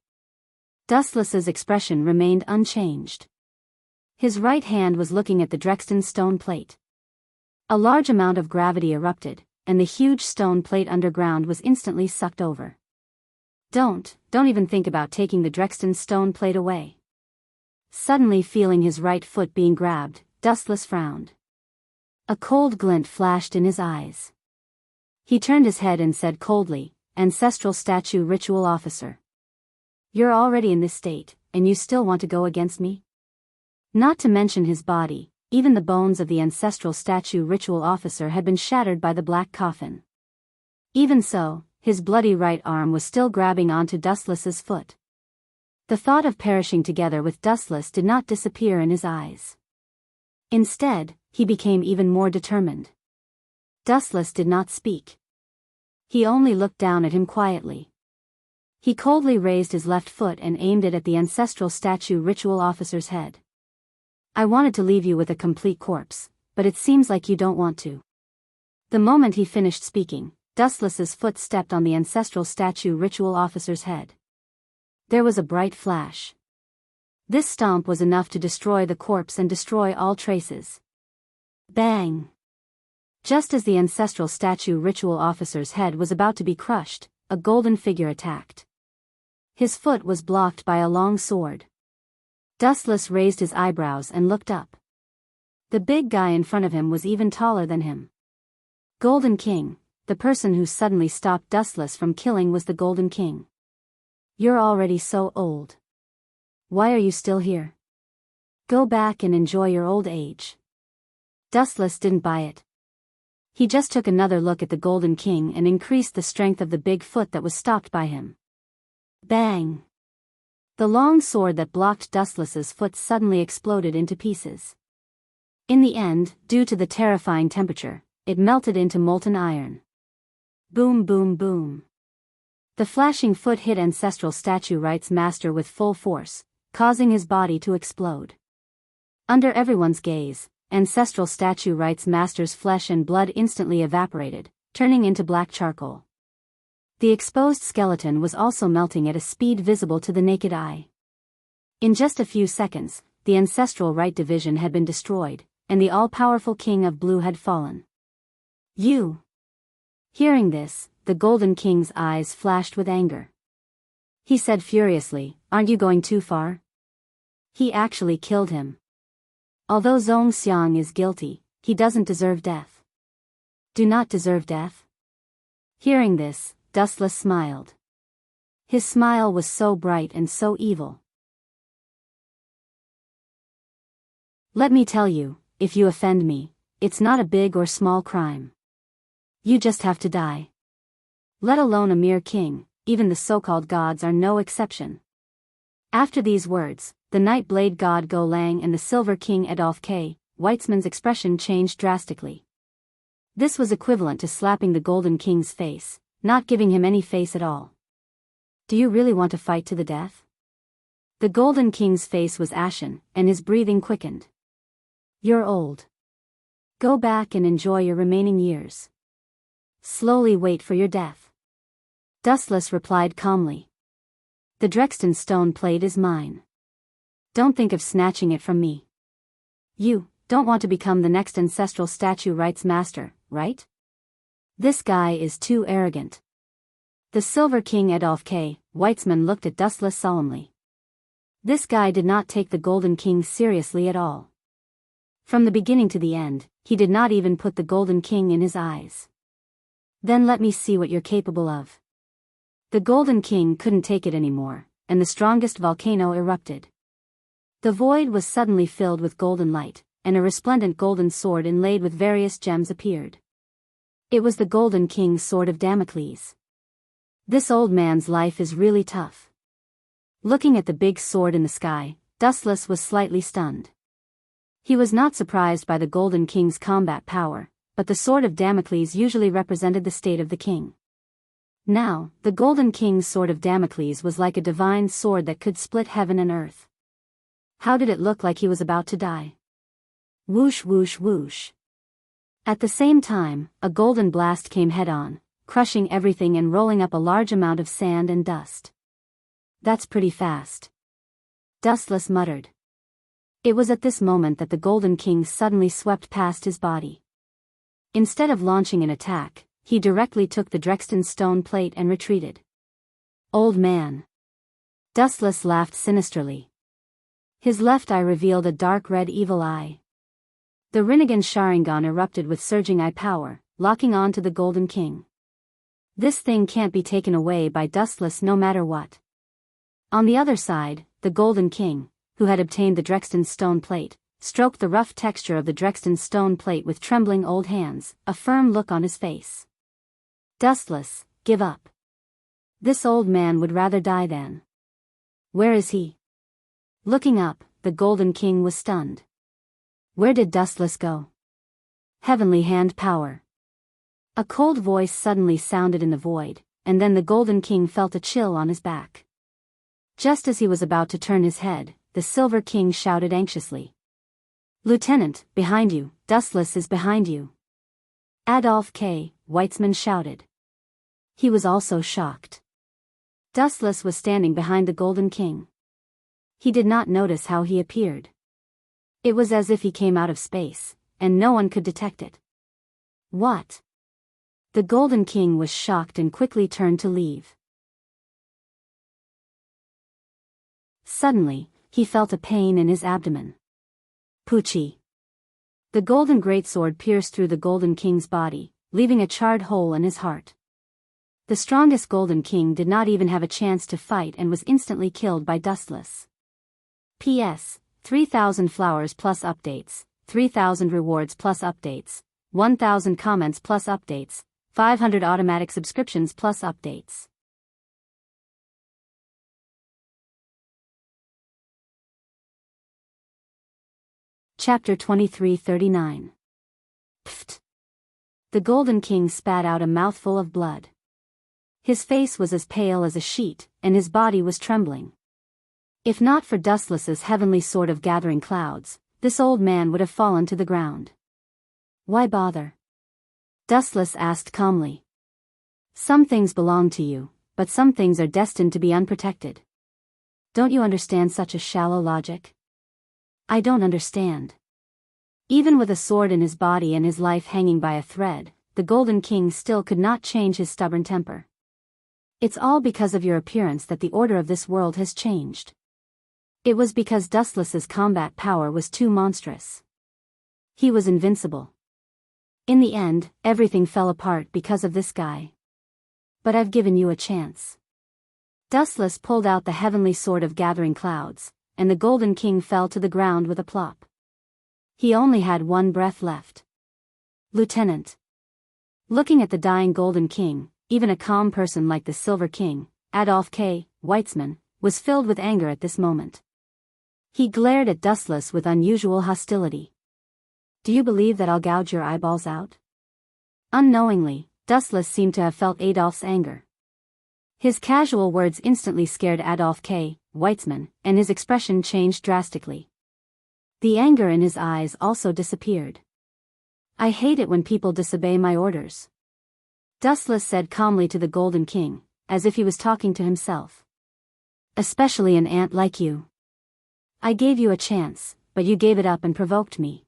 Dustless's expression remained unchanged. His right hand was looking at the Drexten stone plate. A large amount of gravity erupted, and the huge stone plate underground was instantly sucked over. Don't even think about taking the Drexten stone plate away. Suddenly feeling his right foot being grabbed, Dustless frowned. A cold glint flashed in his eyes. He turned his head and said coldly, Ancestral Statue Ritual Officer. You're already in this state, and you still want to go against me? Not to mention his body, even the bones of the Ancestral Statue Ritual Officer had been shattered by the black coffin. Even so, his bloody right arm was still grabbing onto Dustless's foot. The thought of perishing together with Dustless did not disappear in his eyes. Instead, he became even more determined. Dustless did not speak. He only looked down at him quietly. He coldly raised his left foot and aimed it at the Ancestral Statue Ritual Officer's head. I wanted to leave you with a complete corpse, but it seems like you don't want to. The moment he finished speaking, Dustless's foot stepped on the ancestral statue ritual officer's head. There was a bright flash. This stomp was enough to destroy the corpse and destroy all traces. Bang! Just as the ancestral statue ritual officer's head was about to be crushed, a golden figure attacked. His foot was blocked by a long sword. Dustless raised his eyebrows and looked up. The big guy in front of him was even taller than him. Golden King, the person who suddenly stopped Dustless from killing was the Golden King. You're already so old. Why are you still here? Go back and enjoy your old age. Dustless didn't buy it. He just took another look at the Golden King and increased the strength of the big foot that was stopped by him. Bang! The long sword that blocked Dustless's foot suddenly exploded into pieces. In the end, due to the terrifying temperature, it melted into molten iron. Boom boom boom. The flashing foot hit ancestral statue rights master with full force, causing his body to explode. Under everyone's gaze, ancestral statue rights master's flesh and blood instantly evaporated, turning into black charcoal. The exposed skeleton was also melting at a speed visible to the naked eye. In just a few seconds, the ancestral right division had been destroyed, and the all-powerful King of Blue had fallen. You! Hearing this, the Golden King's eyes flashed with anger. He said furiously, "Aren't you going too far?" He actually killed him. Although Zhong Xiang is guilty, he doesn't deserve death. Do not deserve death? Hearing this, Dustless smiled. His smile was so bright and so evil. Let me tell you, if you offend me, it's not a big or small crime. You just have to die. Let alone a mere king, even the so-called gods are no exception. After these words, the Night Blade God Go Lang and the Silver King Adolf K. Weitzman's expression changed drastically. This was equivalent to slapping the Golden King's face, not giving him any face at all. Do you really want to fight to the death? The Golden King's face was ashen, and his breathing quickened. You're old. Go back and enjoy your remaining years. Slowly wait for your death. Dustless replied calmly. The Drexten stone plate is mine. Don't think of snatching it from me. You don't want to become the next ancestral statue rights master, right? This guy is too arrogant. The Silver King Adolf K. Weitzman looked at Dustless solemnly. This guy did not take the Golden King seriously at all. From the beginning to the end, he did not even put the Golden King in his eyes. Then let me see what you're capable of. The Golden King couldn't take it anymore, and the strongest volcano erupted. The void was suddenly filled with golden light, and a resplendent golden sword inlaid with various gems appeared. It was the Golden King's sword of Damocles. This old man's life is really tough. Looking at the big sword in the sky, Dustless was slightly stunned. He was not surprised by the Golden King's combat power, but the sword of Damocles usually represented the state of the king. Now, the Golden King's sword of Damocles was like a divine sword that could split heaven and earth. How did it look like he was about to die? Whoosh whoosh whoosh. At the same time, a golden blast came head-on, crushing everything and rolling up a large amount of sand and dust. That's pretty fast. Dustless muttered. It was at this moment that the Golden King suddenly swept past his body. Instead of launching an attack, he directly took the Drexten stone plate and retreated. Old man. Dustless laughed sinisterly. His left eye revealed a dark red evil eye. The Rinnegan Sharingan erupted with surging eye power, locking on to the Golden King. This thing can't be taken away by Dustless no matter what. On the other side, the Golden King, who had obtained the Drexten stone plate, stroked the rough texture of the Drexten stone plate with trembling old hands, a firm look on his face. Dustless, give up. This old man would rather die than. Where is he? Looking up, the Golden King was stunned. Where did Dustless go? Heavenly hand power. A cold voice suddenly sounded in the void, and then the Golden King felt a chill on his back. Just as he was about to turn his head, the Silver King shouted anxiously. Lieutenant, behind you, Dustless is behind you. Adolf K. Weitzman shouted. He was also shocked. Dustless was standing behind the Golden King. He did not notice how he appeared. It was as if he came out of space, and no one could detect it. What? The Golden King was shocked and quickly turned to leave. Suddenly, he felt a pain in his abdomen. Poochie. The golden greatsword pierced through the Golden King's body, leaving a charred hole in his heart. The strongest Golden King did not even have a chance to fight and was instantly killed by Dustless. P.S. 3,000 flowers plus updates, 3,000 rewards plus updates, 1,000 comments plus updates, 500 automatic subscriptions plus updates. Chapter 2339. Pfft. The Golden King spat out a mouthful of blood. His face was as pale as a sheet, and his body was trembling. If not for Dustless's heavenly sword of gathering clouds, this old man would have fallen to the ground. Why bother? Dustless asked calmly. Some things belong to you, but some things are destined to be unprotected. Don't you understand such a shallow logic? I don't understand. Even with a sword in his body and his life hanging by a thread, the Golden King still could not change his stubborn temper. It's all because of your appearance that the order of this world has changed. It was because Dustless's combat power was too monstrous. He was invincible. In the end, everything fell apart because of this guy. But I've given you a chance. Dustless pulled out the heavenly sword of gathering clouds, and the Golden King fell to the ground with a plop. He only had one breath left. Lieutenant. Looking at the dying Golden King, even a calm person like the Silver King, Adolf K. Weitzman, was filled with anger at this moment. He glared at Dustless with unusual hostility. Do you believe that I'll gouge your eyeballs out? Unknowingly, Dustless seemed to have felt Adolf's anger. His casual words instantly scared Adolf K. Weitzman, and his expression changed drastically. The anger in his eyes also disappeared. I hate it when people disobey my orders. Dustless said calmly to the Golden King, as if he was talking to himself. Especially an ant like you. I gave you a chance, but you gave it up and provoked me.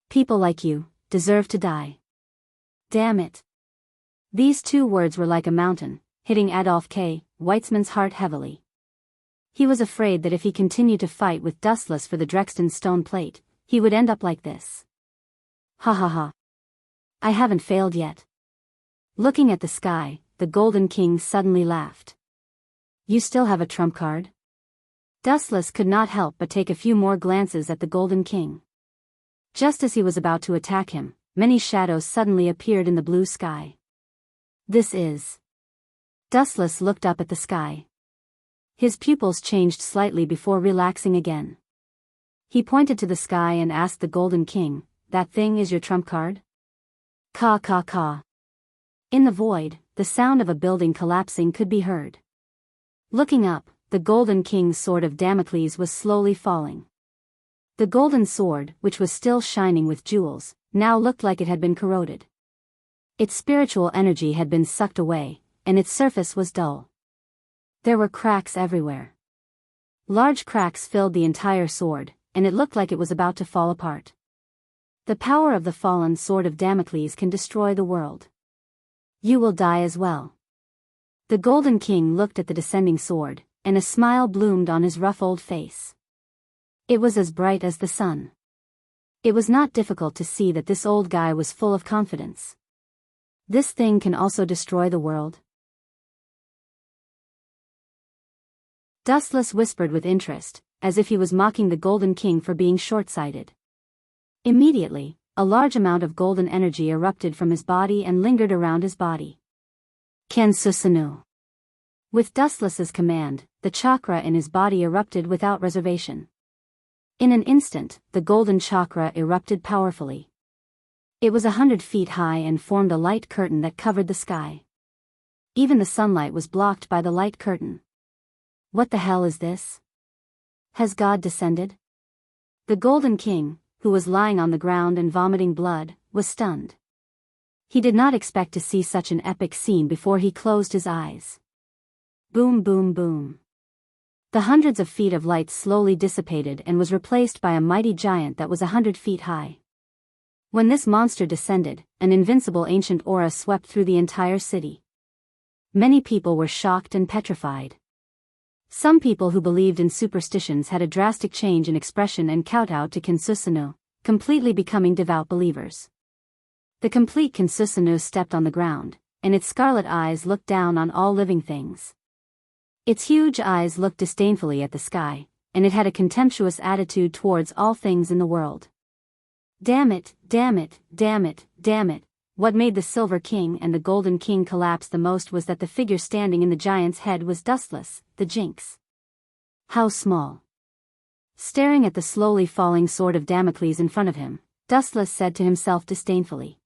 People like you deserve to die. Damn it. These two words were like a mountain, hitting Adolf K. Weitzman's heart heavily. He was afraid that if he continued to fight with Dustless for the Drexton stone plate, he would end up like this. Ha ha ha. I haven't failed yet. Looking at the sky, the Golden King suddenly laughed. You still have a trump card? Dustless could not help but take a few more glances at the Golden King. Just as he was about to attack him, many shadows suddenly appeared in the blue sky. This is... Dustless looked up at the sky. His pupils changed slightly before relaxing again. He pointed to the sky and asked the Golden King, that thing is your trump card? Caw caw caw. In the void, the sound of a building collapsing could be heard. Looking up, the Golden King's sword of Damocles was slowly falling. The golden sword, which was still shining with jewels, now looked like it had been corroded. Its spiritual energy had been sucked away, and its surface was dull. There were cracks everywhere. Large cracks filled the entire sword, and it looked like it was about to fall apart. The power of the fallen sword of Damocles can destroy the world. You will die as well. The Golden King looked at the descending sword, and a smile bloomed on his rough old face. It was as bright as the sun. It was not difficult to see that this old guy was full of confidence. This thing can also destroy the world. Dustless whispered with interest, as if he was mocking the Golden King for being short-sighted. Immediately, a large amount of golden energy erupted from his body and lingered around his body. Ken Susanu. With Dustless's command, the chakra in his body erupted without reservation. In an instant, the golden chakra erupted powerfully. It was 100 feet high and formed a light curtain that covered the sky. Even the sunlight was blocked by the light curtain. What the hell is this? Has God descended? The Golden King, who was lying on the ground and vomiting blood, was stunned. He did not expect to see such an epic scene before he closed his eyes. Boom, boom, boom. The hundreds of feet of light slowly dissipated and was replaced by a mighty giant that was 100 feet high. When this monster descended, an invincible ancient aura swept through the entire city. Many people were shocked and petrified. Some people who believed in superstitions had a drastic change in expression and kowtowed to Kinsusanoo, completely becoming devout believers. The complete Kinsusanoo stepped on the ground, and its scarlet eyes looked down on all living things. Its huge eyes looked disdainfully at the sky, and it had a contemptuous attitude towards all things in the world. Damn it, damn it, damn it, damn it. What made the Silver King and the Golden King collapse the most was that the figure standing in the giant's head was dustless, the Jinx. How small. Staring at the slowly falling sword of Damocles in front of him, Dustless said to himself disdainfully.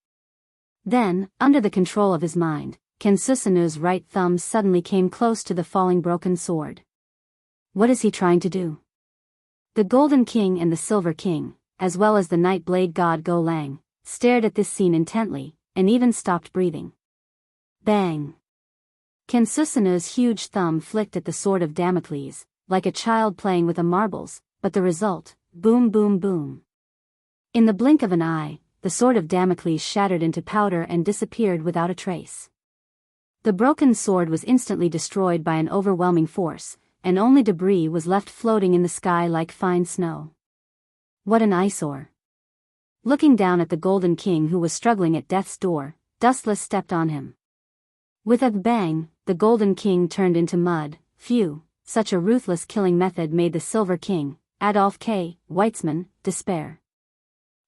Then, under the control of his mind, Kinsusanoo's right thumb suddenly came close to the falling broken sword. What is he trying to do? The Golden King and the Silver King, as well as the Night Blade God Go Lang, stared at this scene intently, and even stopped breathing. Bang! Kinsusanoo's huge thumb flicked at the sword of Damocles, like a child playing with marbles, but the result, boom boom boom. In the blink of an eye, the sword of Damocles shattered into powder and disappeared without a trace. The broken sword was instantly destroyed by an overwhelming force, and only debris was left floating in the sky like fine snow. What an eyesore! Looking down at the Golden King who was struggling at death's door, Dustless stepped on him. With a bang, the Golden King turned into mud. Phew, such a ruthless killing method made the Silver King, Adolf K. Weitzman, despair.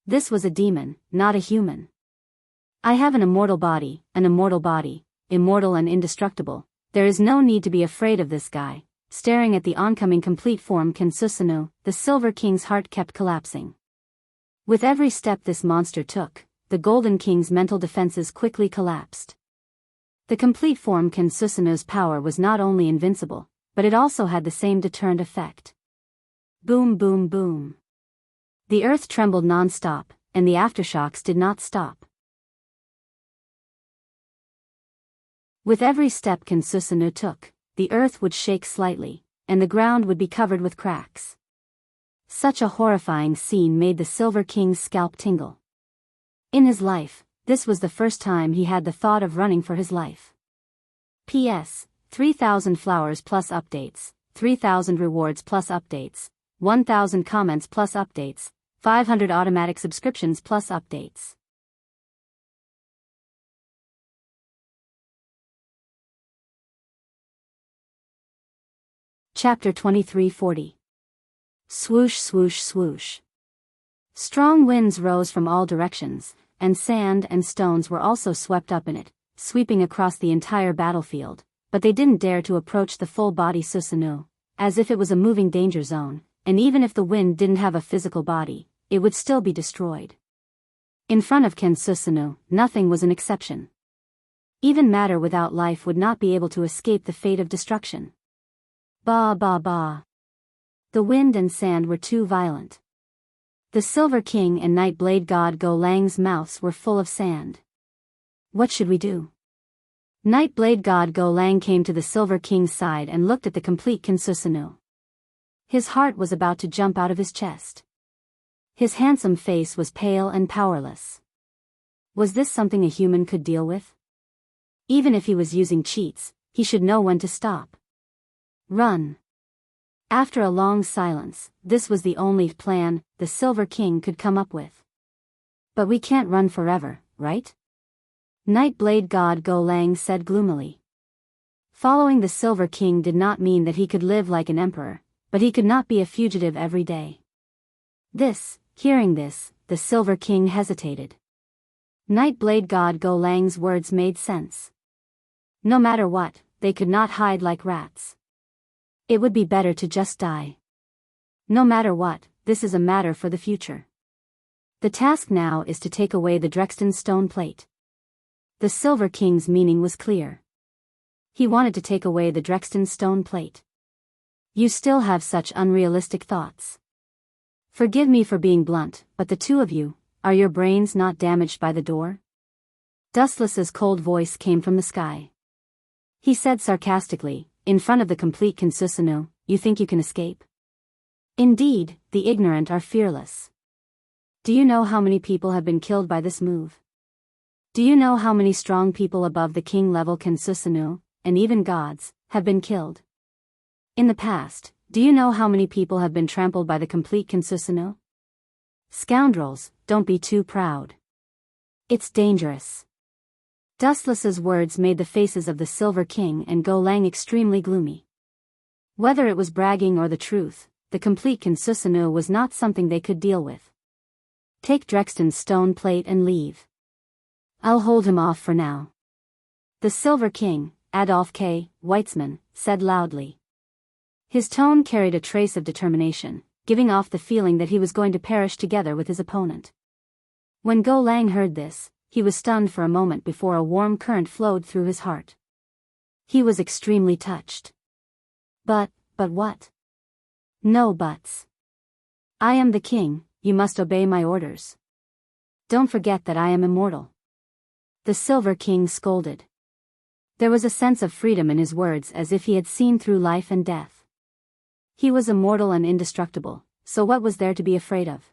This was a demon, not a human. I have an immortal body, immortal and indestructible. There is no need to be afraid of this guy. Staring at the oncoming complete form Kinsusanoo, the Silver King's heart kept collapsing. With every step this monster took, the Golden King's mental defenses quickly collapsed. The complete form Kinsusanoo's power was not only invincible, but it also had the same deterrent effect. Boom boom boom. The earth trembled non-stop, and the aftershocks did not stop. With every step Kinsusanoo took, the earth would shake slightly, and the ground would be covered with cracks. Such a horrifying scene made the Silver King's scalp tingle. In his life, this was the first time he had the thought of running for his life. P.S. 3,000 flowers plus updates, 3,000 rewards plus updates, 1,000 comments plus updates, 500 automatic subscriptions plus updates. Chapter 2340. Swoosh swoosh swoosh. Strong winds rose from all directions, and sand and stones were also swept up in it, sweeping across the entire battlefield, but they didn't dare to approach the full-body Susanoo, as if it was a moving danger zone, and even if the wind didn't have a physical body, it would still be destroyed. In front of Kinsusanoo, nothing was an exception. Even matter without life would not be able to escape the fate of destruction. Ba ba ba. The wind and sand were too violent. The Silver King and Night Blade God Go Lang's mouths were full of sand. What should we do? Night Blade God Go Lang came to the Silver King's side and looked at the complete Kinsusanoo. His heart was about to jump out of his chest. His handsome face was pale and powerless. Was this something a human could deal with? Even if he was using cheats, he should know when to stop. Run. After a long silence, this was the only plan the Silver King could come up with. But we can't run forever, right? Night Blade God Go Lang said gloomily. Following the Silver King did not mean that he could live like an emperor, but he could not be a fugitive every day. Hearing this, the Silver King hesitated. Night Blade God Go Lang's words made sense. No matter what, they could not hide like rats. It would be better to just die. No matter what, this is a matter for the future. The task now is to take away the Drexten stone plate. The Silver King's meaning was clear. He wanted to take away the Drexten stone plate. You still have such unrealistic thoughts. Forgive me for being blunt, but the two of you, are your brains not damaged by the door? Dustless's cold voice came from the sky. He said sarcastically, in front of the complete Consusino, you think you can escape? Indeed, the ignorant are fearless. Do you know how many people have been killed by this move? Do you know how many strong people above the king-level Consusino, and even gods, have been killed? In the past, do you know how many people have been trampled by the complete Consusino? Scoundrels, don't be too proud. It's dangerous. Dustless's words made the faces of the Silver King and Go Lang extremely gloomy. Whether it was bragging or the truth, the complete Consusino was not something they could deal with. Take Drexton's stone plate and leave. I'll hold him off for now. The Silver King, Adolf K. Weitzman, said loudly. His tone carried a trace of determination, giving off the feeling that he was going to perish together with his opponent. When Go Lang heard this, he was stunned for a moment before a warm current flowed through his heart. He was extremely touched. But what? No buts. I am the king, you must obey my orders. Don't forget that I am immortal. The Silver King scolded. There was a sense of freedom in his words as if he had seen through life and death. He was immortal and indestructible, so what was there to be afraid of?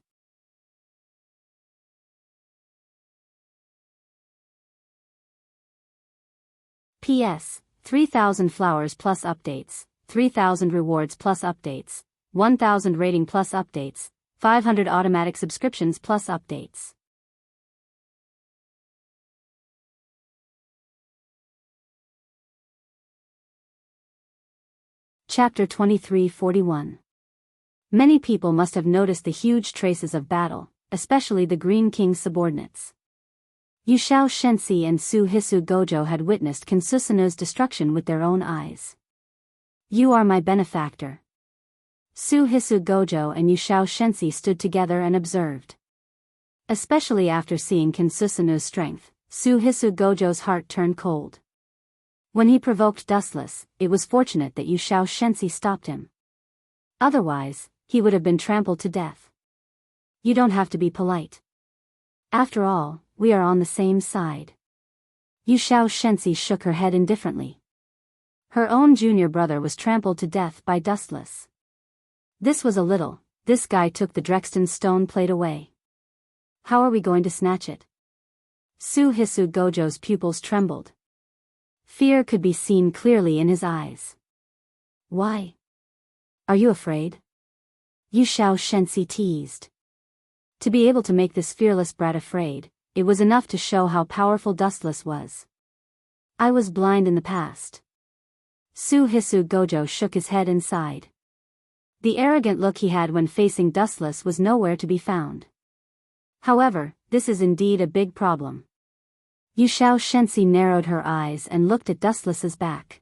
P.S. 3,000 flowers plus updates, 3,000 rewards plus updates, 1,000 rating plus updates, 500 automatic subscriptions plus updates. Chapter 2341. Many people must have noticed the huge traces of battle, especially the Green King's subordinates. Yushao Shensi and Su Hisu Gojo had witnessed Consusino's destruction with their own eyes. You are my benefactor. Su Hisu Gojo and Yushao Shensi stood together and observed. Especially after seeing Consusino's strength, Su Hisu Gojo's heart turned cold. When he provoked Dustless, it was fortunate that Yushao Shensi stopped him. Otherwise, he would have been trampled to death. You don't have to be polite. After all, we are on the same side. Yushao Shensi shook her head indifferently. Her own junior brother was trampled to death by Dustless. This was a little, this guy took the Drexton stone plate away. How are we going to snatch it? Su Hisu Gojo's pupils trembled. Fear could be seen clearly in his eyes. Why? Are you afraid? Yushao Shensi teased. To be able to make this fearless brat afraid, it was enough to show how powerful Dustless was. I was blind in the past. Su Hisu Gojo shook his head and sighed. The arrogant look he had when facing Dustless was nowhere to be found. However, this is indeed a big problem. Yushao Shensi narrowed her eyes and looked at Dustless's back.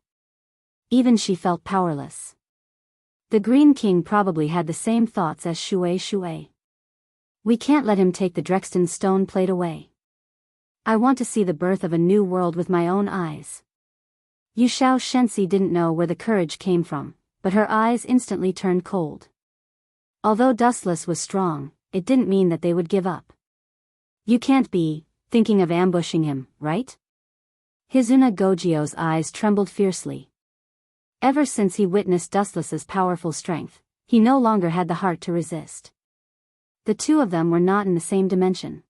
Even she felt powerless. The Green King probably had the same thoughts as Shui. We can't let him take the Drexton stone plate away. I want to see the birth of a new world with my own eyes. Yushao Shensi didn't know where the courage came from, but her eyes instantly turned cold. Although Dustless was strong, it didn't mean that they would give up. You can't be thinking of ambushing him, right? Hizuna Gojio's eyes trembled fiercely. Ever since he witnessed Dustless's powerful strength, he no longer had the heart to resist. The two of them were not in the same dimension.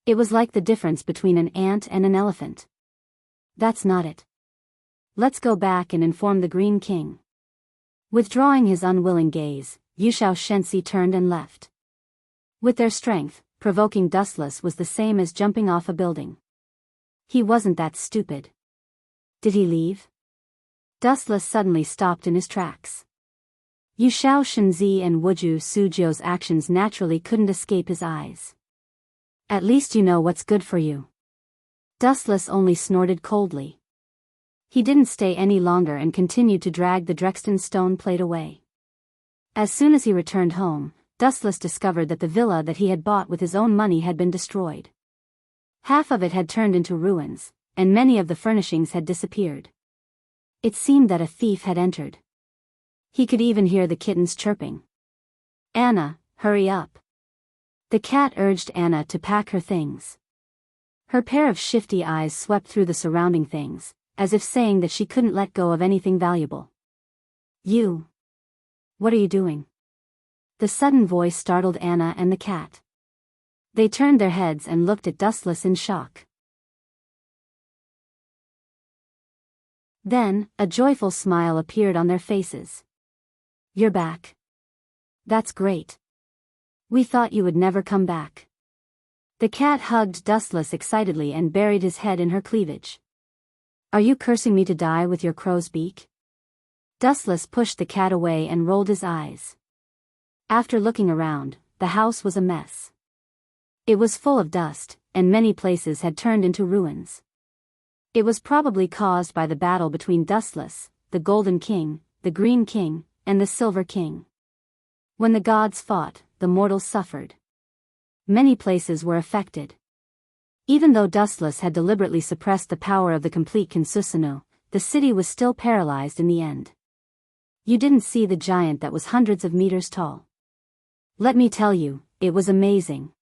It was like the difference between an ant and an elephant. That's not it. Let's go back and inform the Green King. Withdrawing his unwilling gaze, Yushao Shensi turned and left. With their strength, provoking Dustless was the same as jumping off a building. He wasn't that stupid. Did he leave? Dustless suddenly stopped in his tracks. Yushao Shenzi and Wuju Sujio's actions naturally couldn't escape his eyes. At least you know what's good for you. Dustless only snorted coldly. He didn't stay any longer and continued to drag the Drexton stone plate away. As soon as he returned home, Dustless discovered that the villa that he had bought with his own money had been destroyed. Half of it had turned into ruins, and many of the furnishings had disappeared. It seemed that a thief had entered. He could even hear the kittens chirping. Anna, hurry up. The cat urged Anna to pack her things. Her pair of shifty eyes swept through the surrounding things, as if saying that she couldn't let go of anything valuable. You. What are you doing? The sudden voice startled Anna and the cat. They turned their heads and looked at Dustless in shock. Then, a joyful smile appeared on their faces. You're back. That's great. We thought you would never come back. The cat hugged Dustless excitedly and buried his head in her cleavage. Are you cursing me to die with your crow's beak? Dustless pushed the cat away and rolled his eyes. After looking around, the house was a mess. It was full of dust, and many places had turned into ruins. It was probably caused by the battle between Dustless, the Golden King, the Green King, and the Silver King. When the gods fought, the mortals suffered. Many places were affected. Even though Dustless had deliberately suppressed the power of the complete Kinsusanoo, the city was still paralyzed in the end. You didn't see the giant that was hundreds of meters tall. Let me tell you, it was amazing.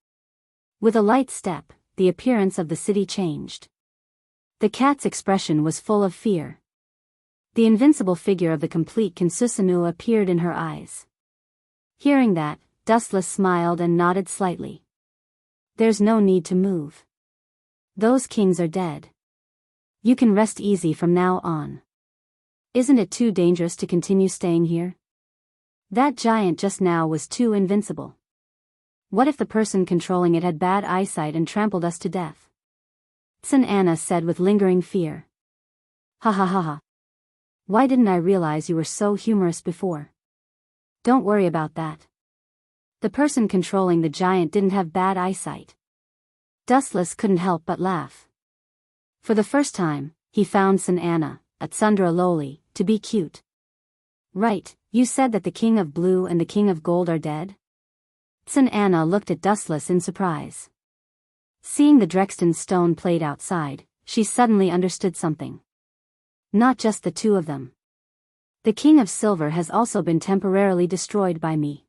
With a light step, the appearance of the city changed. The cat's expression was full of fear. The invincible figure of the complete Kinsusanoo appeared in her eyes. Hearing that, Dustless smiled and nodded slightly. There's no need to move. Those kings are dead. You can rest easy from now on. Isn't it too dangerous to continue staying here? That giant just now was too invincible. What if the person controlling it had bad eyesight and trampled us to death? Anna said with lingering fear. Ha ha ha ha. Why didn't I realize you were so humorous before? Don't worry about that. The person controlling the giant didn't have bad eyesight. Dustless couldn't help but laugh. For the first time, he found Anna, at Sundra Loli, to be cute. Right, you said that the King of Blue and the King of Gold are dead? Anna looked at Dustless in surprise. Seeing the Drexten stone plate outside, she suddenly understood something. Not just the two of them. The King of Silver has also been temporarily destroyed by me.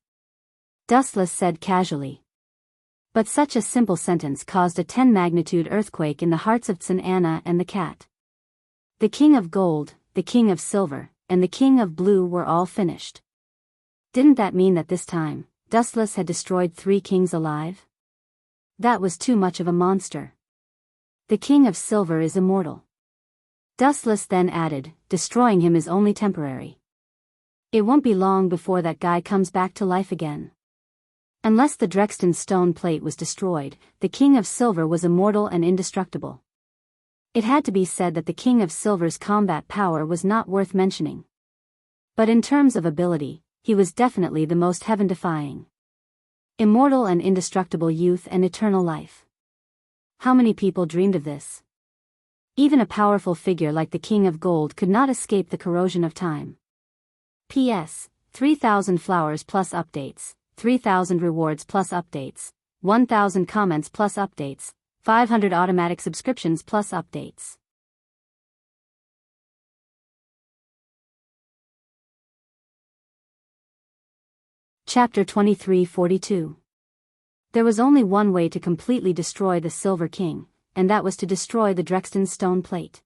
Dustless said casually. But such a simple sentence caused a 10-magnitude earthquake in the hearts of Anna and the cat. The King of Gold, the King of Silver, and the King of Blue were all finished. Didn't that mean that this time, Dustless had destroyed 3 kings alive? That was too much of a monster. The King of Silver is immortal. Dustless then added, destroying him is only temporary. It won't be long before that guy comes back to life again. Unless the Drexten stone plate was destroyed, the King of Silver was immortal and indestructible. It had to be said that the King of Silver's combat power was not worth mentioning. But in terms of ability, he was definitely the most heaven-defying. Immortal and indestructible youth and eternal life. How many people dreamed of this? Even a powerful figure like the King of Gold could not escape the corrosion of time. P.S. 3,000 flowers plus updates, 3,000 rewards plus updates, 1,000 comments plus updates, 500 automatic subscriptions plus updates. Chapter 2342. There was only one way to completely destroy the Silver King, and that was to destroy the Drexten stone plate.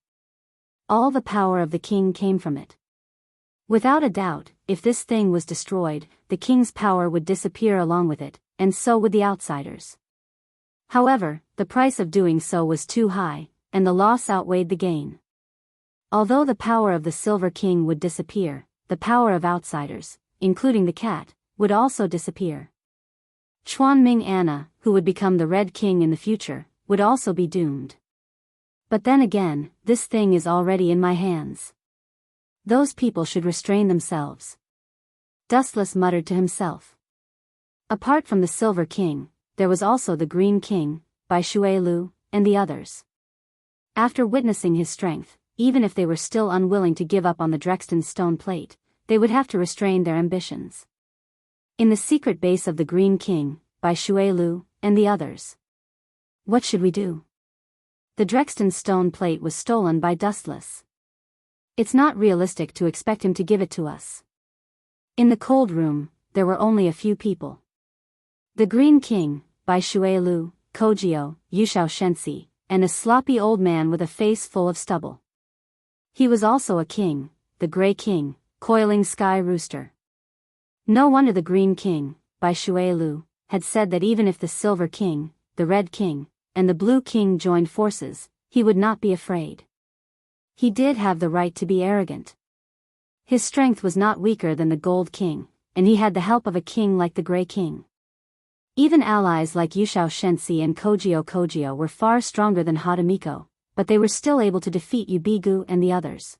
All the power of the king came from it. Without a doubt, if this thing was destroyed, the king's power would disappear along with it, and so would the outsiders. However, the price of doing so was too high, and the loss outweighed the gain. Although the power of the Silver King would disappear, the power of outsiders, including the cat, would also disappear. Chuanming Anna, who would become the Red King in the future, would also be doomed. But then again, this thing is already in my hands. Those people should restrain themselves. Dustless muttered to himself. Apart from the Silver King, there was also the Green King, Bai Shuelu, and the others. After witnessing his strength, even if they were still unwilling to give up on the Drexten stone plate, they would have to restrain their ambitions. In the secret base of the Green King, Bai Shuelu, and the others. What should we do? The Drexten stone plate was stolen by Dustless. It's not realistic to expect him to give it to us. In the cold room, there were only a few people. The Green King, by Shuelu, Kojio, Yushao Shensi, and a sloppy old man with a face full of stubble. He was also a king, the Gray King, coiling sky rooster. No wonder the Green King, by Shuelu, had said that even if the Silver King, the Red King, and the Blue King joined forces, he would not be afraid. He did have the right to be arrogant. His strength was not weaker than the Gold King, and he had the help of a king like the Gray King. Even allies like Yushao Shensi and Kojio were far stronger than Hadamiko, but they were still able to defeat Yubigu and the others.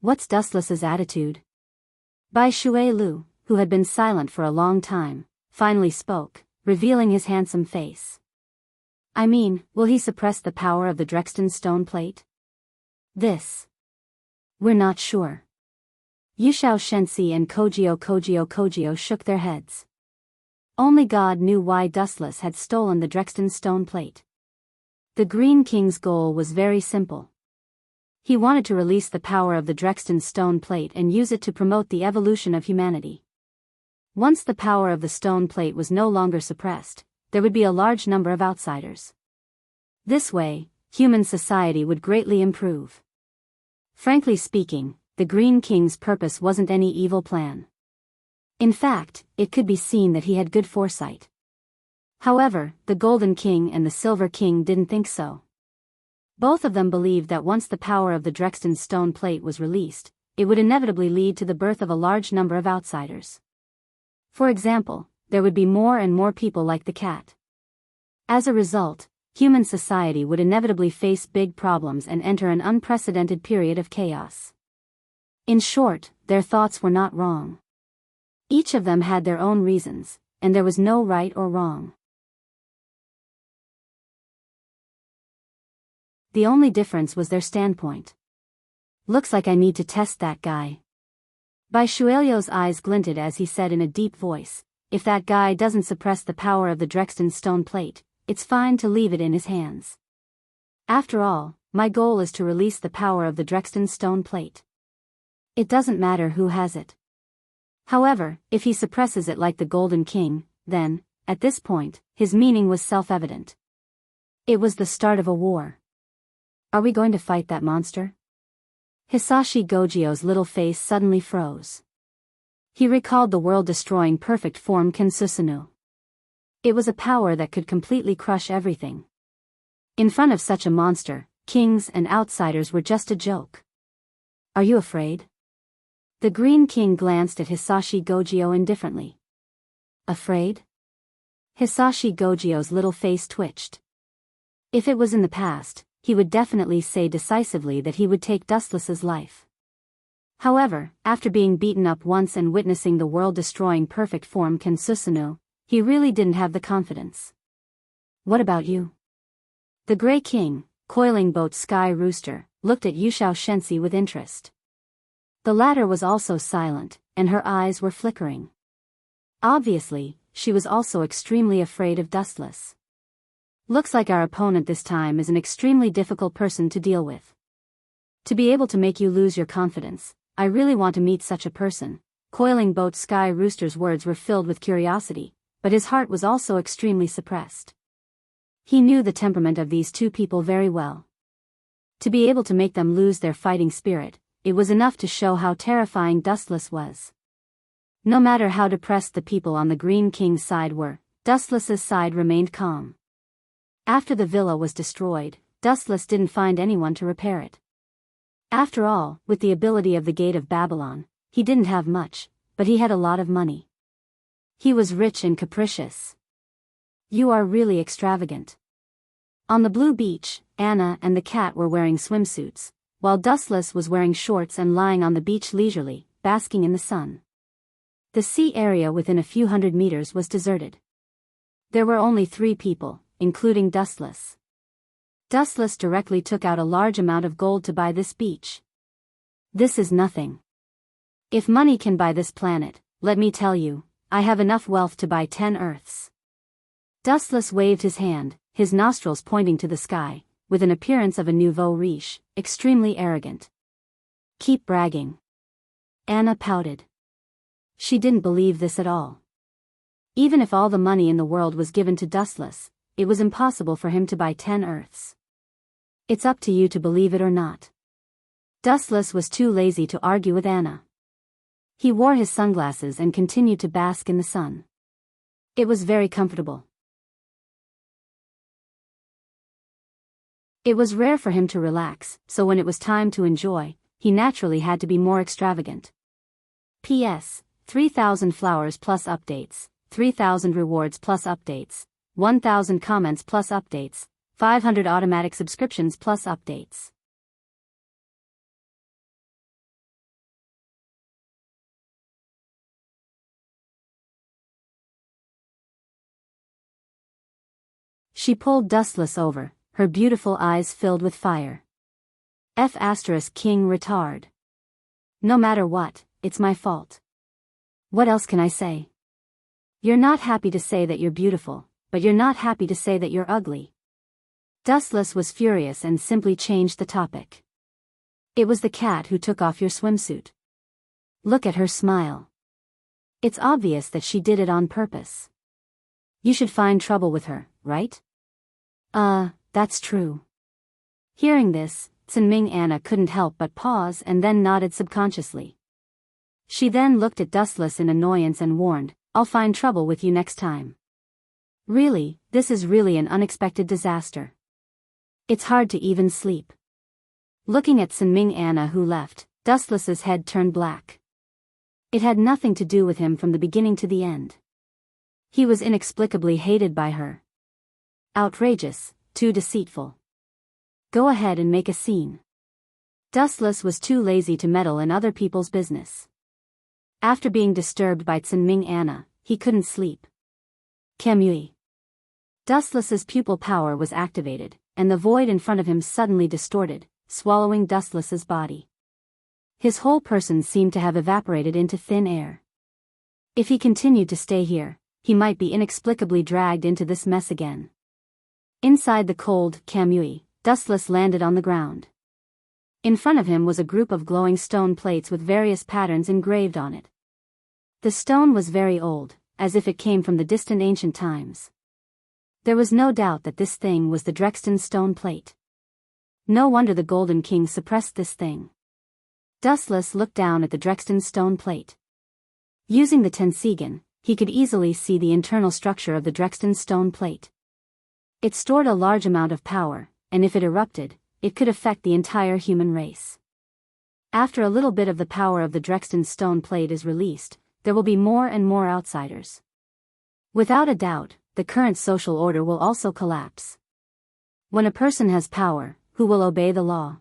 What's Dustless's attitude? Bai Shuelu, who had been silent for a long time, finally spoke, revealing his handsome face. I mean, will he suppress the power of the Drexten stone plate? We're not sure. Yushao Shensi and Kojio shook their heads. Only God knew why Dustless had stolen the Drexten stone plate. The Green King's goal was very simple. He wanted to release the power of the Drexten stone plate and use it to promote the evolution of humanity. Once the power of the stone plate was no longer suppressed, there would be a large number of outsiders. This way, human society would greatly improve. Frankly speaking, the Green King's purpose wasn't any evil plan. In fact, it could be seen that he had good foresight. However, the Golden King and the Silver King didn't think so. Both of them believed that once the power of the Drexten stone plate was released, it would inevitably lead to the birth of a large number of outsiders. For example, there would be more and more people like the cat. As a result, human society would inevitably face big problems and enter an unprecedented period of chaos. In short, their thoughts were not wrong. Each of them had their own reasons, and there was no right or wrong. The only difference was their standpoint. Looks like I need to test that guy. Bai Shuelio's eyes glinted as he said in a deep voice, if that guy doesn't suppress the power of the Drexten stone plate, it's fine to leave it in his hands. After all, my goal is to release the power of the Drexten stone plate. It doesn't matter who has it. However, if he suppresses it like the Golden King, then, at this point, his meaning was self-evident. It was the start of a war. Are we going to fight that monster? Hisashi Gojio's little face suddenly froze. He recalled the world-destroying perfect form Kensusunu. It was a power that could completely crush everything. In front of such a monster, kings and outsiders were just a joke. Are you afraid? The Green King glanced at Hisashi Gojio indifferently. Afraid? Hisashi Gojio's little face twitched. If it was in the past, he would definitely say decisively that he would take Dustless's life. However, after being beaten up once and witnessing the world-destroying perfect form Kensusunu, he really didn't have the confidence. What about you? The Gray King, coiling boat Sky Rooster, looked at Yushao Shensi with interest. The latter was also silent, and her eyes were flickering. Obviously, she was also extremely afraid of Dustless. Looks like our opponent this time is an extremely difficult person to deal with. To be able to make you lose your confidence, I really want to meet such a person. Coiling boat Sky Rooster's words were filled with curiosity, but his heart was also extremely suppressed. He knew the temperament of these two people very well. To be able to make them lose their fighting spirit, it was enough to show how terrifying Dustless was. No matter how depressed the people on the Green King's side were, Dustless's side remained calm. After the villa was destroyed, Dustless didn't find anyone to repair it. After all, with the ability of the Gate of Babylon, he didn't have much, but he had a lot of money. He was rich and capricious. You are really extravagant. On the blue beach, Anna and the cat were wearing swimsuits, while Dustless was wearing shorts and lying on the beach leisurely, basking in the sun. The sea area within a few hundred meters was deserted. There were only 3 people, including Dustless. Dustless directly took out a large amount of gold to buy this beach. This is nothing. If money can buy this planet, let me tell you, I have enough wealth to buy 10 Earths. Dustless waved his hand, his nostrils pointing to the sky, with an appearance of a nouveau riche, extremely arrogant. Keep bragging. Anna pouted. She didn't believe this at all. Even if all the money in the world was given to Dustless, it was impossible for him to buy 10 Earths. It's up to you to believe it or not. Dustless was too lazy to argue with Anna. He wore his sunglasses and continued to bask in the sun. It was very comfortable. It was rare for him to relax, so when it was time to enjoy, he naturally had to be more extravagant. P.S. 3,000 flowers plus updates, 3,000 rewards plus updates, 1,000 comments plus updates, 500 automatic subscriptions plus updates. She pulled Dustless over, her beautiful eyes filled with fire. F** King retard. No matter what, it's my fault. What else can I say? You're not happy to say that you're beautiful, but you're not happy to say that you're ugly. Dustless was furious and simply changed the topic. It was the cat who took off your swimsuit. Look at her smile. It's obvious that she did it on purpose. You should find trouble with her, right? That's true. Hearing this, Ming Anna couldn't help but pause and then nodded subconsciously. She then looked at Dustless in annoyance and warned, I'll find trouble with you next time. Really, this is really an unexpected disaster. It's hard to even sleep. Looking at Ming Anna who left, Dustless's head turned black. It had nothing to do with him from the beginning to the end. He was inexplicably hated by her. Outrageous, too deceitful. Go ahead and make a scene. Dustless was too lazy to meddle in other people's business. After being disturbed by Ming Anna, he couldn't sleep. Kamui. Dustless's pupil power was activated, and the void in front of him suddenly distorted, swallowing Dustless's body. His whole person seemed to have evaporated into thin air. If he continued to stay here, he might be inexplicably dragged into this mess again. Inside the cold Kamui, Dustless landed on the ground. In front of him was a group of glowing stone plates with various patterns engraved on it. The stone was very old, as if it came from the distant ancient times. There was no doubt that this thing was the Drexten stone plate. No wonder the Golden King suppressed this thing. Dustless looked down at the Drexten stone plate. Using the Tensigan, he could easily see the internal structure of the Drexten stone plate. It stored a large amount of power, and if it erupted, it could affect the entire human race. After a little bit of the power of the Drexten stone plate is released, there will be more and more outsiders. Without a doubt, the current social order will also collapse. When a person has power, who will obey the law?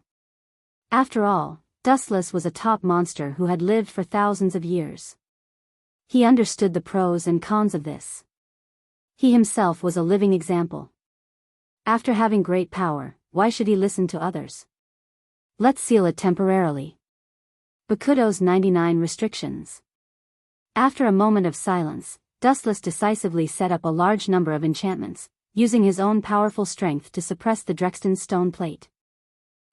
After all, Dustless was a top monster who had lived for thousands of years. He understood the pros and cons of this. He himself was a living example. After having great power, why should he listen to others? Let's seal it temporarily. Bakudo's 99 restrictions. After a moment of silence, Dustless decisively set up a large number of enchantments, using his own powerful strength to suppress the Drexten stone plate.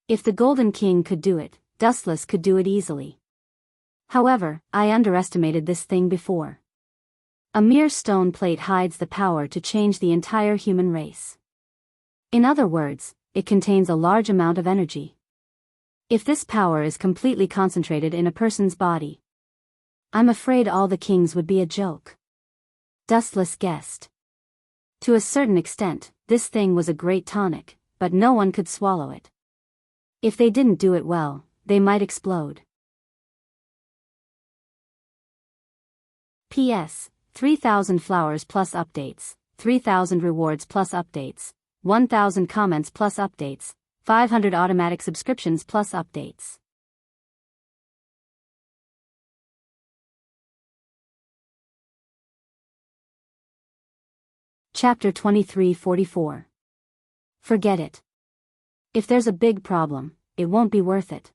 If the Golden King could do it, Dustless could do it easily. However, I underestimated this thing before. A mere stone plate hides the power to change the entire human race. In other words, it contains a large amount of energy. If this power is completely concentrated in a person's body, I'm afraid all the kings would be a joke. Dustless guessed. To a certain extent, this thing was a great tonic, but no one could swallow it. If they didn't do it well, they might explode. P.S. 3,000 flowers plus updates, 3,000 rewards plus updates, 1,000 comments plus updates, 500 automatic subscriptions plus updates. Chapter 2344. Forget it. If there's a big problem, it won't be worth it.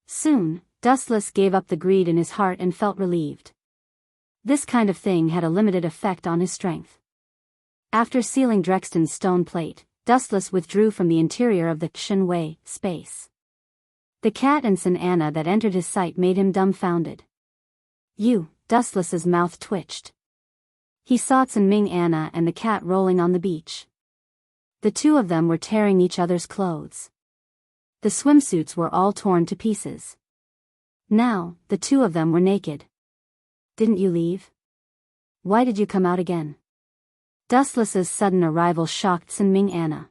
Soon, Dustless gave up the greed in his heart and felt relieved. This kind of thing had a limited effect on his strength. After sealing Drexten's stone plate, Dustless withdrew from the interior of the Shenwei space. The cat and Anna that entered his sight made him dumbfounded. Dustless's mouth twitched. He saw Ming Anna and the cat rolling on the beach. The two of them were tearing each other's clothes. The swimsuits were all torn to pieces. Now, the two of them were naked. Didn't you leave? Why did you come out again? Dustless's sudden arrival shocked Ming Anna.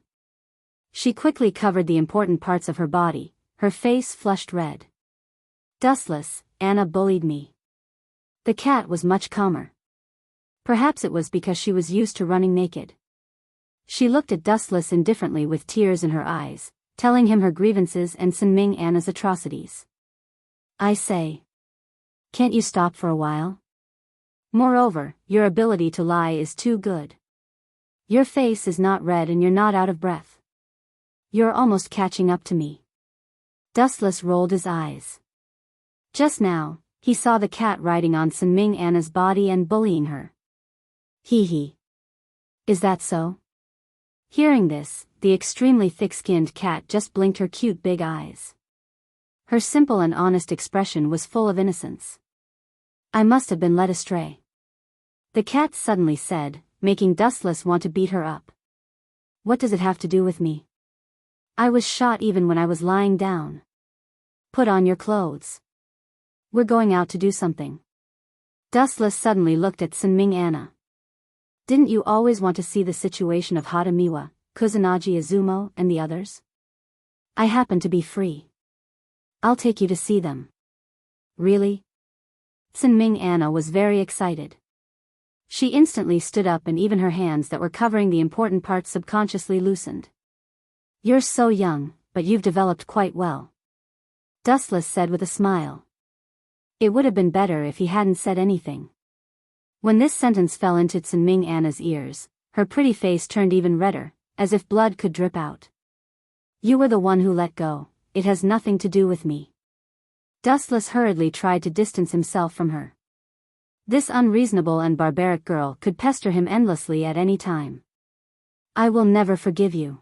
She quickly covered the important parts of her body, her face flushed red. Dustless, Anna bullied me. The cat was much calmer. Perhaps it was because she was used to running naked. She looked at Dustless indifferently with tears in her eyes, telling him her grievances and Ming Anna's atrocities. I say. Can't you stop for a while? Moreover, your ability to lie is too good. Your face is not red and you're not out of breath. You're almost catching up to me. Dustless rolled his eyes. Just now, he saw the cat riding on Ming Anna's body and bullying her. Hee. Is that so? Hearing this, the extremely thick-skinned cat just blinked her cute big eyes. Her simple and honest expression was full of innocence. I must have been led astray. The cat suddenly said, making Dustless want to beat her up. What does it have to do with me? I was shot even when I was lying down. Put on your clothes. We're going out to do something. Dustless suddenly looked at Ming Anna. Didn't you always want to see the situation of Hadamiwa, Kusanagi Izumo, and the others? I happen to be free. I'll take you to see them. Really? Ming Anna was very excited. She instantly stood up and even her hands that were covering the important parts subconsciously loosened. You're so young, but you've developed quite well. Dustless said with a smile. It would have been better if he hadn't said anything. When this sentence fell into Ming Anna's ears, her pretty face turned even redder, as if blood could drip out. You were the one who let go, it has nothing to do with me. Dustless hurriedly tried to distance himself from her. This unreasonable and barbaric girl could pester him endlessly at any time. I will never forgive you.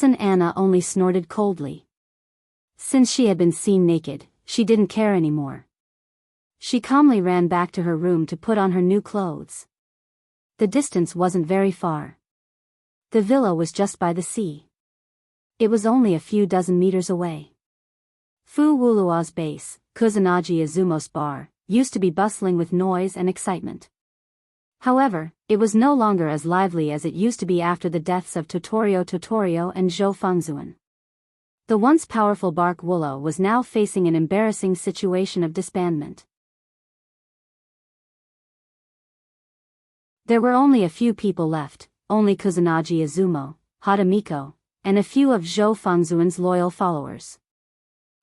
Anna only snorted coldly. Since she had been seen naked, she didn't care anymore. She calmly ran back to her room to put on her new clothes. The distance wasn't very far. The villa was just by the sea. It was only a few dozen meters away. Fu Wulua's base, Kusanagi Izumo's bar, used to be bustling with noise and excitement. However, it was no longer as lively as it used to be after the deaths of Totorio and Zhou Fengzuan. The once powerful Bark Wulu was now facing an embarrassing situation of disbandment. There were only a few people left, only Kusanagi Izumo, Hadamiko, and a few of Zhou Fengzuan's loyal followers.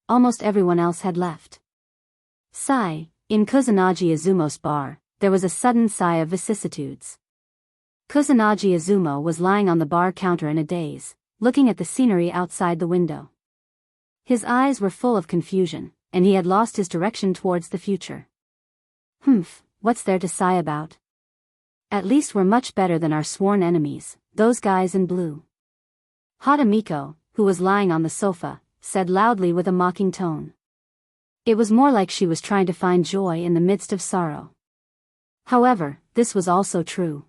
Almost everyone else had left. Sigh, in Kusanagi Izumo's bar, there was a sudden sigh of vicissitudes. Kusanagi Izumo was lying on the bar counter in a daze, looking at the scenery outside the window. His eyes were full of confusion, and he had lost his direction towards the future. What's there to sigh about? At least we're much better than our sworn enemies, those guys in blue. Hadamiko, who was lying on the sofa, said loudly with a mocking tone. It was more like she was trying to find joy in the midst of sorrow. However, this was also true.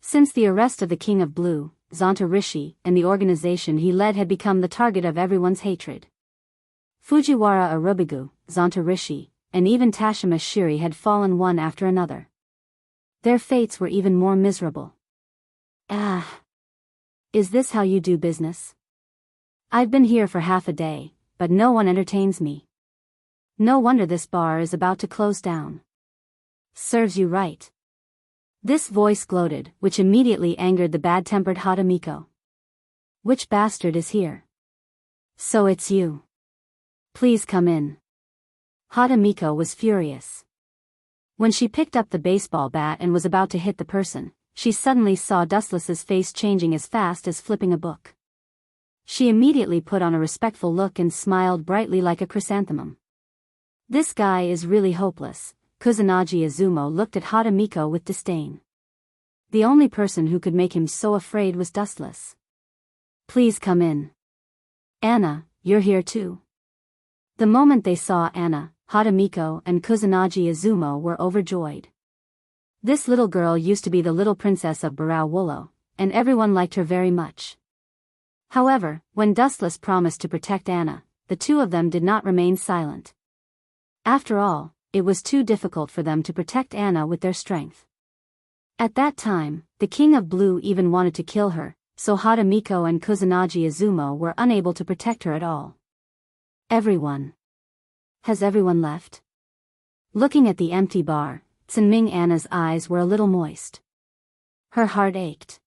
Since the arrest of the King of Blue, Zonta Rishi, and the organization he led had become the target of everyone's hatred. Fujiwara Arubigu, Zonta Rishi, and even Tashima Shiri had fallen one after another. Their fates were even more miserable. Is this how you do business? I've been here for half a day, but no one entertains me. No wonder this bar is about to close down. Serves you right. This voice gloated, which immediately angered the bad-tempered Hadamiko. Which bastard is here? So it's you. Please come in. Hadamiko was furious. When she picked up the baseball bat and was about to hit the person, she suddenly saw Dustless's face changing as fast as flipping a book. She immediately put on a respectful look and smiled brightly like a chrysanthemum. This guy is really hopeless. Kusanagi Izumo looked at Hadamiko with disdain. The only person who could make him so afraid was Dustless. Please come in. Anna, you're here too. The moment they saw Anna, Hadamiko and Kusanagi Izumo were overjoyed. This little girl used to be the little princess of Barawullo, and everyone liked her very much. However, when Dustless promised to protect Anna, the two of them did not remain silent. After all, it was too difficult for them to protect Anna with their strength. At that time, the King of Blue even wanted to kill her, so Hatamiko and Kusanagi Izumo were unable to protect her at all. Everyone. Has everyone left? Looking at the empty bar, Tsunming Anna's eyes were a little moist. Her heart ached.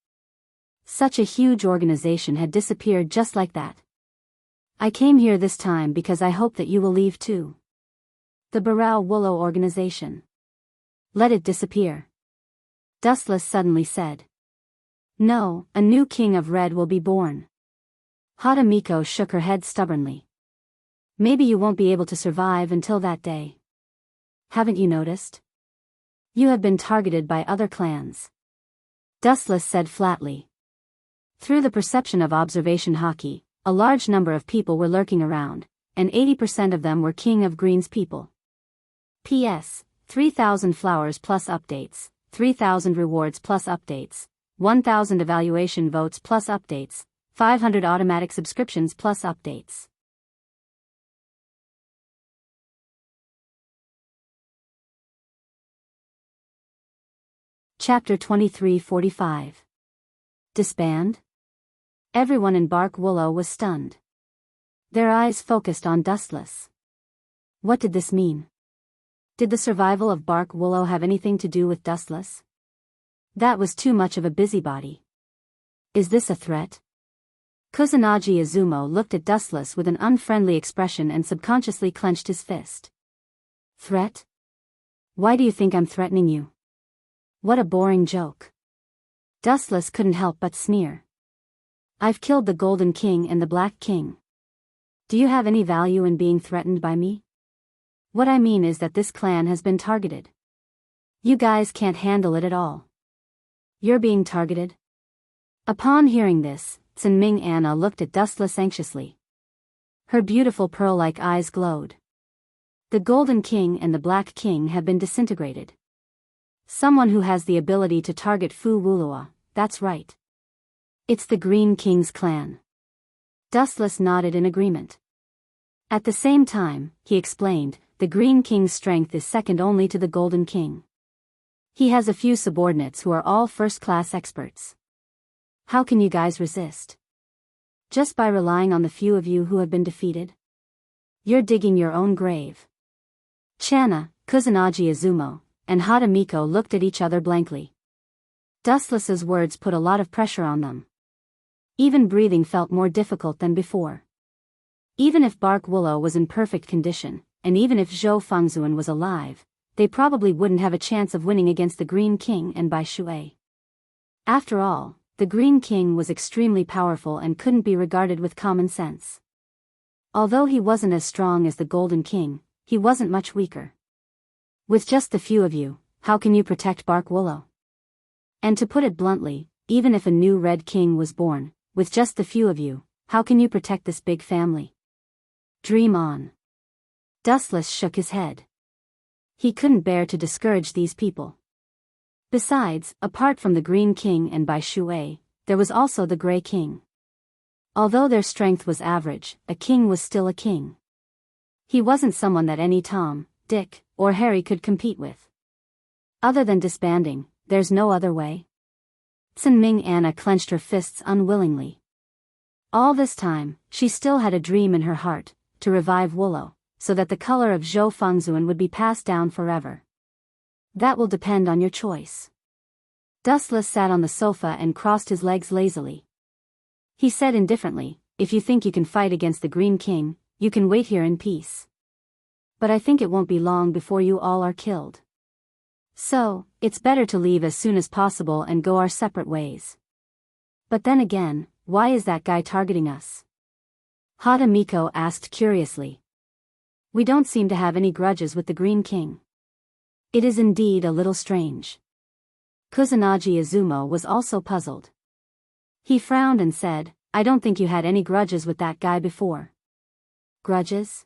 Such a huge organization had disappeared just like that. I came here this time because I hope that you will leave too. The Barawullo organization. Let it disappear. Dustless suddenly said. No, a new king of red will be born. Hatamiko shook her head stubbornly. Maybe you won't be able to survive until that day. Haven't you noticed? You have been targeted by other clans. Dustless said flatly. Through the perception of observation hockey, a large number of people were lurking around, and 80% of them were King of Green's people. P.S. 3,000 flowers plus updates, 3,000 rewards plus updates, 1,000 evaluation votes plus updates, 500 automatic subscriptions plus updates. Chapter 2345. Disband? Everyone in Bark Willow was stunned. Their eyes focused on Dustless. What did this mean? Did the survival of Bark Willow have anything to do with Dustless? That was too much of a busybody. Is this a threat? Kusanagi Izumo looked at Dustless with an unfriendly expression and subconsciously clenched his fist. Threat? Why do you think I'm threatening you? What a boring joke. Dustless couldn't help but sneer. I've killed the Golden King and the Black King. Do you have any value in being threatened by me? What I mean is that this clan has been targeted. You guys can't handle it at all. You're being targeted? Upon hearing this, Tsunming Anna looked at Dustless anxiously. Her beautiful pearl-like eyes glowed. The Golden King and the Black King have been disintegrated. Someone who has the ability to target Fu Wulua, that's right. It's the Green King's clan. Dustless nodded in agreement. At the same time, he explained, the Green King's strength is second only to the Golden King. He has a few subordinates who are all first-class experts. How can you guys resist? Just by relying on the few of you who have been defeated? You're digging your own grave. Channa, Kusanagi Izumo, and Hatamiko looked at each other blankly. Dustless's words put a lot of pressure on them. Even breathing felt more difficult than before. Even if Bark Willow was in perfect condition, and even if Zhou Fengzuan was alive, they probably wouldn't have a chance of winning against the Green King and Bai Shui. After all, the Green King was extremely powerful and couldn't be regarded with common sense. Although he wasn't as strong as the Golden King, he wasn't much weaker. With just the few of you, how can you protect Bark Willow? And to put it bluntly, even if a new Red King was born, with just the few of you, how can you protect this big family? Dream on. Dustless shook his head. He couldn't bear to discourage these people. Besides, apart from the Green King and Bai Shui, there was also the Grey King. Although their strength was average, a king was still a king. He wasn't someone that any Tom, Dick, or Harry could compete with. Other than disbanding, there's no other way. Tsunming Anna clenched her fists unwillingly. All this time, she still had a dream in her heart, to revive Willow, so that the color of Zhou Fengzuan would be passed down forever. That will depend on your choice. Dustless sat on the sofa and crossed his legs lazily. He said indifferently, if you think you can fight against the Green King, you can wait here in peace. But I think it won't be long before you all are killed. So, it's better to leave as soon as possible and go our separate ways. But then again, why is that guy targeting us? Hatamiko asked curiously. We don't seem to have any grudges with the Green King. It is indeed a little strange. Kusanagi Izumo was also puzzled. He frowned and said, I don't think you had any grudges with that guy before. Grudges?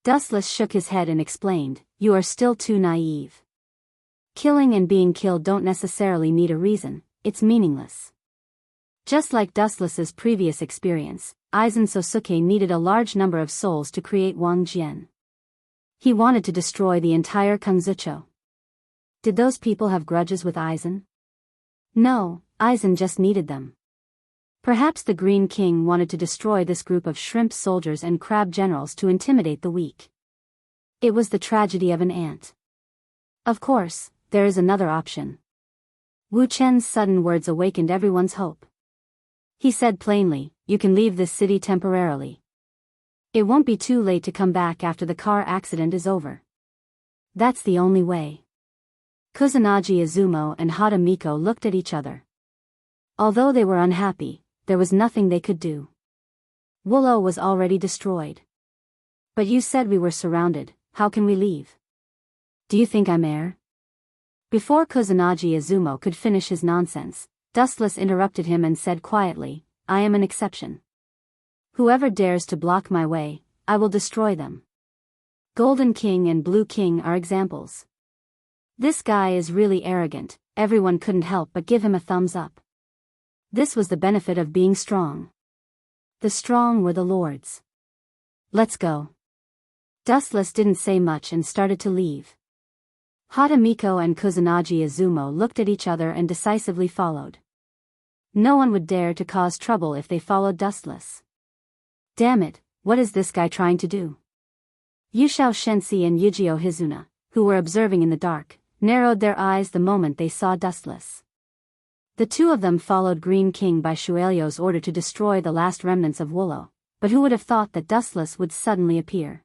Dustless shook his head and explained, "You are still too naive. Killing and being killed don't necessarily need a reason, it's meaningless." Just like Dustless's previous experience, Aizen Sosuke needed a large number of souls to create Wang Jian. He wanted to destroy the entire Kanzucho. Did those people have grudges with Aizen? No, Aizen just needed them. Perhaps the Green King wanted to destroy this group of shrimp soldiers and crab generals to intimidate the weak. It was the tragedy of an ant. Of course, there is another option. Wu Chen's sudden words awakened everyone's hope. He said plainly, "You can leave this city temporarily. It won't be too late to come back after the car accident is over." That's the only way. Kusanagi Izumo and Hata Miko looked at each other. Although they were unhappy, there was nothing they could do. Wullo was already destroyed. "But you said we were surrounded, how can we leave? Do you think I'm heir?" Before Kusanagi Izumo could finish his nonsense, Dustless interrupted him and said quietly, "I am an exception. Whoever dares to block my way, I will destroy them. Golden King and Blue King are examples. This guy is really arrogant." Everyone couldn't help but give him a thumbs up. This was the benefit of being strong. The strong were the lords. "Let's go." Dustless didn't say much and started to leave. Hata Miko and Kusanagi Izumo looked at each other and decisively followed. No one would dare to cause trouble if they followed Dustless. Damn it, what is this guy trying to do? Yushao Shensi and Yujio Hizuna, who were observing in the dark, narrowed their eyes the moment they saw Dustless. The two of them followed Green King by Shuelyo's order to destroy the last remnants of Wullo, but who would have thought that Dustless would suddenly appear?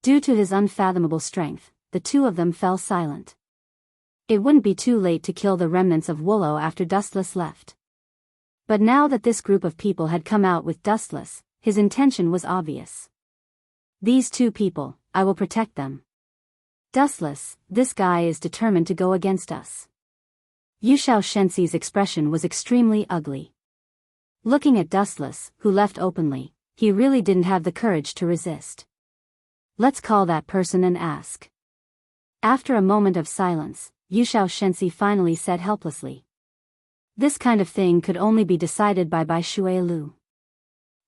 Due to his unfathomable strength, the two of them fell silent. It wouldn't be too late to kill the remnants of Wullo after Dustless left. But now that this group of people had come out with Dustless, his intention was obvious. "These two people, I will protect them. Dustless, this guy is determined to go against us." Yushao Shensi's expression was extremely ugly. Looking at Dustless, who left openly, he really didn't have the courage to resist. "Let's call that person and ask." After a moment of silence, Yushao Shensi finally said helplessly, "This kind of thing could only be decided by Shui Lu.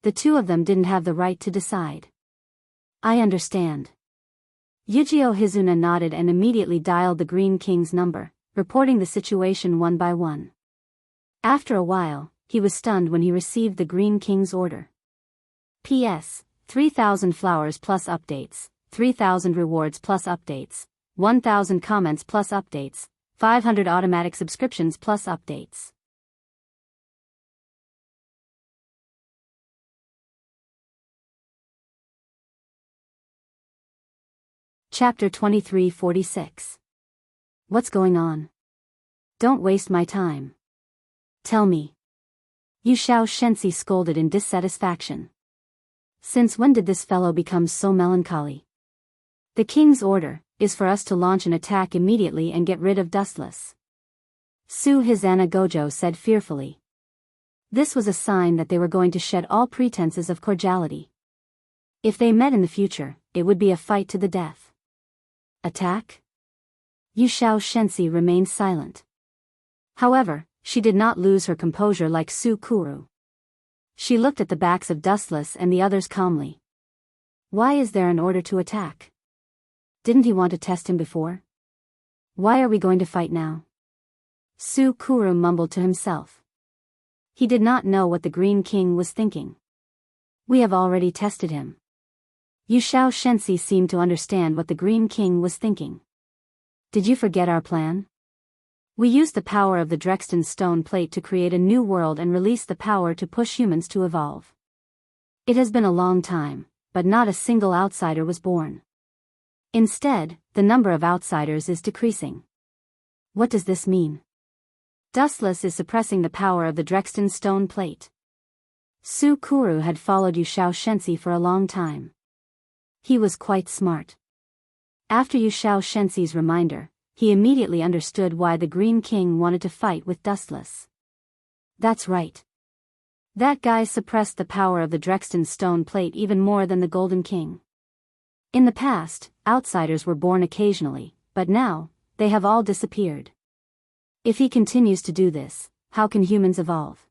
The two of them didn't have the right to decide." "I understand." Yujio Hizuna nodded and immediately dialed the Green King's number, reporting the situation one by one. After a while, he was stunned when he received the Green King's order. "P.S. 3,000 flowers plus updates, 3,000 rewards plus updates, 1,000 comments plus updates, 500 automatic subscriptions plus updates." Chapter 2346. What's going on? Don't waste my time. Tell me. Yushao Shensi scolded in dissatisfaction. Since when did this fellow become so melancholy? "The king's order is for us to launch an attack immediately and get rid of Dustless," Su Hizana Gojo said fearfully. This was a sign that they were going to shed all pretenses of cordiality. If they met in the future, it would be a fight to the death. Attack? Yushao Shensi remained silent. However, she did not lose her composure like Su Kuru. She looked at the backs of Dustless and the others calmly. Why is there an order to attack? Didn't he want to test him before? Why are we going to fight now? Su Kuru mumbled to himself. He did not know what the Green King was thinking. We have already tested him. Yushao Shensi seemed to understand what the Green King was thinking. Did you forget our plan? We used the power of the Drexten stone plate to create a new world and release the power to push humans to evolve. It has been a long time, but not a single outsider was born. Instead, the number of outsiders is decreasing. What does this mean? Dustless is suppressing the power of the Drexten stone plate. Su Kuru had followed Yushao Shensi for a long time. He was quite smart. After Yushao Shensi's reminder, he immediately understood why the Green King wanted to fight with Dustless. That's right. That guy suppressed the power of the Drexten stone plate even more than the Golden King. In the past, outsiders were born occasionally, but now, they have all disappeared. If he continues to do this, how can humans evolve?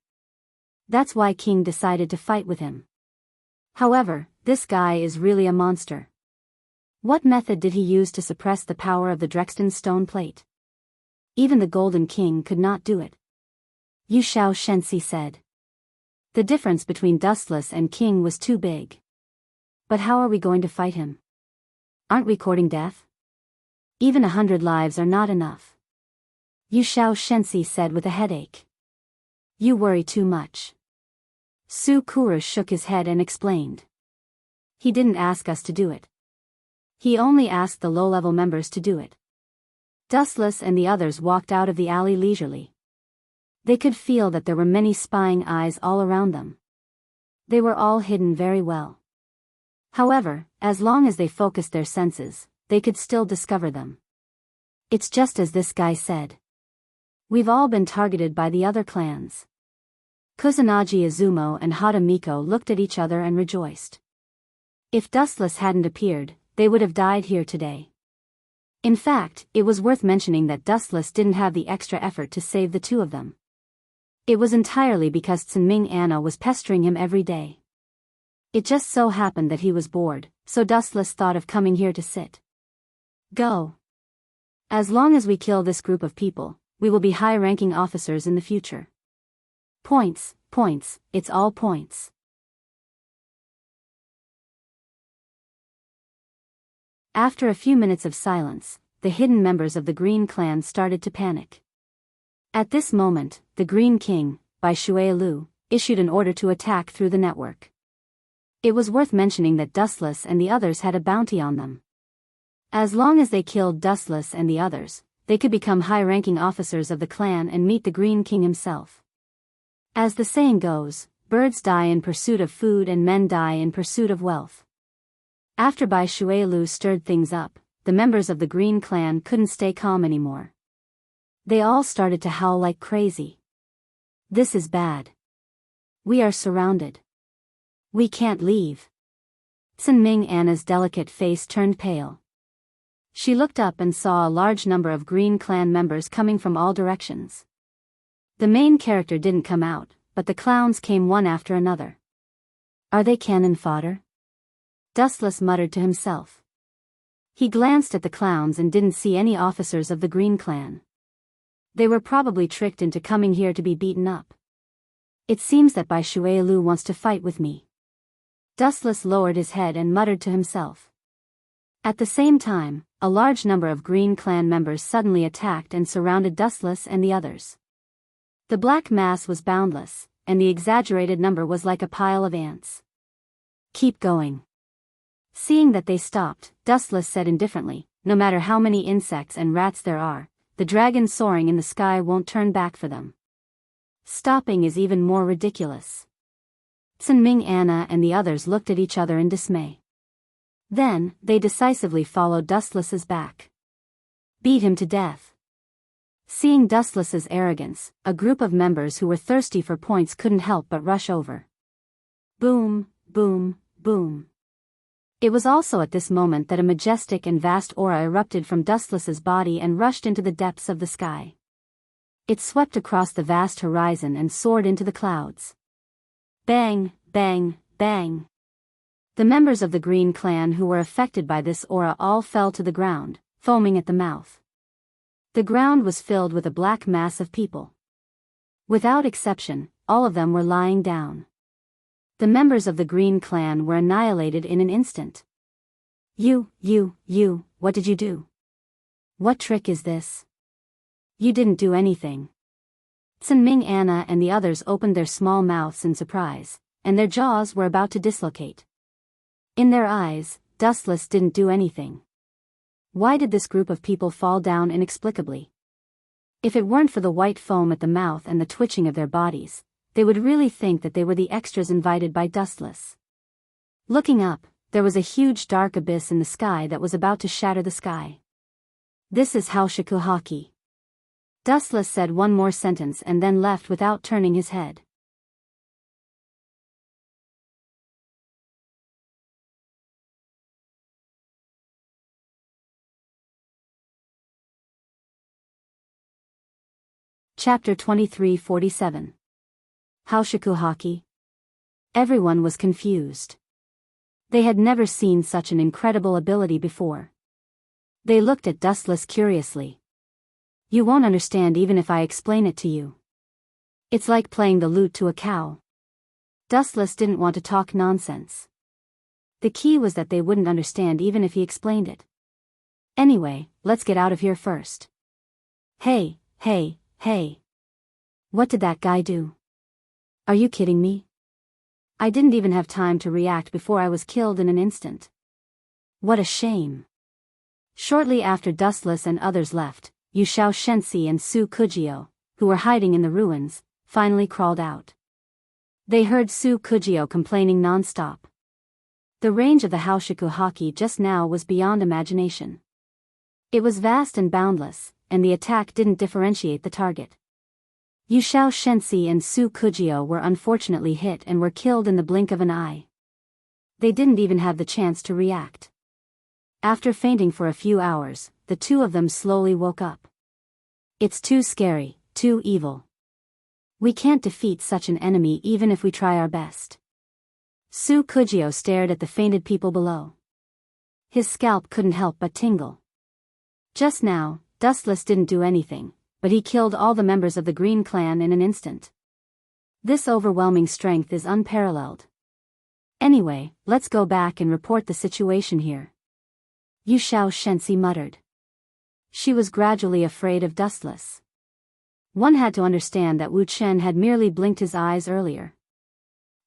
That's why King decided to fight with him. However, this guy is really a monster. What method did he use to suppress the power of the Drexten stone plate? Even the Golden King could not do it. Yu Xiao Shenxi said. The difference between Dustless and King was too big. But how are we going to fight him? Aren't we courting death? Even 100 lives are not enough. Yu Xiao Shenxi said with a headache. You worry too much. Su Kuru shook his head and explained. He didn't ask us to do it. He only asked the low-level members to do it. Dustless and the others walked out of the alley leisurely. They could feel that there were many spying eyes all around them. They were all hidden very well. However, as long as they focused their senses, they could still discover them. It's just as this guy said. We've all been targeted by the other clans. Kusanagi Izumo and Hata Miko looked at each other and rejoiced. If Dustless hadn't appeared, they would have died here today. In fact, it was worth mentioning that Dustless didn't have the extra effort to save the two of them. It was entirely because Tsunming Anna was pestering him every day. It just so happened that he was bored, so Dustless thought of coming here to sit. Go. As long as we kill this group of people, we will be high-ranking officers in the future. Points, points, it's all points. After a few minutes of silence, the hidden members of the Green Clan started to panic. At this moment, the Green King, by Shui Lu, issued an order to attack through the network. It was worth mentioning that Dustless and the others had a bounty on them. As long as they killed Dustless and the others, they could become high-ranking officers of the clan and meet the Green King himself. As the saying goes, birds die in pursuit of food and men die in pursuit of wealth. After Bai Shuilu stirred things up, the members of the Green Clan couldn't stay calm anymore. They all started to howl like crazy. This is bad. We are surrounded. We can't leave. Tsunming Anna's delicate face turned pale. She looked up and saw a large number of Green Clan members coming from all directions. The main character didn't come out, but the clowns came one after another. Are they cannon fodder? Dustless muttered to himself. He glanced at the clowns and didn't see any officers of the Green Clan. They were probably tricked into coming here to be beaten up. It seems that Bai Shuilu wants to fight with me. Dustless lowered his head and muttered to himself. At the same time, a large number of Green Clan members suddenly attacked and surrounded Dustless and the others. The black mass was boundless, and the exaggerated number was like a pile of ants. Keep going. Seeing that they stopped, Dustless said indifferently, no matter how many insects and rats there are, the dragon soaring in the sky won't turn back for them. Stopping is even more ridiculous. Tsunming Anna and the others looked at each other in dismay. Then, they decisively followed Dustless's back. Beat him to death. Seeing Dustless's arrogance, a group of members who were thirsty for points couldn't help but rush over. Boom, boom, boom. It was also at this moment that a majestic and vast aura erupted from Dustless's body and rushed into the depths of the sky. It swept across the vast horizon and soared into the clouds. Bang, bang, bang. The members of the Green Clan who were affected by this aura all fell to the ground, foaming at the mouth. The ground was filled with a black mass of people. Without exception, all of them were lying down. The members of the Green Clan were annihilated in an instant. You, what did you do? What trick is this? You didn't do anything. Tsunming Anna and the others opened their small mouths in surprise, and their jaws were about to dislocate. In their eyes, Dustless didn't do anything. Why did this group of people fall down inexplicably? If it weren't for the white foam at the mouth and the twitching of their bodies, they would really think that they were the extras invited by Dustless. Looking up, there was a huge dark abyss in the sky that was about to shatter the sky. This is how Shikuhaki. Dustless said one more sentence and then left without turning his head. Chapter 2347. Haoshiku Haki. Everyone was confused. They had never seen such an incredible ability before. They looked at Dustless curiously. You won't understand even if I explain it to you. It's like playing the lute to a cow. Dustless didn't want to talk nonsense. The key was that they wouldn't understand even if he explained it. Anyway, let's get out of here first. Hey. What did that guy do? Are you kidding me? I didn't even have time to react before I was killed in an instant. What a shame. Shortly after Dustless and others left, Yushao Shensi and Su Kujio, who were hiding in the ruins, finally crawled out. They heard Su Kujio complaining non-stop. The range of the Haoshiku Haki just now was beyond imagination. It was vast and boundless, and the attack didn't differentiate the target. Yushao Shensi and Su Kujio were unfortunately hit and were killed in the blink of an eye. They didn't even have the chance to react. After fainting for a few hours, the two of them slowly woke up. It's too scary, too evil. We can't defeat such an enemy even if we try our best. Su Kujio stared at the fainted people below. His scalp couldn't help but tingle. Just now, Dustless didn't do anything, but he killed all the members of the Green Clan in an instant. This overwhelming strength is unparalleled. Anyway, let's go back and report the situation here. Yushao Shensi muttered. She was gradually afraid of Dustless. One had to understand that Wu Chen had merely blinked his eyes earlier.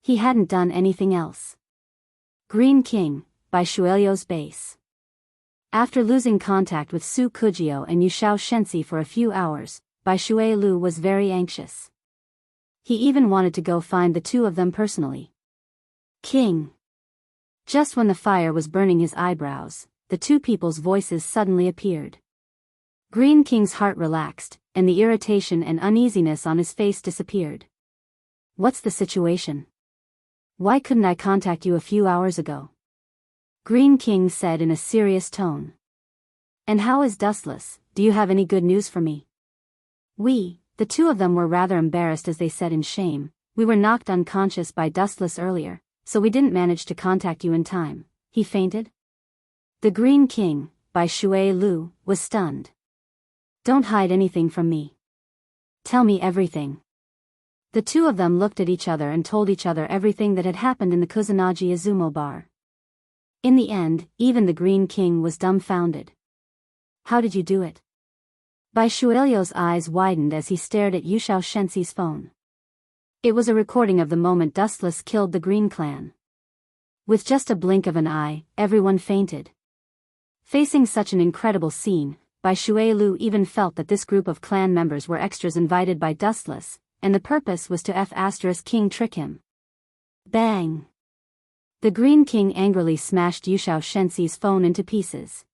He hadn't done anything else. Green King, by Shuelyo's base. After losing contact with Su Kujio and Yushao Shensi for a few hours, Bai Shuelu was very anxious. He even wanted to go find the two of them personally. King. Just when the fire was burning his eyebrows, the two people's voices suddenly appeared. Green King's heart relaxed, and the irritation and uneasiness on his face disappeared. What's the situation? Why couldn't I contact you a few hours ago? Green King said in a serious tone. And how is Dustless? Do you have any good news for me? The two of them were rather embarrassed as they said in shame. We were knocked unconscious by Dustless earlier, so we didn't manage to contact you in time. He fainted? The Green King, by Shui Lu, was stunned. Don't hide anything from me. Tell me everything. The two of them looked at each other and told each other everything that had happened in the Kusanagi Izumo bar. In the end, even the Green King was dumbfounded. How did you do it? Bai Shuelyo's eyes widened as he stared at Yushao Shensi's phone. It was a recording of the moment Dustless killed the Green Clan. With just a blink of an eye, everyone fainted. Facing such an incredible scene, Bai Shuelu even felt that this group of clan members were extras invited by Dustless, and the purpose was to King trick him. Bang! The Green King angrily smashed Yushao Shensi's phone into pieces.